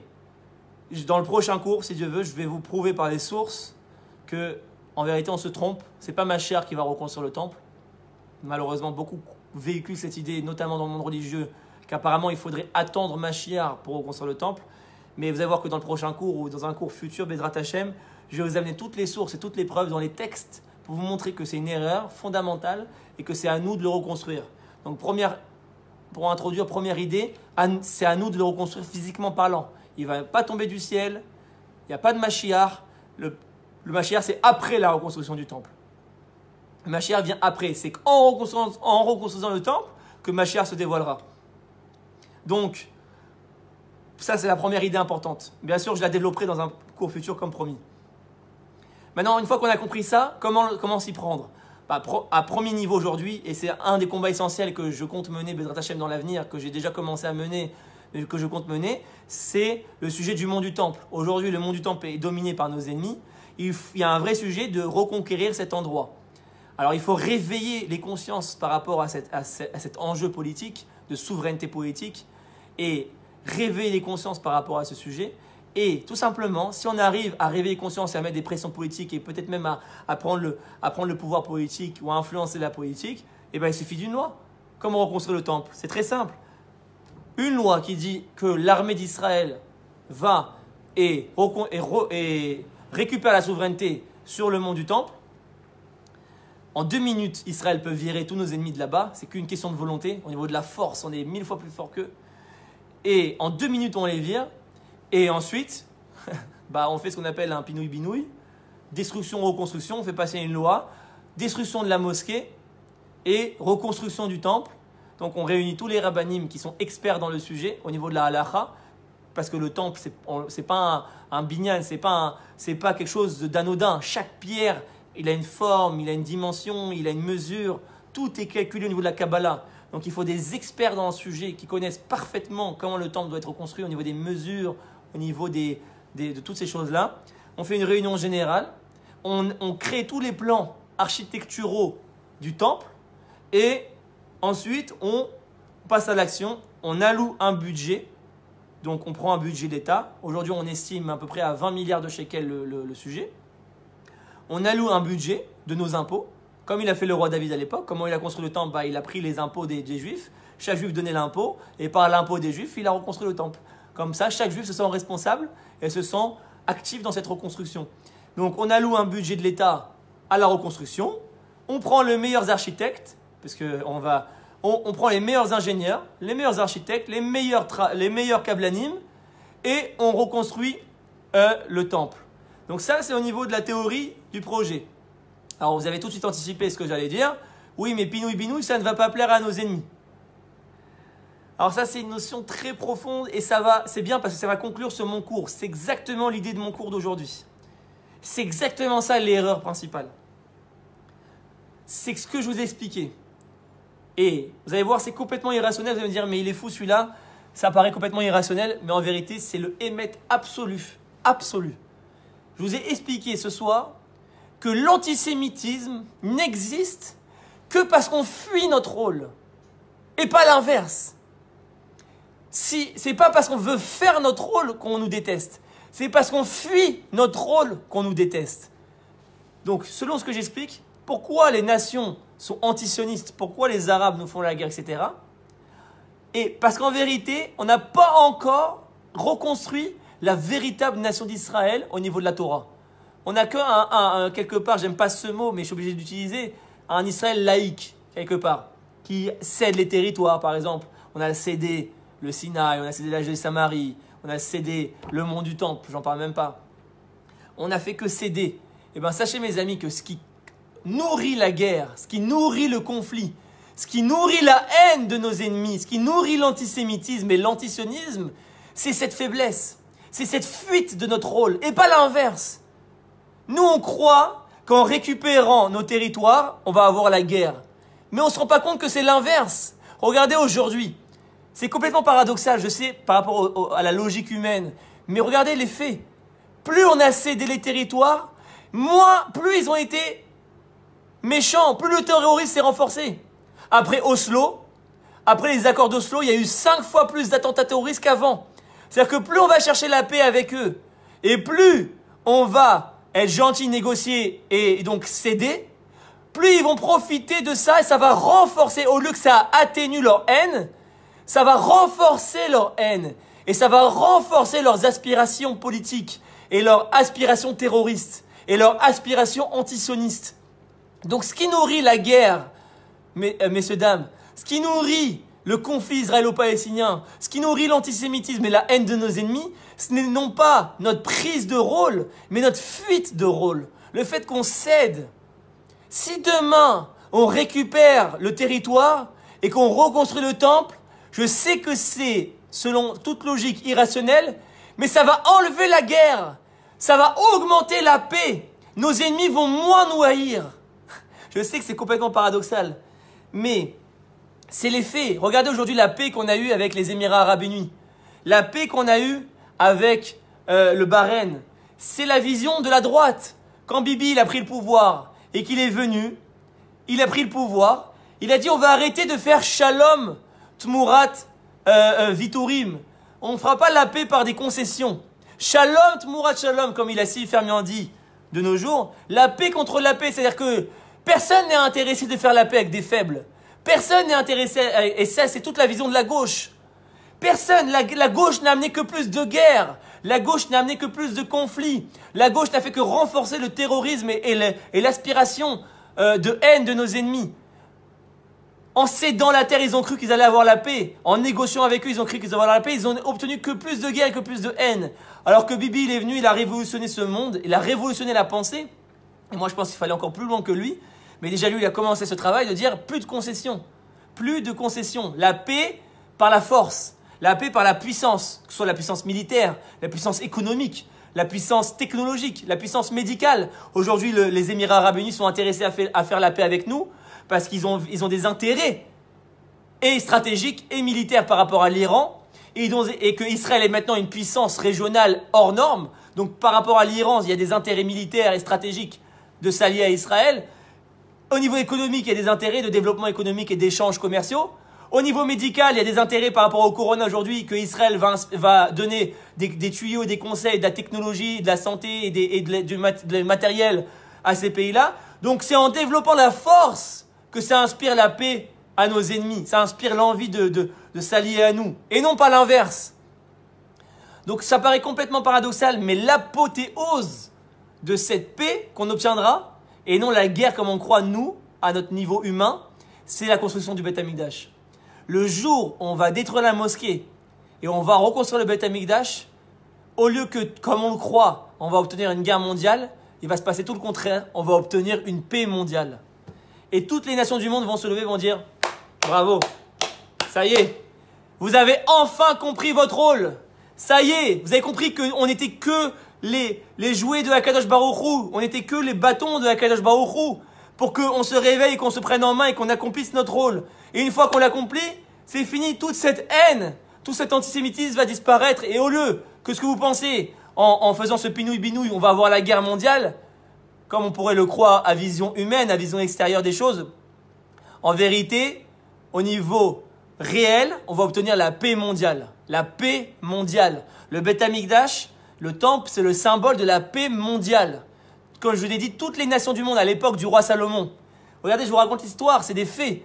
dans le prochain cours, si Dieu veut, je vais vous prouver par les sources que, en vérité, on se trompe. Ce n'est pas ma chair qui va reconstruire le temple. malheureusement, beaucoup véhiculent cette idée, notamment dans le monde religieux, qu'apparemment il faudrait attendre Mashiach pour reconstruire le temple. Mais vous allez voir que dans le prochain cours ou dans un cours futur, Bezrat Hashem, je vais vous amener toutes les sources et toutes les preuves dans les textes pour vous montrer que c'est une erreur fondamentale et que c'est à nous de le reconstruire. Donc pour introduire première idée, c'est à nous de le reconstruire physiquement parlant. Il ne va pas tomber du ciel, il n'y a pas de Mashiach. Le Mashiach, c'est après la reconstruction du temple. Le Mashiach vient après. C'est en reconstruisant le temple que Mashiach se dévoilera. Donc, ça c'est la première idée importante. Bien sûr, je la développerai dans un cours futur comme promis. Maintenant, une fois qu'on a compris ça, comment s'y prendre? À premier niveau aujourd'hui, et c'est un des combats essentiels que je compte mener, Bezrat Hashem, dans l'avenir, que j'ai déjà commencé à mener, mais que je compte mener, c'est le sujet du mont du temple. Aujourd'hui, le mont du temple est dominé par nos ennemis. Il y a un vrai sujet de reconquérir cet endroit. Alors, il faut réveiller les consciences par rapport à cet enjeu politique, de souveraineté politique, et réveiller les consciences par rapport à ce sujet. Et tout simplement, si on arrive à réveiller les consciences et à mettre des pressions politiques et peut-être même à prendre le pouvoir politique ou à influencer la politique, eh bien, il suffit d'une loi. Comment reconstruire le temple? C'est très simple. Une loi qui dit que l'armée d'Israël va et récupère la souveraineté sur le mont du temple. En 2 minutes, Israël peut virer tous nos ennemis de là-bas. C'est qu'une question de volonté. Au niveau de la force, on est 1000 fois plus fort qu'eux. Et en 2 minutes, on les vire. Et ensuite, on fait ce qu'on appelle un pinouille-binouille. Destruction, reconstruction. On fait passer une loi. Destruction de la mosquée et reconstruction du temple. Donc, on réunit tous les rabbanim qui sont experts dans le sujet au niveau de la halacha. Parce que le temple, c'est pas un binyan, c'est pas quelque chose d'anodin. Chaque pierre, il a une forme, il a une dimension, il a une mesure. Tout est calculé au niveau de la Kabbalah. Donc il faut des experts dans le sujet qui connaissent parfaitement comment le temple doit être construit au niveau des mesures, au niveau de toutes ces choses-là. On fait une réunion générale. On crée tous les plans architecturaux du temple. Et ensuite, on passe à l'action. On alloue un budget. Donc on prend un budget d'État. Aujourd'hui, on estime à peu près à 20 milliards de shekels le sujet. On alloue un budget de nos impôts, comme il a fait le roi David à l'époque. Comment il a construit le temple? Il a pris les impôts des Juifs. Chaque Juif donnait l'impôt, et par l'impôt des Juifs, il a reconstruit le temple. Comme ça, chaque Juif se sent responsable et se sent actif dans cette reconstruction. Donc, on alloue un budget de l'État à la reconstruction. On prend les meilleurs architectes, parce on prend les meilleurs ingénieurs, les meilleurs architectes, les meilleurs kablanim, et on reconstruit le temple. Donc ça, c'est au niveau de la théorie du projet. Alors, vous avez tout de suite anticipé ce que j'allais dire. Oui, mais pinouille-binouille, ça ne va pas plaire à nos ennemis. Alors ça, c'est une notion très profonde et c'est bien parce que ça va conclure sur mon cours. C'est exactement l'idée de mon cours d'aujourd'hui. C'est exactement ça l'erreur principale. C'est ce que je vous ai expliqué. Et vous allez voir, c'est complètement irrationnel. Vous allez me dire, mais il est fou celui-là. Ça paraît complètement irrationnel, mais en vérité, c'est le émet absolu. Absolu. Je vous ai expliqué ce soir que l'antisémitisme n'existe que parce qu'on fuit notre rôle et pas l'inverse. C'est pas parce qu'on veut faire notre rôle qu'on nous déteste, c'est parce qu'on fuit notre rôle qu'on nous déteste. Donc, selon ce que j'explique, pourquoi les nations sont antisionistes, pourquoi les Arabes nous font la guerre, etc. Et parce qu'en vérité, on n'a pas encore reconstruit la véritable nation d'Israël au niveau de la Torah. On n'a que quelque part, j'aime pas ce mot, mais je suis obligé d'utiliser, un Israël laïque, quelque part, qui cède les territoires, par exemple. On a cédé le Sinaï, on a cédé la Judée Samarie, on a cédé le mont du Temple, j'en parle même pas. On n'a fait que céder. Eh bien, sachez mes amis que ce qui nourrit la guerre, ce qui nourrit le conflit, ce qui nourrit la haine de nos ennemis, ce qui nourrit l'antisémitisme et l'antisionisme, c'est cette faiblesse. C'est cette fuite de notre rôle et pas l'inverse. Nous, on croit qu'en récupérant nos territoires, on va avoir la guerre. Mais on ne se rend pas compte que c'est l'inverse. Regardez aujourd'hui. C'est complètement paradoxal, je sais, par rapport à la logique humaine. Mais regardez les faits. Plus on a cédé les territoires, plus ils ont été méchants, plus le terrorisme s'est renforcé. Après Oslo, après les accords d'Oslo, il y a eu 5 fois plus d'attentats terroristes qu'avant. C'est-à-dire que plus on va chercher la paix avec eux, et plus on va être gentil, négocier et donc céder, plus ils vont profiter de ça et ça va renforcer, au lieu que ça atténue leur haine, ça va renforcer leur haine et ça va renforcer leurs aspirations politiques et leurs aspirations terroristes et leurs aspirations antisionistes. Donc ce qui nourrit la guerre, messieurs, dames, ce qui nourrit le conflit israélo-palestinien, ce qui nourrit l'antisémitisme et la haine de nos ennemis, ce n'est non pas notre prise de rôle, mais notre fuite de rôle. Le fait qu'on cède. Si demain, on récupère le territoire et qu'on reconstruit le temple, je sais que c'est, selon toute logique irrationnelle, mais ça va enlever la guerre. Ça va augmenter la paix. Nos ennemis vont moins nous haïr. Je sais que c'est complètement paradoxal, mais c'est les faits. Regardez aujourd'hui la paix qu'on a eue avec les Émirats Arabes Unis. La paix qu'on a eue avec le Bahreïn. C'est la vision de la droite. Quand Bibi il a pris le pouvoir et qu'il est venu, il a pris le pouvoir, il a dit on va arrêter de faire shalom, tmurat, viturim. On ne fera pas la paix par des concessions. Shalom, tmurat, shalom, comme il a si fermement dit de nos jours. La paix contre la paix, c'est-à-dire que personne n'est intéressé de faire la paix avec des faibles. Personne n'est intéressé, et ça c'est toute la vision de la gauche. Personne, la gauche n'a amené que plus de guerres. La gauche n'a amené que plus de conflits. La gauche n'a fait que renforcer le terrorisme et l'aspiration de haine de nos ennemis. En cédant la terre, ils ont cru qu'ils allaient avoir la paix. En négociant avec eux, ils ont cru qu'ils allaient avoir la paix. Ils ont obtenu que plus de guerre et que plus de haine. Alors que Bibi, il est venu, il a révolutionné ce monde, il a révolutionné la pensée. Et moi, je pense qu'il fallait encore plus loin que lui. Mais déjà, lui, il a commencé ce travail de dire plus de concessions. Plus de concessions. La paix par la force. La paix par la puissance. Que ce soit la puissance militaire, la puissance économique, la puissance technologique, la puissance médicale. Aujourd'hui, les Émirats Arabes Unis sont intéressés à faire la paix avec nous parce qu'ils ont des intérêts et stratégiques et militaires par rapport à l'Iran et que Israël est maintenant une puissance régionale hors norme. Donc, par rapport à l'Iran, il y a des intérêts militaires et stratégiques de s'allier à Israël. Au niveau économique, il y a des intérêts de développement économique et d'échanges commerciaux. Au niveau médical, il y a des intérêts par rapport au corona aujourd'hui que Israël va donner des tuyaux, des conseils, de la technologie, de la santé et du matériel à ces pays-là. Donc c'est en développant la force que ça inspire la paix à nos ennemis. Ça inspire l'envie de s'allier à nous et non pas l'inverse. Donc ça paraît complètement paradoxal, mais l'apothéose de cette paix qu'on obtiendra, et non la guerre comme on croit nous, à notre niveau humain, c'est la construction du Beth Amikdash. Le jour où on va détruire la mosquée et on va reconstruire le Beth Amikdash, au lieu que, comme on le croit, on va obtenir une guerre mondiale, il va se passer tout le contraire, on va obtenir une paix mondiale. Et toutes les nations du monde vont se lever et vont dire « Bravo, ça y est, vous avez enfin compris votre rôle. Ça y est, vous avez compris qu'on n'était que les jouets de Akadosh Baruch Hu, on n'était que les bâtons de Akadosh Baruch Hu, pour qu'on se réveille, qu'on se prenne en main et qu'on accomplisse notre rôle. Et une fois qu'on l'accomplit, c'est fini, toute cette haine, tout cet antisémitisme va disparaître. Et au lieu que ce que vous pensez, en faisant ce pinouille-binouille, on va avoir la guerre mondiale, comme on pourrait le croire à vision humaine, à vision extérieure des choses, en vérité, au niveau réel, on va obtenir la paix mondiale. La paix mondiale. Le Beth Amikdash, le temple, c'est le symbole de la paix mondiale. Comme je vous l'ai dit, toutes les nations du monde à l'époque du roi Salomon. Regardez, je vous raconte l'histoire, c'est des faits.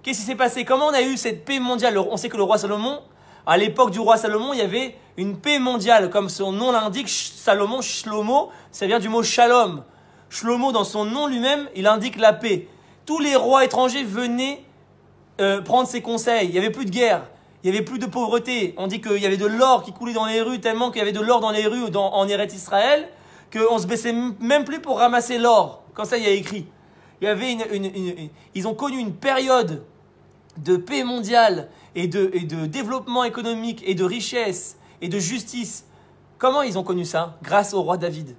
Qu'est-ce qui s'est passé? Comment on a eu cette paix mondiale? On sait que le roi Salomon, à l'époque du roi Salomon, il y avait une paix mondiale. Comme son nom l'indique, Salomon, Shlomo, ça vient du mot shalom. Shlomo, dans son nom lui-même, il indique la paix. Tous les rois étrangers venaient prendre ses conseils. Il n'y avait plus de guerre. Il n'y avait plus de pauvreté. On dit qu'il y avait de l'or qui coulait dans les rues, tellement qu'il y avait de l'or dans les rues en Eretz Israël, qu'on se baissait même plus pour ramasser l'or. Comme ça, il y a écrit. Il y avait ils ont connu une période de paix mondiale et de développement économique et de richesse et de justice. Comment ils ont connu ça? Grâce au roi David,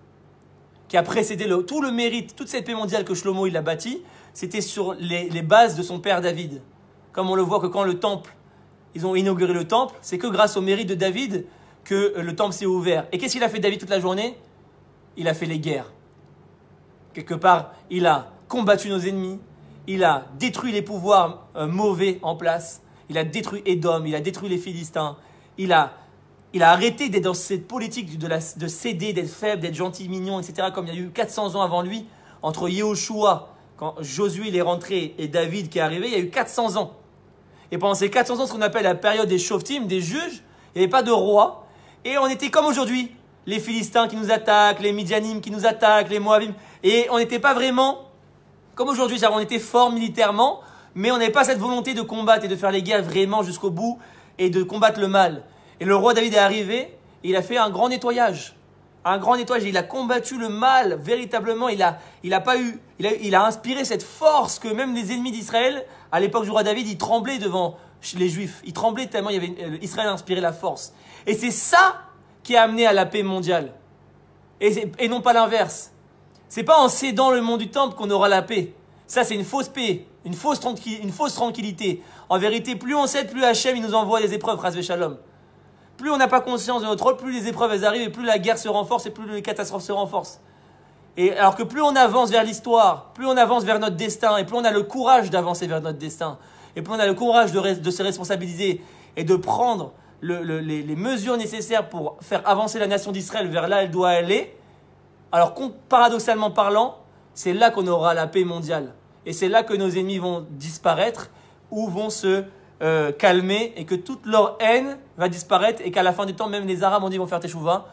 qui a précédé tout le mérite, toute cette paix mondiale que Shlomo il a bâtie, c'était sur les bases de son père David. Comme on le voit que quand ils ont inauguré le temple, c'est que grâce au mérite de David que le temple s'est ouvert. Et qu'est-ce qu'il a fait David toute la journée? Il a fait les guerres. Quelque part, il a combattu nos ennemis, il a détruit les pouvoirs mauvais en place, il a détruit Édom, il a détruit les Philistins, il a arrêté d'être dans cette politique de céder, d'être faible, d'être gentil, mignon, etc. comme il y a eu 400 ans avant lui, entre Yehoshua quand Josué il est rentré et David qui est arrivé, il y a eu 400 ans. Et pendant ces 400 ans, ce qu'on appelle la période des shoftim, des juges, il n'y avait pas de roi. Et on était comme aujourd'hui. Les Philistins qui nous attaquent, les Midianim qui nous attaquent, les Moabim. Et on n'était pas vraiment comme aujourd'hui. On était fort militairement, mais on n'avait pas cette volonté de combattre et de faire les guerres vraiment jusqu'au bout et de combattre le mal. Et le roi David est arrivé et il a fait un grand nettoyage. Un grand nettoyage. Il a combattu le mal véritablement. Il a inspiré cette force que même les ennemis d'Israël, à l'époque du roi David, ils tremblaient devant les Juifs. Ils tremblaient tellement Israël a inspiré la force. Et c'est ça qui a amené à la paix mondiale. Et non pas l'inverse. C'est pas en cédant le mont du temple qu'on aura la paix. Ça, c'est une fausse paix, une fausse tranquillité. En vérité, plus on cède, plus Hachem il nous envoie des épreuves, Chas v'Shalom. Plus on n'a pas conscience de notre rôle, plus les épreuves elles arrivent, et plus la guerre se renforce, et plus les catastrophes se renforcent. Et alors que plus on avance vers l'histoire, plus on avance vers notre destin, et plus on a le courage d'avancer vers notre destin, et plus on a le courage de se responsabiliser et de prendre les mesures nécessaires pour faire avancer la nation d'Israël vers là où elle doit aller, alors paradoxalement parlant, c'est là qu'on aura la paix mondiale. Et c'est là que nos ennemis vont disparaître ou vont se calmer et que toute leur haine va disparaître et qu'à la fin des temps, même les Arabes ont dit vont faire Teshuvah.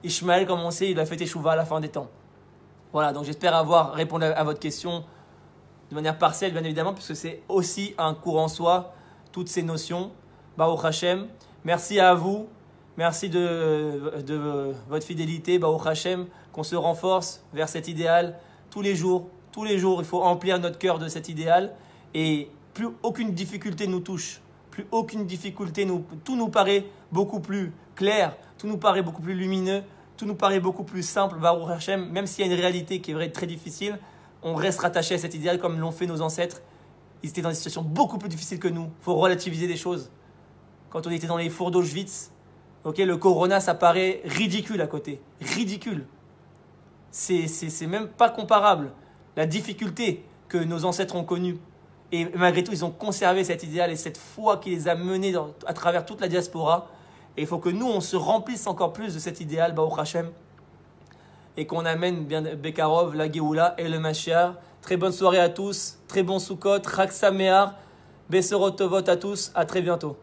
Ishmaël, comme on sait, il a fait Teshuvah à la fin des temps. Voilà, donc j'espère avoir répondu à votre question de manière partielle, bien évidemment, puisque c'est aussi un cours en soi, toutes ces notions. Baruch Hashem. Merci à vous. Merci de votre fidélité. Baruch Hashem. Qu'on se renforce vers cet idéal tous les jours. Tous les jours, il faut remplir notre cœur de cet idéal. Et plus aucune difficulté nous touche. Plus aucune difficulté, tout nous paraît beaucoup plus clair. Tout nous paraît beaucoup plus lumineux. Tout nous paraît beaucoup plus simple. Baruch Hashem. Même s'il y a une réalité qui est vraie, très difficile, on reste rattaché à cet idéal comme l'ont fait nos ancêtres. Ils étaient dans des situations beaucoup plus difficiles que nous. Il faut relativiser des choses. Quand on était dans les fours d'Auschwitz, le corona, ça paraît ridicule à côté. Ridicule. C'est même pas comparable. La difficulté que nos ancêtres ont connue. Et malgré tout, ils ont conservé cet idéal et cette foi qui les a menés à travers toute la diaspora. Et il faut que nous, on se remplisse encore plus de cet idéal, Baruch Hashem. Et qu'on amène bien Bekarov, la Géoula et le Mashiach. Très bonne soirée à tous. Très bon Sukkot. Chag Sameach. Besorot Tovot à tous. À très bientôt.